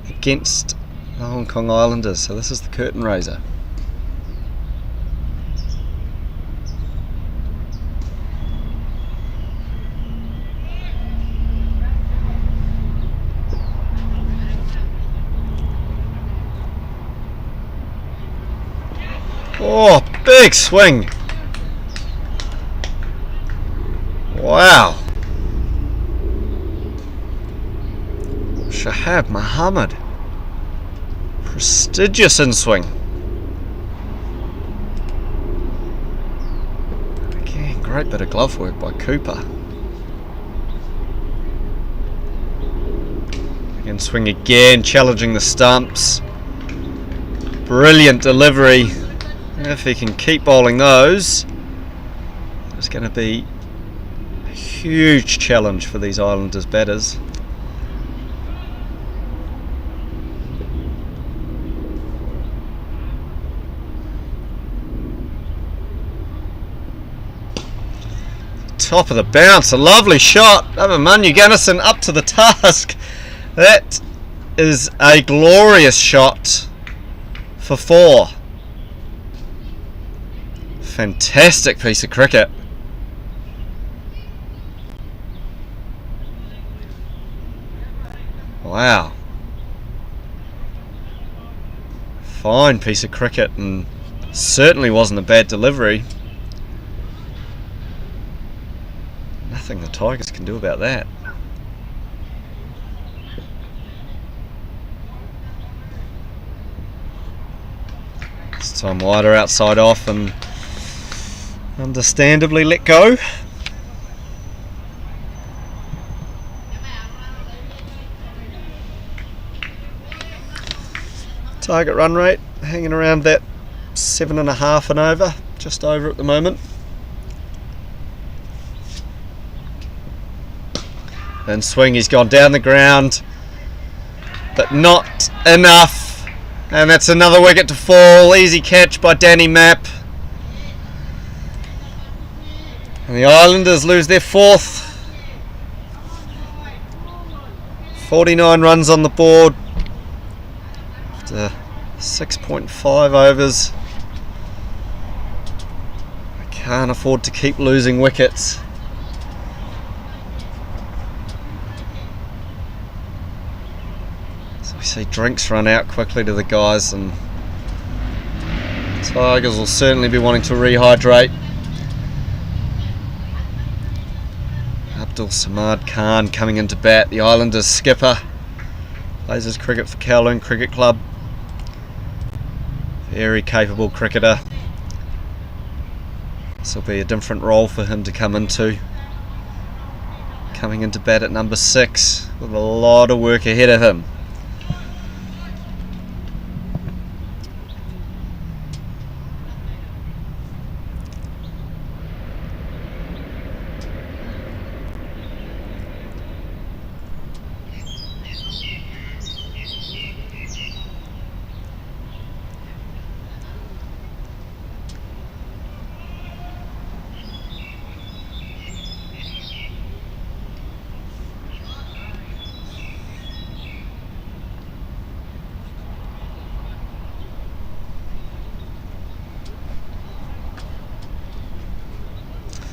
[SPEAKER 2] against the Hong Kong Islanders, so this is the curtain raiser. Oh, big swing. Wow. Shiv Mathur. Prestigious in swing. Again, great bit of glove work by Cooper. Again, swing again, challenging the stumps. Brilliant delivery. If he can keep bowling those, it's going to be a huge challenge for these Islanders batters. Top of the bounce, a lovely shot. Manu Gunnison up to the task. That is a glorious shot for 4. Fantastic piece of cricket. Wow. Fine piece of cricket, and certainly wasn't a bad delivery. Nothing the Tigers can do about that. This time wider outside off and understandably let go. Target run rate hanging around that 7.5 and over, just over at the moment. And swing, he's gone down the ground, but not enough. And that's another wicket to fall. Easy catch by Danny Mapp. And the Islanders lose their 4th. 49 runs on the board after 6.5 overs. I can't afford to keep losing wickets. So we see drinks run out quickly to the guys, and Tigers will certainly be wanting to rehydrate. Abdul Samad Khan coming into bat, the Islanders skipper. Plays his cricket for Kowloon Cricket Club. Very capable cricketer. This will be a different role for him to come into. Coming into bat at number 6 with a lot of work ahead of him.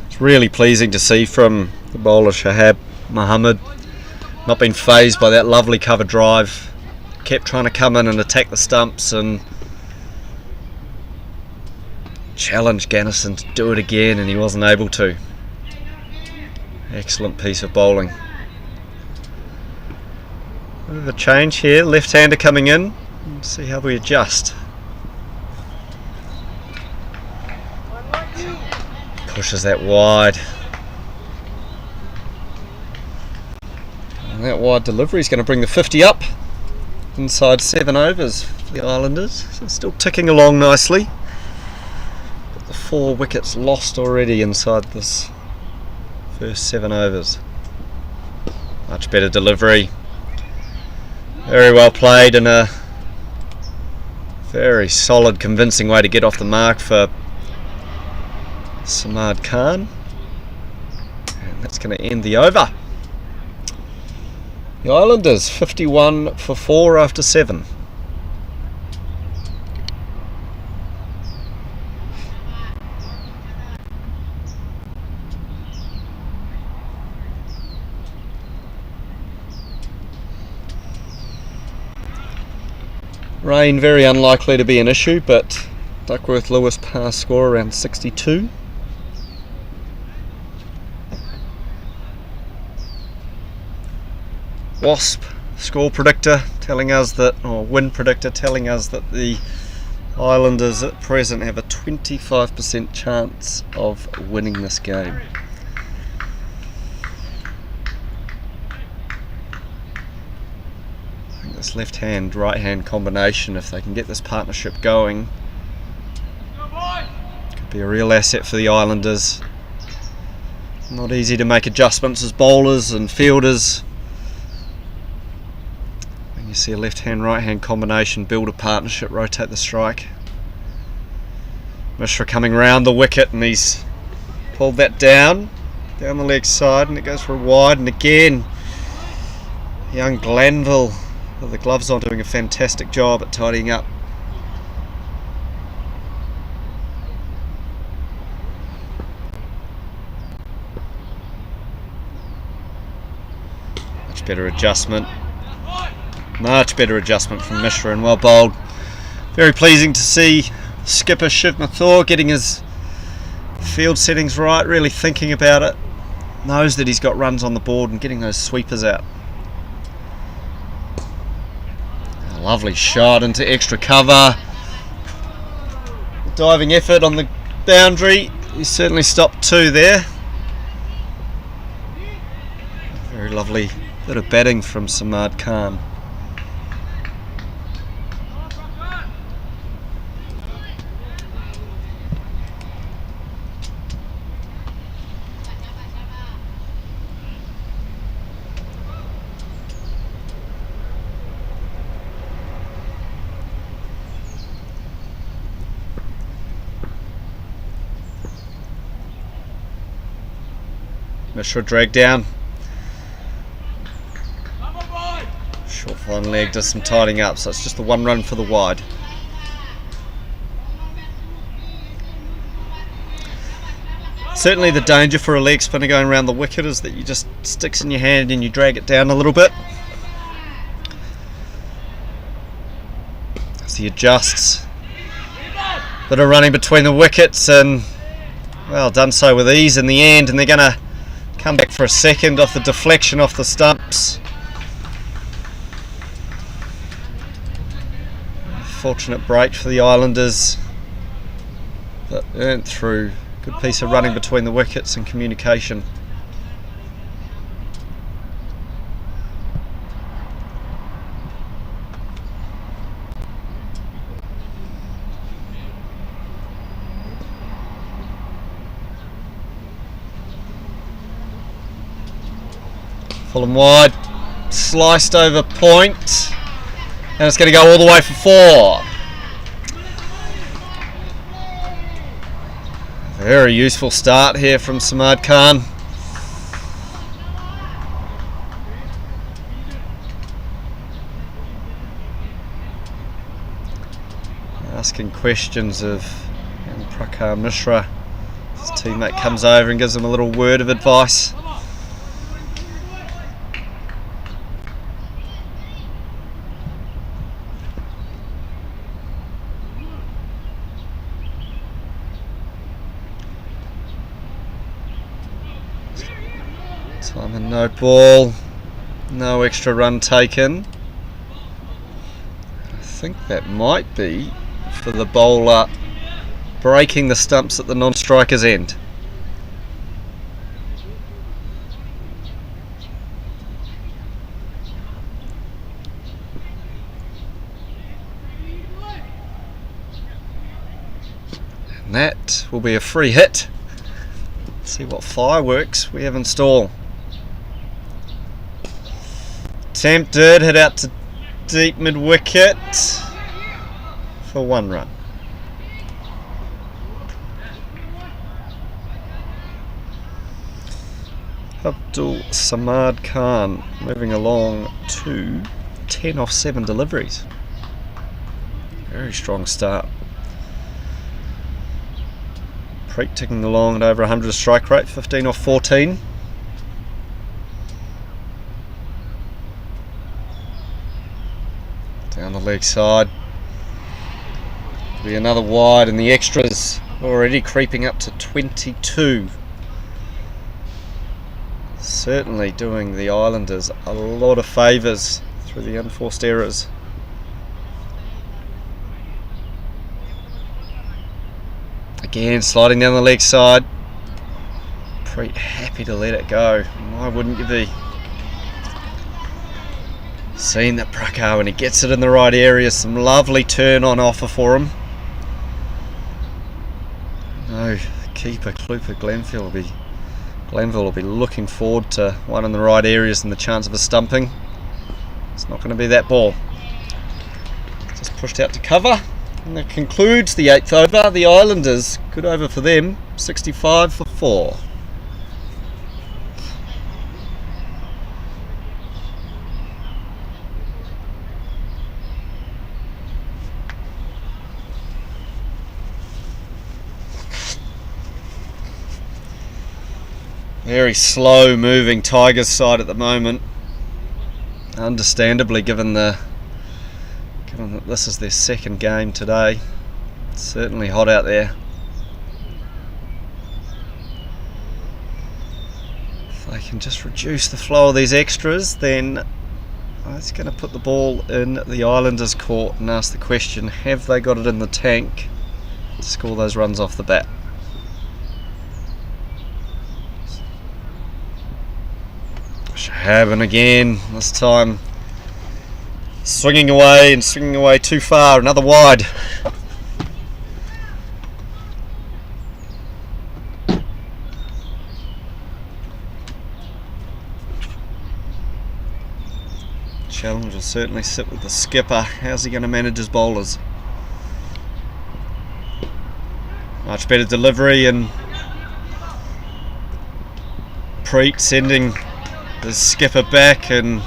[SPEAKER 2] It's really pleasing to see from the bowler Shiv Mathur. Not been phased by that lovely cover drive. Kept trying to come in and attack the stumps and challenge Gunnison to do it again, and he wasn't able to. Excellent piece of bowling. Bit of a change here, left-hander coming in. Let's see how we adjust. Pushes that wide. And that wide delivery is going to bring the 50 up. Inside 7 overs for the Islanders. So still ticking along nicely. But the 4 wickets lost already inside this first 7 overs. Much better delivery. Very well played in a very solid, convincing way to get off the mark for Samad Khan. And that's going to end the over. The Islanders 51 for 4 after 7. Rain very unlikely to be an issue, but Duckworth Lewis pass score around 62. Wasp score predictor telling us that, or win predictor telling us that the Islanders at present have a 25% chance of winning this game. This left-hand, right-hand combination, if they can get this partnership going, could be a real asset for the Islanders. Not easy to make adjustments as bowlers and fielders. When you see a left-hand, right-hand combination, build a partnership, rotate the strike. Mishra coming round the wicket, and he's pulled that down the leg side, and it goes for a wide, and again, young Glanville, with the gloves on, doing a fantastic job at tidying up. Much better adjustment. Much better adjustment from Mishra, and well bowled. Very pleasing to see skipper Shiv Mathur getting his field settings right, really thinking about it. Knows that he's got runs on the board and getting those sweepers out. Lovely shot into extra cover. Diving effort on the boundary. He certainly stopped 2 there. Very lovely bit of batting from Samad Khan. Mishra drag down. Short fine leg, does some tidying up, so it's just the 1 run for the wide. Certainly the danger for a leg spinner going around the wicket is that you just sticks in your hand and you drag it down a little bit. As he adjusts. Bit of running between the wickets, and well, done so with ease in the end, and they're going to come back for a second off the deflection off the stumps. Fortunate break for the Islanders, but earned through. Good piece of running between the wickets and communication. Pull them wide, sliced over point, and it's going to go all the way for 4. Very useful start here from Samad Khan. Asking questions of Prakar Mishra. His teammate comes over and gives him a little word of advice. Time and no ball, no extra run taken. I think that might be for the bowler breaking the stumps at the non-striker's end. And that will be a free hit. Let's see what fireworks we have in store. attempt did hit out to deep mid-wicket for 1 run. Abdul Samad Khan moving along to 10 off 7 deliveries. Very strong start. Preet ticking along at over 100 strike rate, 15 off 14. Down the leg side. Be another wide, and the extras already creeping up to 22. Certainly doing the Islanders a lot of favours through the unforced errors. Again, sliding down the leg side. Pretty happy to let it go. Why wouldn't you be? Seeing that Prakar, when he gets it in the right area, some lovely turn on offer for him. No, keeper Kluper Glenville will be looking forward to one in the right areas and the chance of a stumping. It's not going to be that ball. Just pushed out to cover. And that concludes the 8th over. The Islanders, good over for them, 65 for 4. Very slow moving Tigers side at the moment, understandably given that this is their second game today. It's certainly hot out there. If they can just reduce the flow of these extras, then it's going to put the ball in the Islanders' court and ask the question, have they got it in the tank to score those runs off the bat? Shahaban again, this time swinging away too far, another wide. Challenge will certainly sit with the skipper. How's he going to manage his bowlers? Much better delivery, and Preet sending the skipper back, and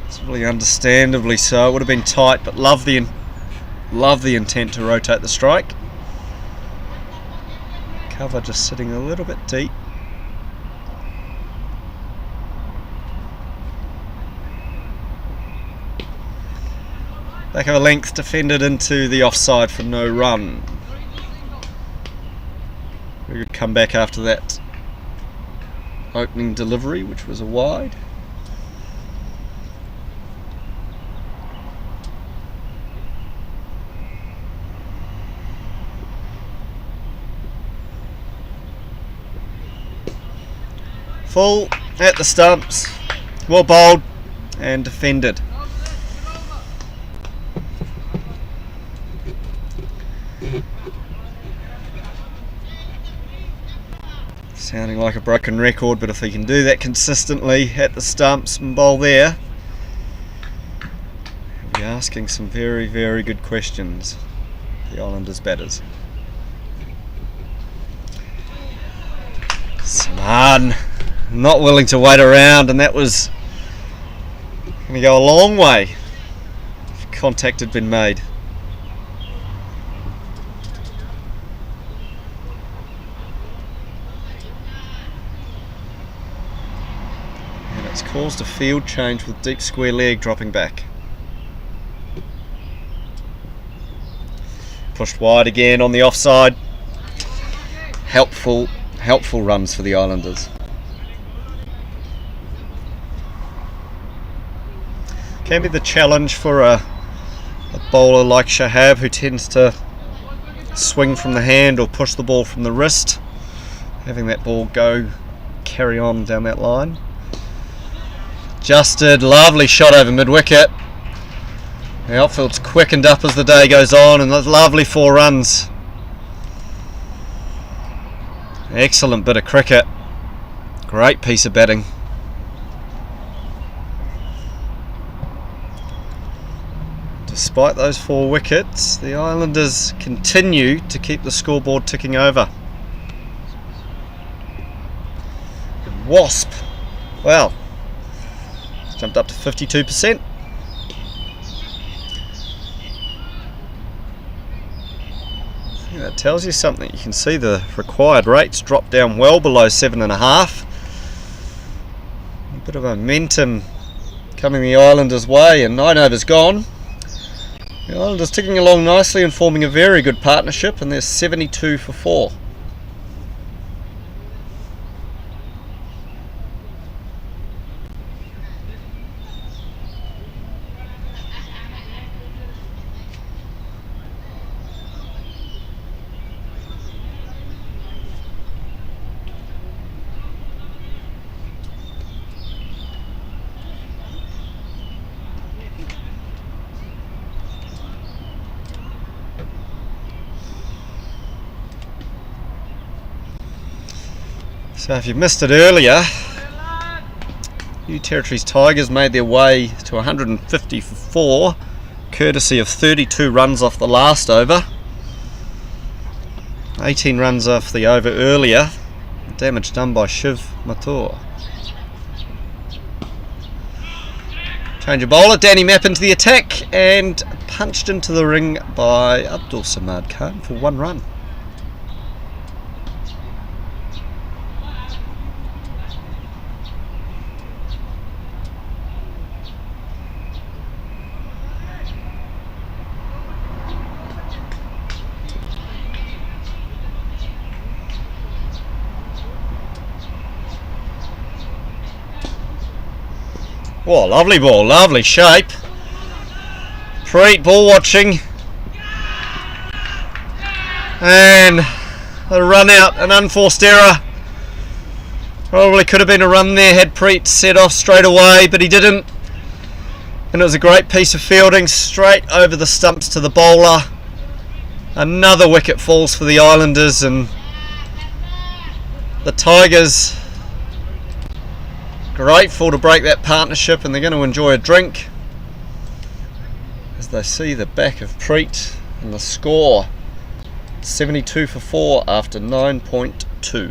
[SPEAKER 2] it's really understandably so. It would have been tight, but love the intent to rotate the strike. Cover just sitting a little bit deep. Back over length, defended into the offside for no run. Very good comeback after that opening delivery, which was a wide. Full at the stumps, well bowled and defended. Sounding like a broken record, but if he can do that consistently at the stumps and bowl there, he'll be asking some very, very good questions, the Islanders batters. Saman not willing to wait around, and that was going to go a long way if contact had been made. Caused a field change with deep square leg dropping back. Pushed wide again on the offside. Helpful runs for the Islanders. Can be the challenge for a bowler like Shahab, who tends to swing from the hand or push the ball from the wrist. Having that ball carry on down that line. Adjusted, lovely shot over mid-wicket. The outfield's quickened up as the day goes on, and those lovely 4 runs. Excellent bit of cricket. Great piece of batting. Despite those 4 wickets, the Islanders continue to keep the scoreboard ticking over. Wasp, well, it's jumped up to 52%. I think that tells you something. You can see the required rates drop down well below 7.5. A bit of momentum coming the Islanders' way, and 9 overs gone. The Islanders ticking along nicely and forming a very good partnership, and they're 72 for 4. So if you missed it earlier, New Territories Tigers made their way to 150 for 4, courtesy of 32 runs off the last over. 18 runs off the over earlier. Damage done by Shiv Mathur. Change of bowler, Danny Mapp into the attack and punched into the ring by Abdul Samad Khan for 1 run. Oh, lovely ball, lovely shape. Preet ball watching. And a run out, an unforced error. Probably could have been a run there had Preet set off straight away, but he didn't. And it was a great piece of fielding straight over the stumps to the bowler. Another wicket falls for the Islanders, and the Tigers grateful to break that partnership, and they're going to enjoy a drink as they see the back of Preet and the score 72 for 4 after 9.2.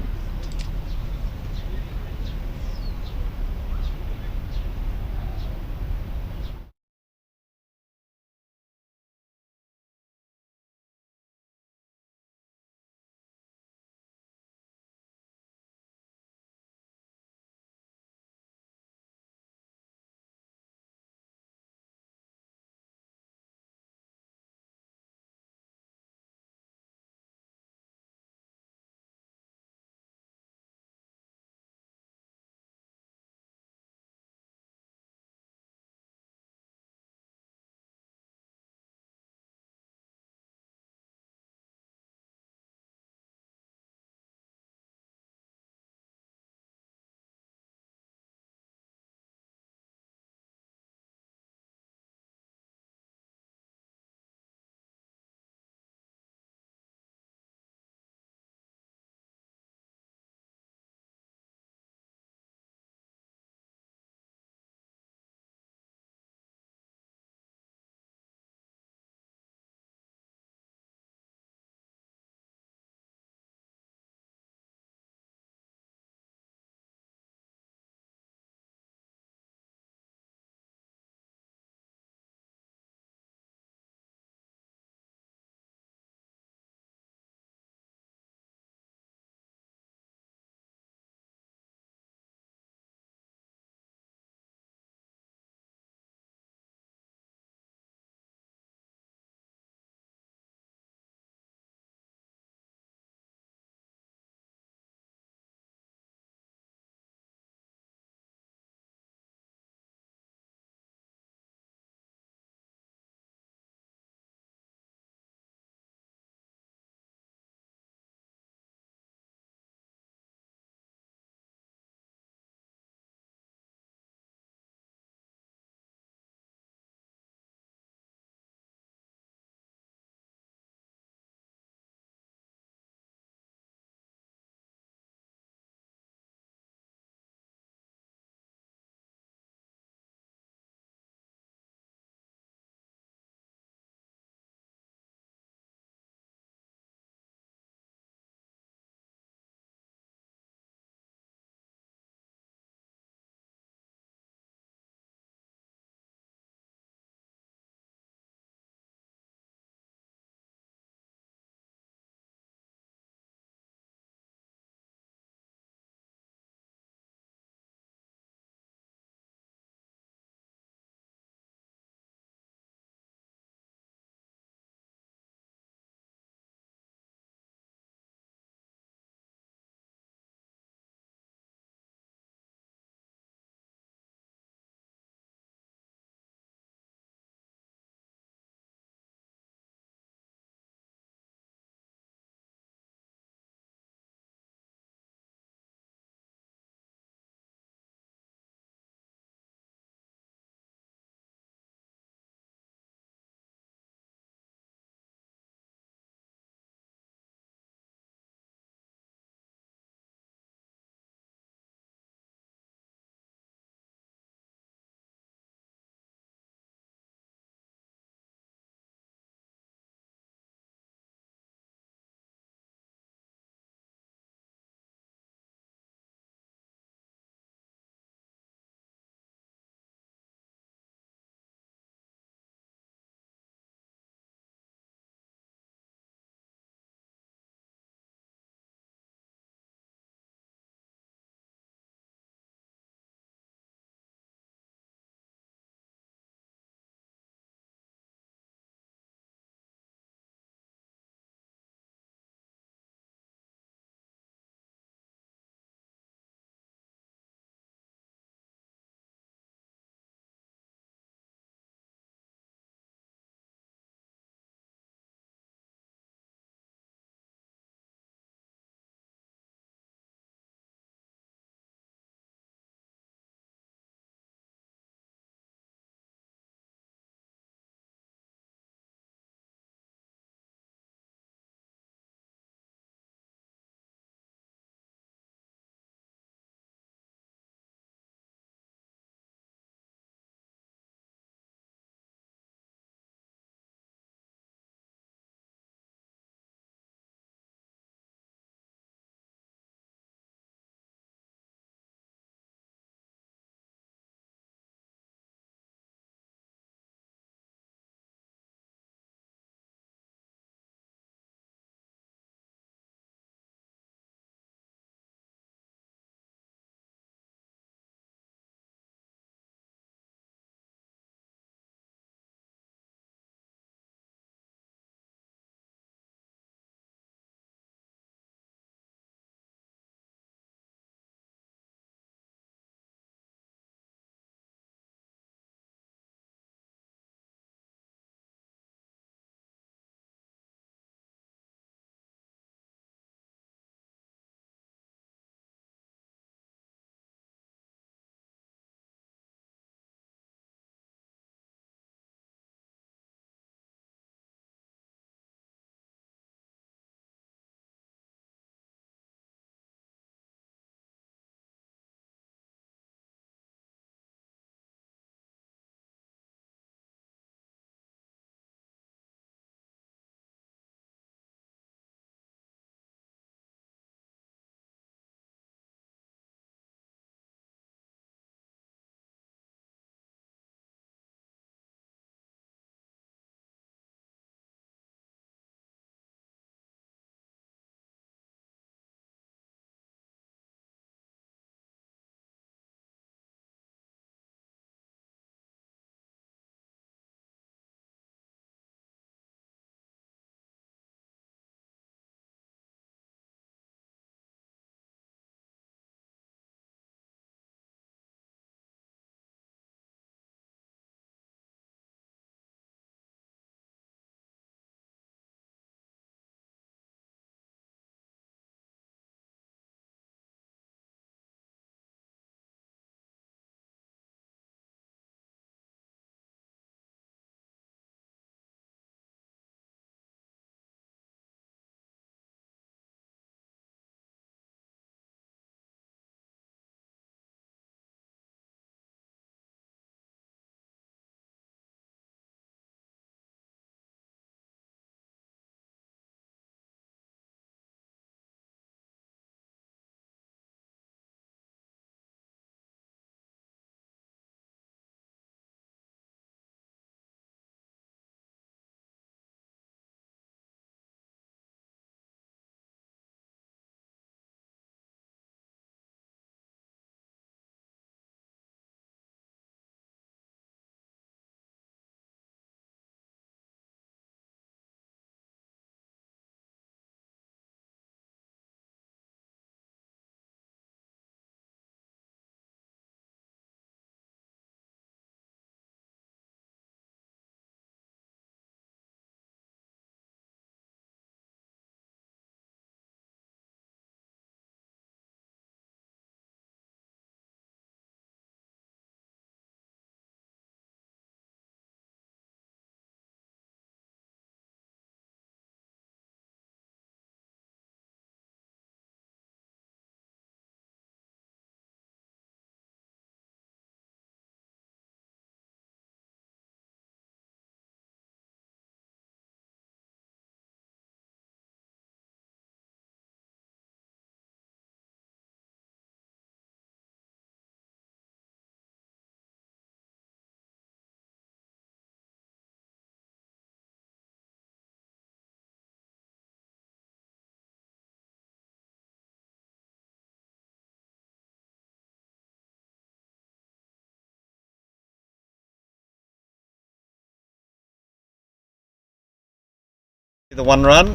[SPEAKER 2] The 1 run.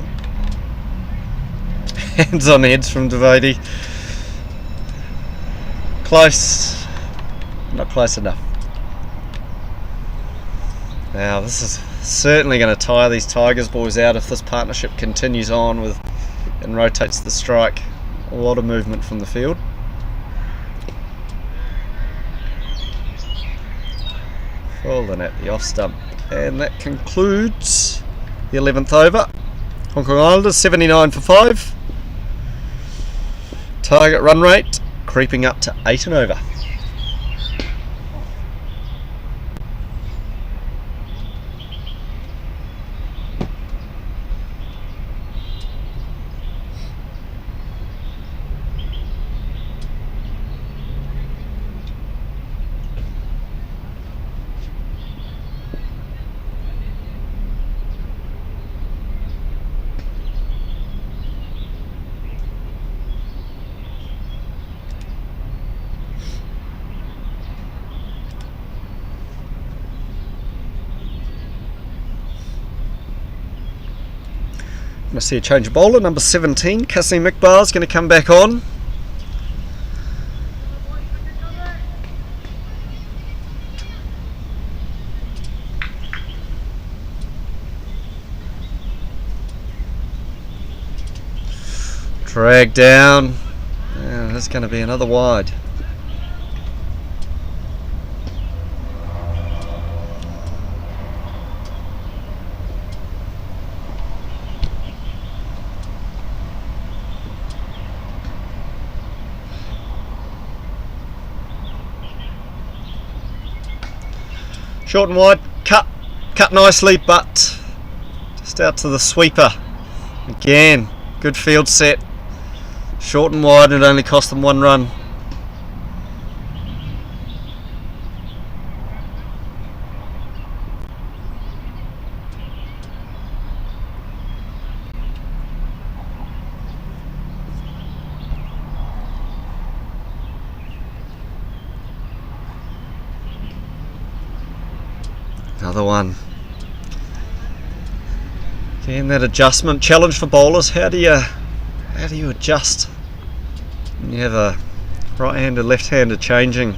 [SPEAKER 2] Hands on heads from Devotee. Close. Not close enough. Now this is certainly going to tire these Tigers boys out if this partnership continues on with and rotates the strike. A lot of movement from the field. Falling at the off stump. And that concludes the 11th over. Hong Kong Islanders 79 for 5. Target run rate creeping up to 8 and over. I see a change of bowler, number 17, Kasim Iqbal is going to come back on. Drag down, yeah, that's going to be another wide. Short and wide, cut nicely, but just out to the sweeper. Again, good field set. Short and wide, it only cost them 1 run. Another one. Again, that adjustment challenge for bowlers. How do you adjust when you have a right-hander, left-hander changing?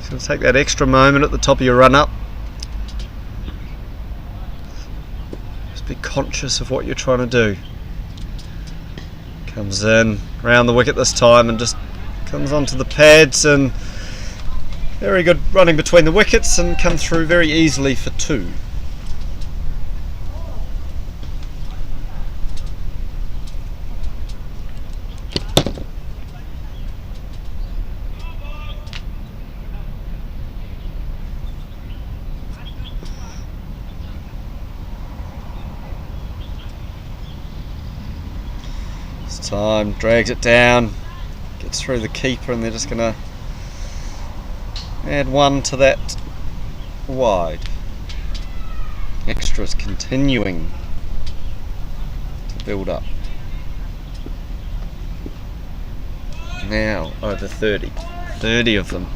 [SPEAKER 2] So take that extra moment at the top of your run-up. Just be conscious of what you're trying to do. Comes in round the wicket this time and just comes onto the pads, and very good running between the wickets and come through very easily for 2. This time drags it down, gets through the keeper, and they're just going to add 1 to that wide. Extras continuing to build up. Now over 30. 30 of them.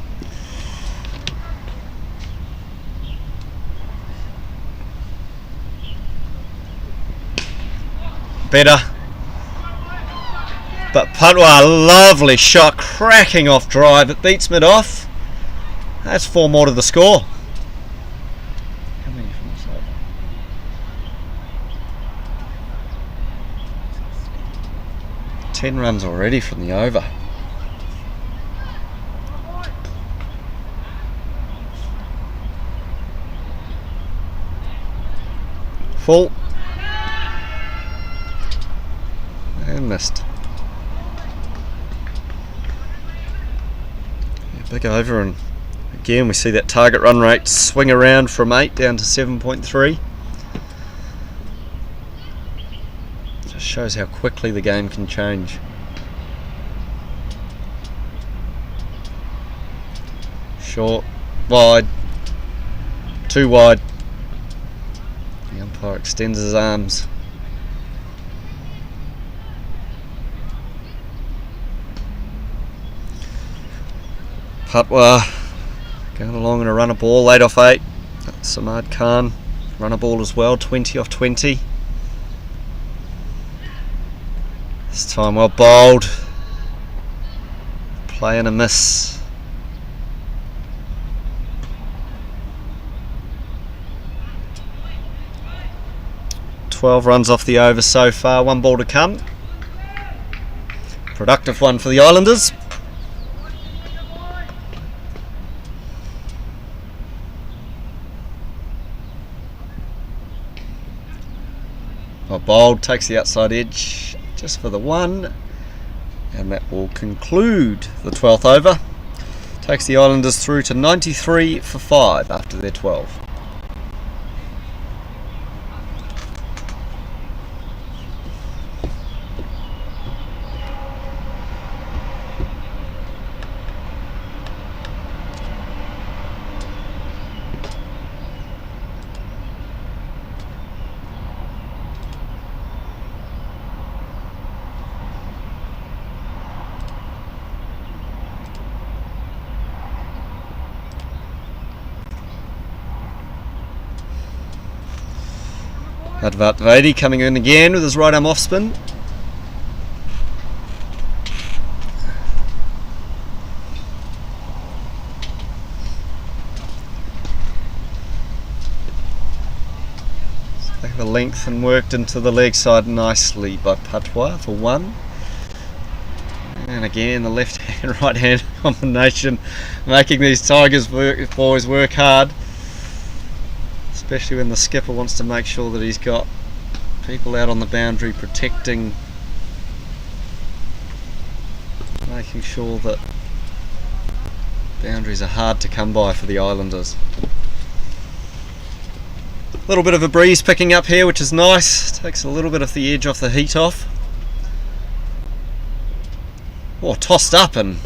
[SPEAKER 2] Better. But Patwa, lovely shot, cracking off drive. It beats mid off. That's 4 more to the score. How many from this over? 10 runs already from the over. Full. And missed. Yeah, big over, and again we see that target run rate swing around from 8 down to 7.3. Just shows how quickly the game can change. Short, wide, 2 wide. The umpire extends his arms. Patwa going along in a runner ball, 8 off 8. Samad Khan, runner ball as well, 20 off 20. This time well bowled. Play and a miss. 12 runs off the over so far, 1 ball to come. Productive one for the Islanders. Well bowled, takes the outside edge just for the 1, and that will conclude the 12th over. Takes the Islanders through to 93 for 5 after their 12. Advat Vedi coming in again with his right arm off spin. Back of a length and worked into the leg side nicely by Patois for 1. And again the left hand right hand combination making these Tigers boys work hard. Especially when the skipper wants to make sure that he's got people out on the boundary protecting, making sure that boundaries are hard to come by for the Islanders. A little bit of a breeze picking up here, which is nice. Takes a little bit of the edge off the heat off. Oh, tossed up, and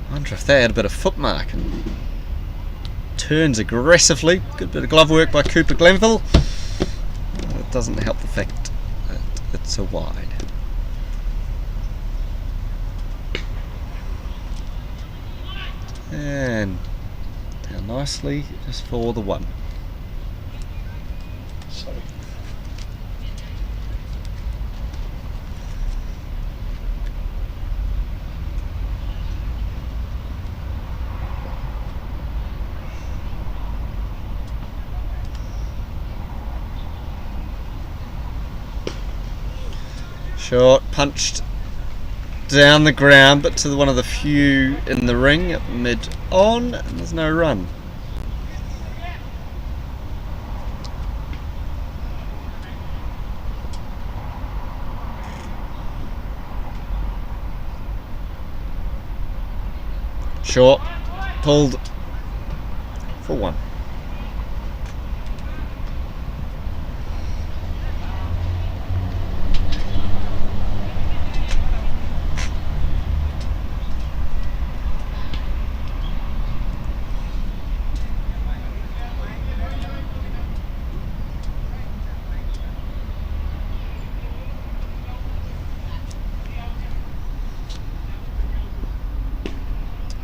[SPEAKER 2] I wonder if they had a bit of footmark. And turns aggressively. Good bit of glove work by Cooper Glenville. It doesn't help the fact that it's a wide. And down nicely just for the 1. Short, punched down the ground, but to one of the few in the ring at mid-on, and there's no run. Short, pulled for 1.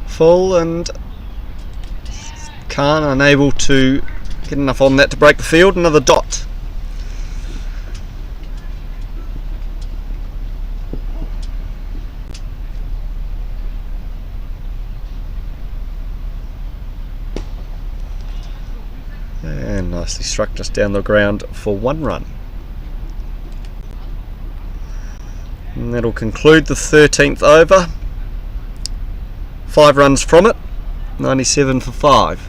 [SPEAKER 2] Full, and Khan unable to get enough on that to break the field. Another dot. And nicely struck just down the ground for 1 run. And that'll conclude the 13th over. 5 runs from it, 97 for 5.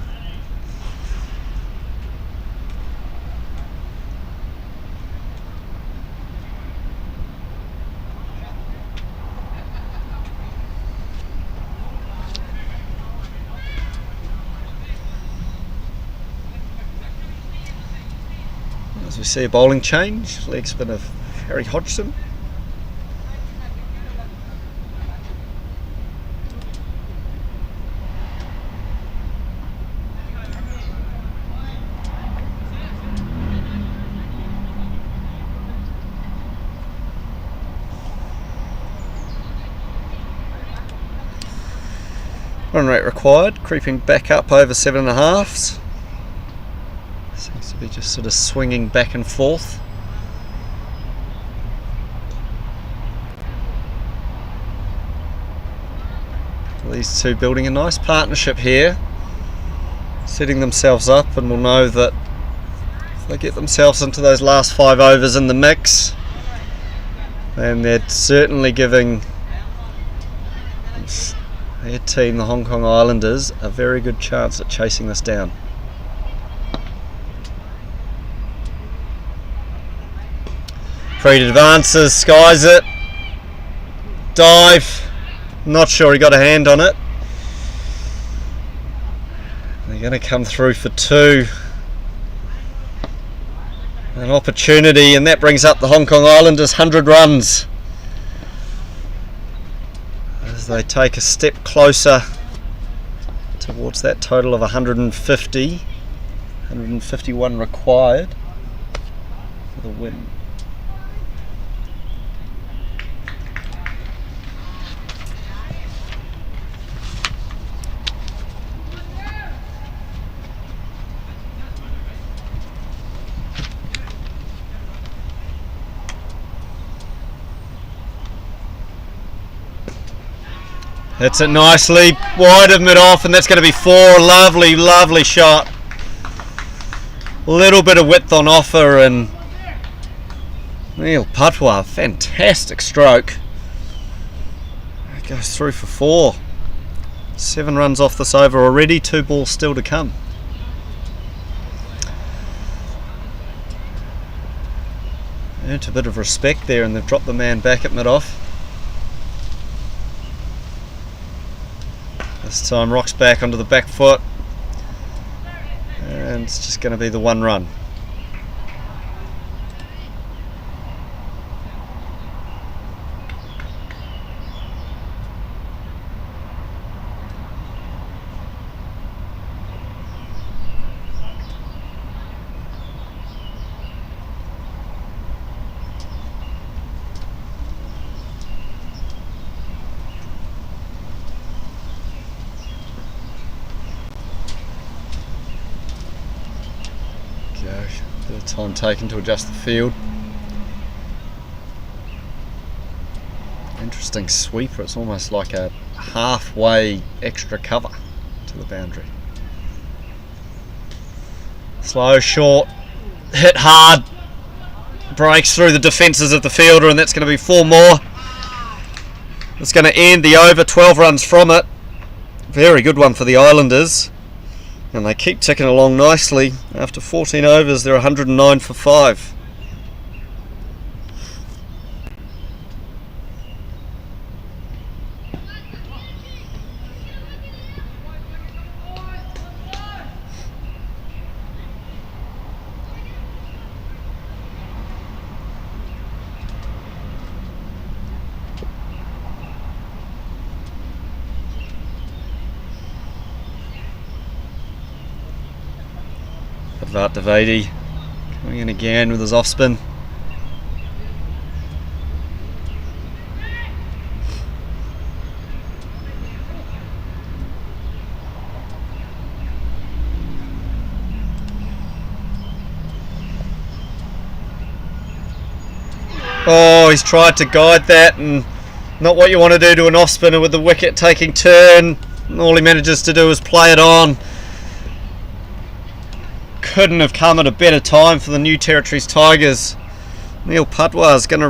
[SPEAKER 2] As we see a bowling change, leg spin of Harry Hodgson. Run rate required, creeping back up over 7.5s. Seems to be just sort of swinging back and forth. These two building a nice partnership here, setting themselves up, and we'll know that if they get themselves into those last 5 overs in the mix, then they're certainly giving their team, the Hong Kong Islanders, a very good chance at chasing this down. Freed advances, skies it, dive, not sure he got a hand on it. They're going to come through for 2. An opportunity, and that brings up the Hong Kong Islanders 100 runs as they take a step closer towards that total of 151 required for the win. Hits it nicely, wide of mid-off, and that's going to be 4. Lovely, lovely shot. A little bit of width on offer, and Neil Patwa, fantastic stroke. It goes through for 4. 7 runs off this over already, 2 balls still to come. Earned a bit of respect there, and they've dropped the man back at mid-off. This time rocks back onto the back foot, and it's just going to be the 1 run. Bit of time taken to adjust the field. Interesting sweeper, it's almost like a halfway extra cover to the boundary. Slow, short, hit hard, breaks through the defences of the fielder, and that's going to be 4 more. It's going to end the over, 12 runs from it. Very good one for the Islanders. And they keep ticking along nicely. After 14 overs, they're 109 for 5. Advat Devadi coming in again with his off spin. Oh, he's tried to guide that, and not what you want to do to an off spinner with the wicket taking turn. And all he manages to do is play it on. Couldn't have come at a better time for the New Territories Tigers. Neil Patwa is going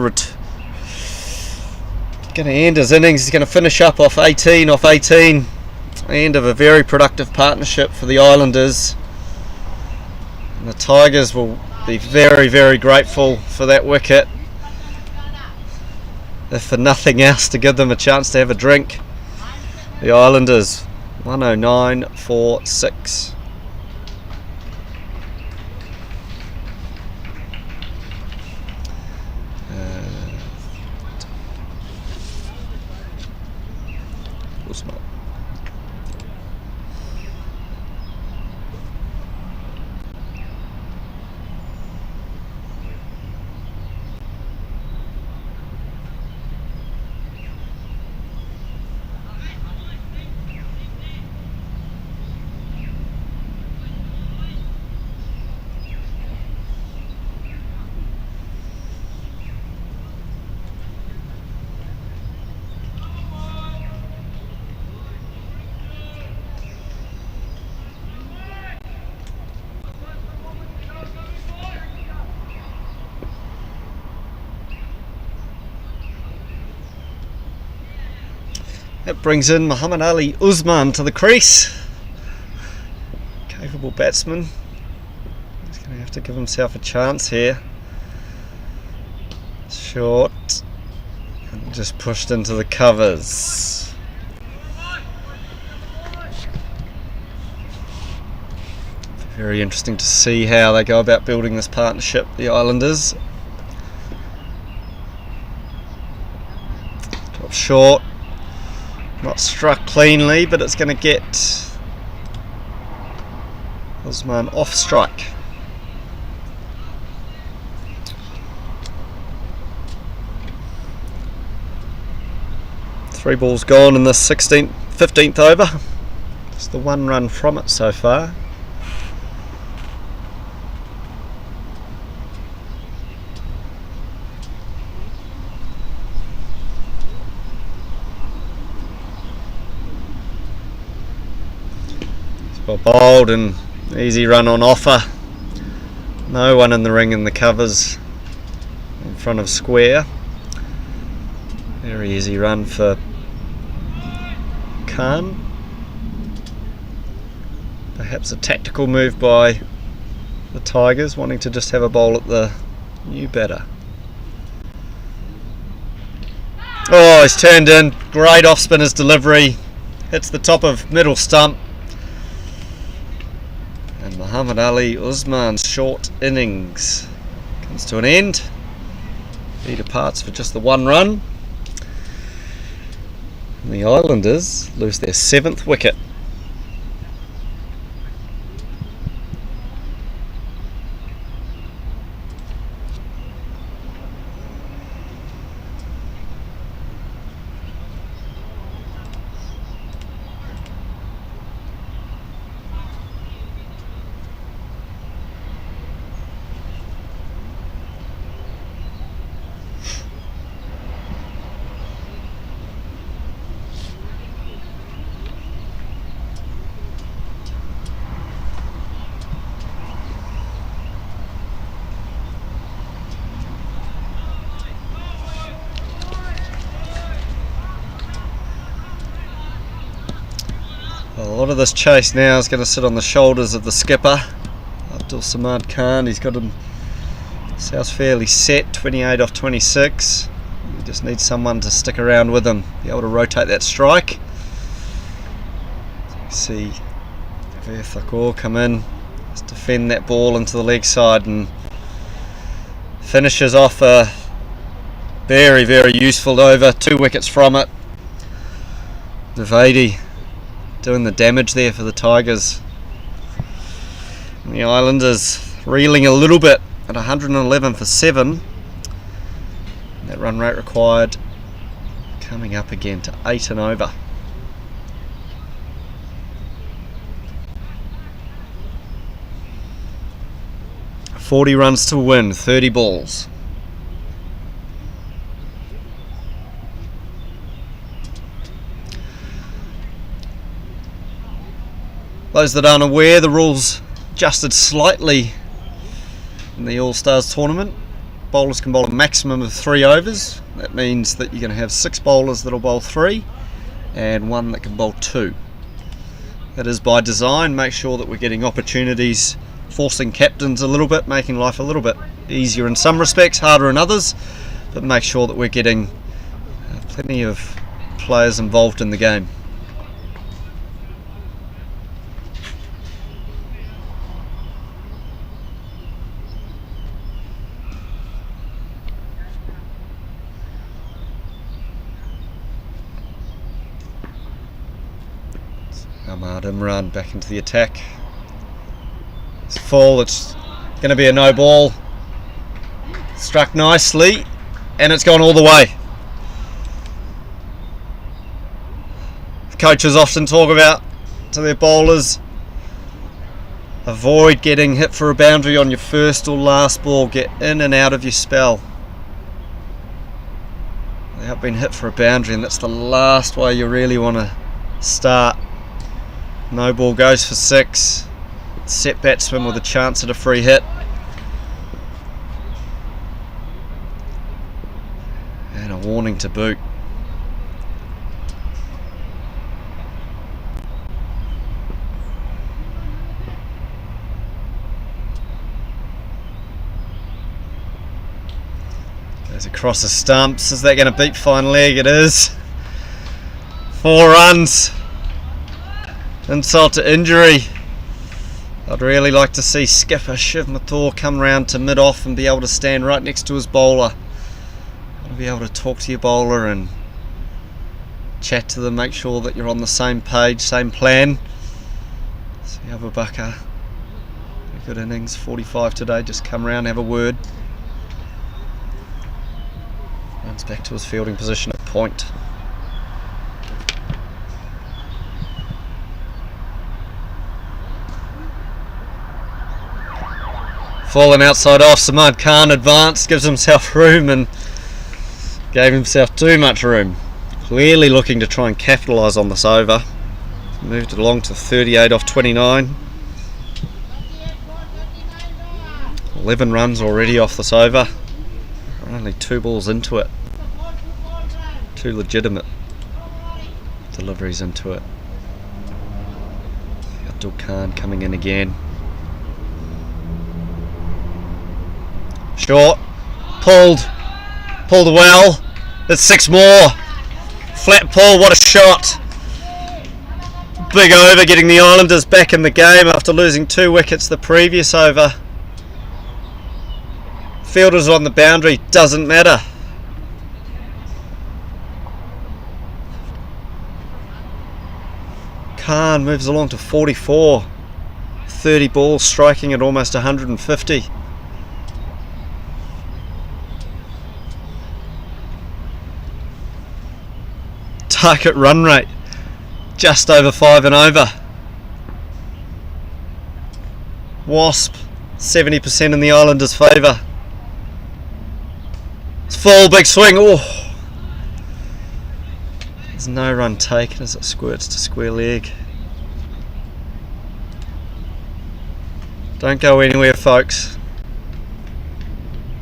[SPEAKER 2] to end his innings. He's going to finish up off 18 off 18. End of a very productive partnership for the Islanders. And the Tigers will be very, very grateful for that wicket, if for nothing else to give them a chance to have a drink. The Islanders 109 for 6. It brings in Muhammad Ali Usman to the crease. Capable batsman. He's going to have to give himself a chance here. Short. And just pushed into the covers. Very interesting to see how they go about building this partnership, the Islanders. Top short. Not struck cleanly, but it's going to get Usman off strike. Three balls gone in the 15th over. Just the one run from it so far. Well bowled and easy run on offer. No one in the ring in the covers in front of square. Very easy run for Khan. Perhaps a tactical move by the Tigers, wanting to just have a bowl at the new batter. Oh, he's turned in. Great off spinner's delivery. Hits the top of middle stump. And Muhammad Ali Usman's short innings comes to an end. He departs for just the one run. And the Islanders lose their 7th wicket. A lot of this chase now is going to sit on the shoulders of the skipper, Abdul Samad Khan. He's got himself fairly set, 28 off 26. He just needs someone to stick around with him, be able to rotate that strike. You see Vir Thakur come in, just defend that ball into the leg side and finishes off a very, very useful over. 2 wickets from it. Navedi doing the damage there for the Tigers. And the Islanders reeling a little bit at 111 for 7. That run rate required coming up again to 8 and over. .40 runs to win, 30 balls. Those that aren't aware, the rules adjusted slightly in the All-Stars tournament. Bowlers can bowl a maximum of 3 overs. That means that you're going to have 6 bowlers that will bowl 3 and 1 that can bowl 2. That is by design. Make sure that we're getting opportunities, forcing captains a little bit, making life a little bit easier in some respects, harder in others, but make sure that we're getting plenty of players involved in the game. Ahmad Imran back into the attack. It's full, it's going to be a no ball. Struck nicely, and it's gone all the way. Coaches often talk about to their bowlers, avoid getting hit for a boundary on your first or last ball. Get in and out of your spell. They have been hit for a boundary, and that's the last way you really want to start. No ball goes for 6. Set batsman with a chance at a free hit. And a warning to boot. Goes across the stumps. Is that going to beat fine leg? It is. 4 runs. Insult to injury. I'd really like to see skipper Shiv Mathur come round to mid-off and be able to stand right next to his bowler. To be able to talk to your bowler and chat to them, make sure that you're on the same page, same plan. See Abu Bakar, a good innings, 45 today, just come round, have a word. Runs back to his fielding position at point. Fallen outside off, Samad Khan advanced, gives himself room and gave himself too much room. Clearly looking to try and capitalise on this over. Moved it along to 38 off 29. 11 runs already off this over. Only 2 balls into it. 2 legitimate deliveries into it. Abdul Khan coming in again. Short, pulled well. It's 6 more. Flat pull, what a shot. Big over, getting the Islanders back in the game after losing 2 wickets the previous over. Fielders on the boundary, doesn't matter. Khan moves along to 44. 30 balls, striking at almost 150. Target run rate just over 5 and over. Wasp 70% in the Islanders' favour. It's full, big swing. Oh, there's no run taken as it squirts to square leg. Don't go anywhere, folks.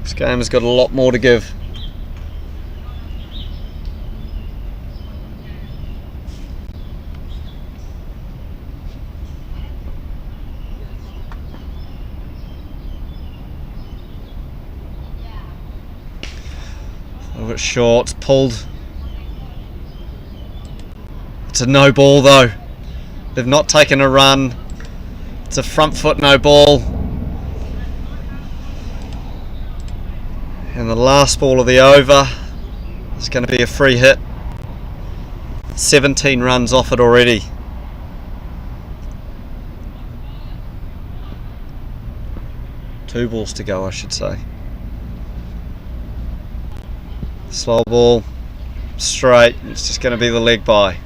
[SPEAKER 2] This game has got a lot more to give. A little bit short, it's pulled. It's a no ball though. They've not taken a run. It's a front foot no ball. And the last ball of the over is going to be a free hit. 17 runs off it already. Two balls to go, I should say. Slow ball, straight, it's just going to be the leg by.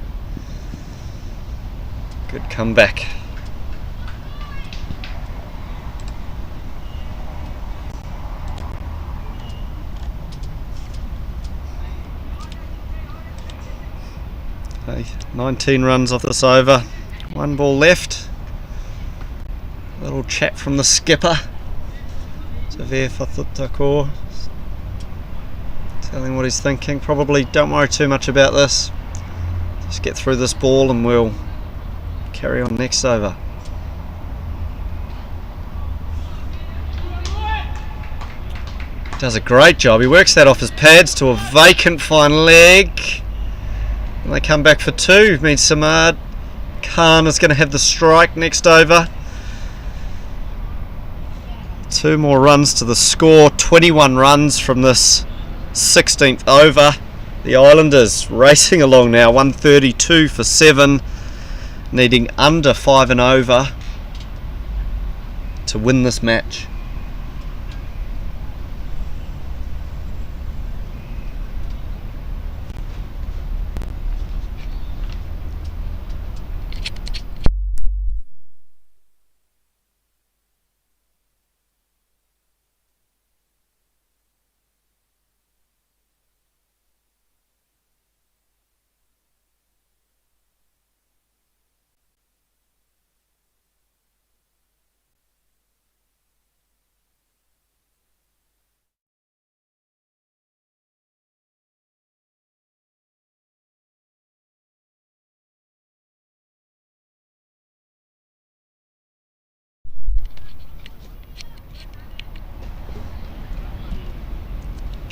[SPEAKER 2] Good comeback. Okay, 19 runs off this over, 1 ball left. Little chat from the skipper, Shiv Mathur, telling what he's thinking. Probably don't worry too much about this, just get through this ball and we'll carry on next over. Does a great job, he works that off his pads to a vacant fine leg and they come back for 2. Means Samad Khan is going to have the strike next over. 2 more runs to the score, 21 runs from this 16th over. The Islanders racing along now, 132 for 7, needing under 5 and over to win this match.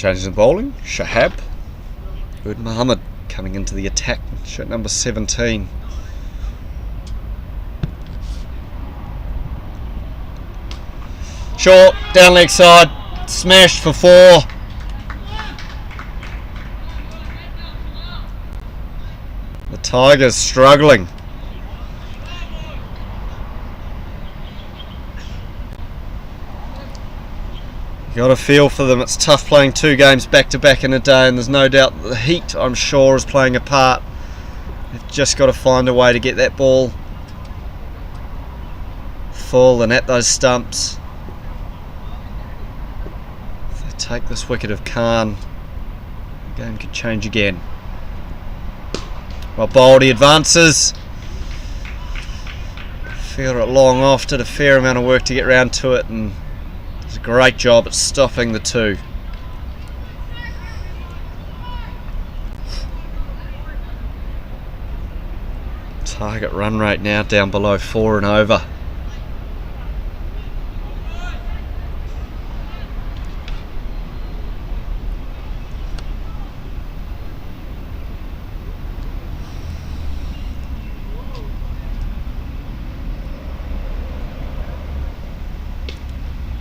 [SPEAKER 2] Changes in bowling. Shahab. Good Muhammad coming into the attack. Shirt number 17. Short, down leg side, smashed for 4. The Tigers struggling. You got a feel for them. It's tough playing 2 games back to back in a day, and there's no doubt that the heat, I'm sure, is playing a part. They've just got to find a way to get that ball full and at those stumps. Take this wicket of Khan, the game could change again. Well, Baldy advances. Fielder at long off, did a fair amount of work to get round to it, and does a great job at stopping the 2. Target run rate now down below 4 and over.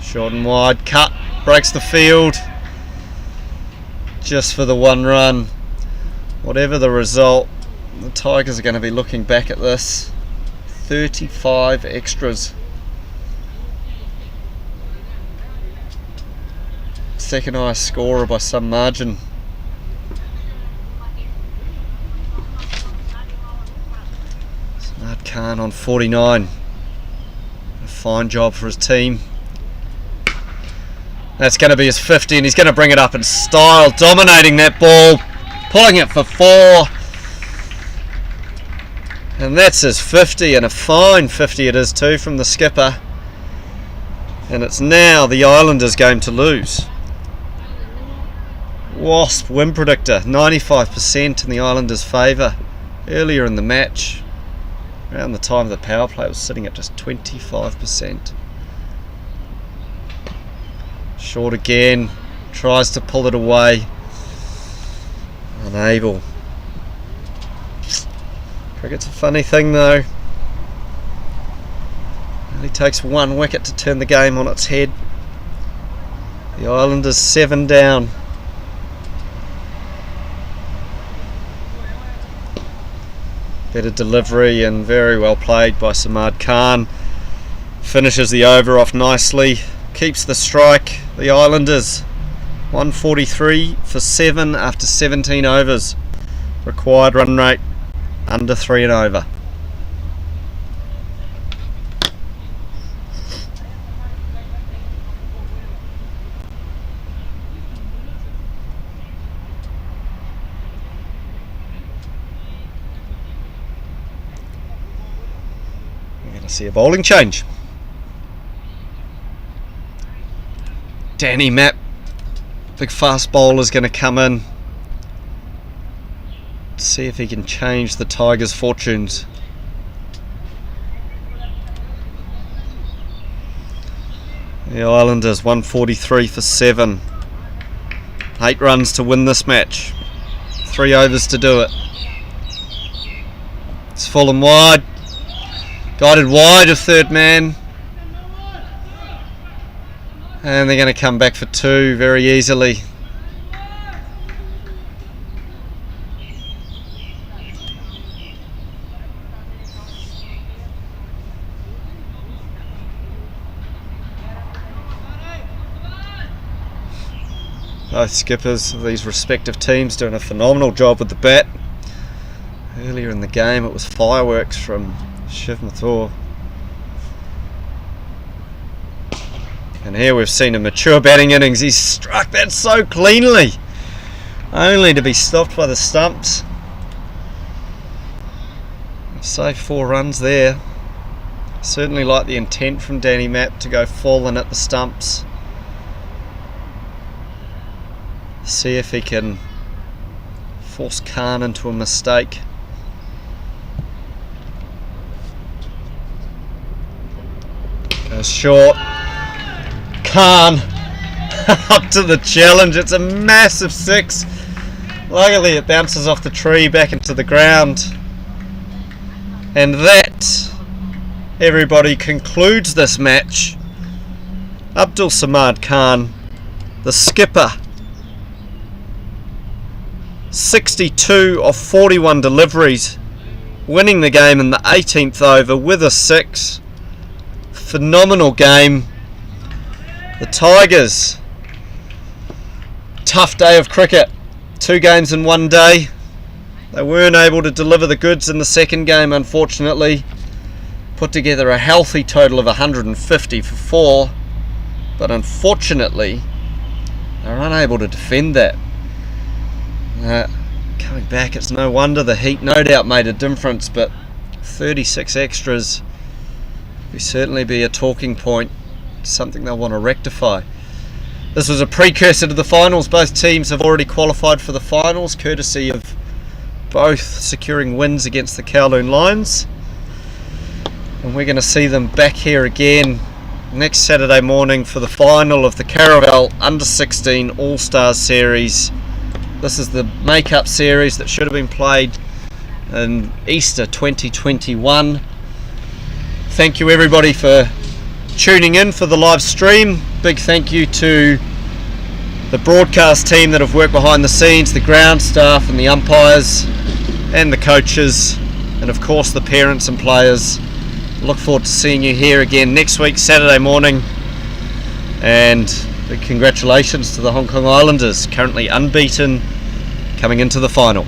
[SPEAKER 2] Short and wide, cut, breaks the field, just for the 1 run. Whatever the result, the Tigers are going to be looking back at this. 35 extras. Second highest scorer by some margin. Smart Khan on 49. A fine job for his team. That's going to be his 50, and he's going to bring it up in style, dominating that ball, pulling it for 4. And that's his 50, and a fine 50 it is too from the skipper. And it's now the Islanders' game to lose. Wasp win predictor, 95% in the Islanders' favour. Earlier in the match, around the time of the power play, it was sitting at just 25%. Short again, tries to pull it away, unable. Cricket's a funny thing though. It only takes 1 wicket to turn the game on its head. The Islanders 7 down. Better delivery and very well played by Samad Khan. Finishes the over off nicely. Keeps the strike. The Islanders 143 for 7 after 17 overs. Required run rate under 3 and over. We're going to see a bowling change. Danny Mapp, big fast bowler's going to come in. See if he can change the Tigers' fortunes. The Islanders 143 for 7. 8 runs to win this match. 3 overs to do it. It's full and wide. Guided wide of third man. And they're going to come back for 2 very easily. Both skippers of these respective teams doing a phenomenal job with the bat. Earlier in the game it was fireworks from Shiv Mathur. And here we've seen a mature batting innings. He's struck that so cleanly, only to be stopped by the stumps. Say 4 runs there. Certainly like the intent from Danny Mapp to go full and at the stumps. See if he can force Khan into a mistake. Goes short. Khan up to the challenge. It's a massive 6. Luckily it bounces off the tree back into the ground. And that, everybody, concludes this match. Abdul Samad Khan, the skipper, 62 of 41 deliveries, winning the game in the 18th over with a 6. Phenomenal game. The Tigers, tough day of cricket. 2 games in one day. They weren't able to deliver the goods in the second game, unfortunately. Put together a healthy total of 150 for 4, but unfortunately they were unable to defend that. Coming back, it's no wonder the heat no doubt made a difference, but 36 extras will certainly be a talking point, something they'll want to rectify. This was a precursor to the finals. Both teams have already qualified for the finals, courtesy of both securing wins against the Kowloon Lions. And we're going to see them back here again next Saturday morning for the final of the Caravel Under-16 All-Stars Series. This is the make-up series that should have been played in Easter 2021. Thank you everybody for tuning in for the live stream. Big thank you to the broadcast team that have worked behind the scenes, the ground staff and the umpires and the coaches, and of course the parents and players. Look forward to seeing you here again next week, Saturday morning. And big congratulations to the Hong Kong Islanders, currently unbeaten, coming into the final.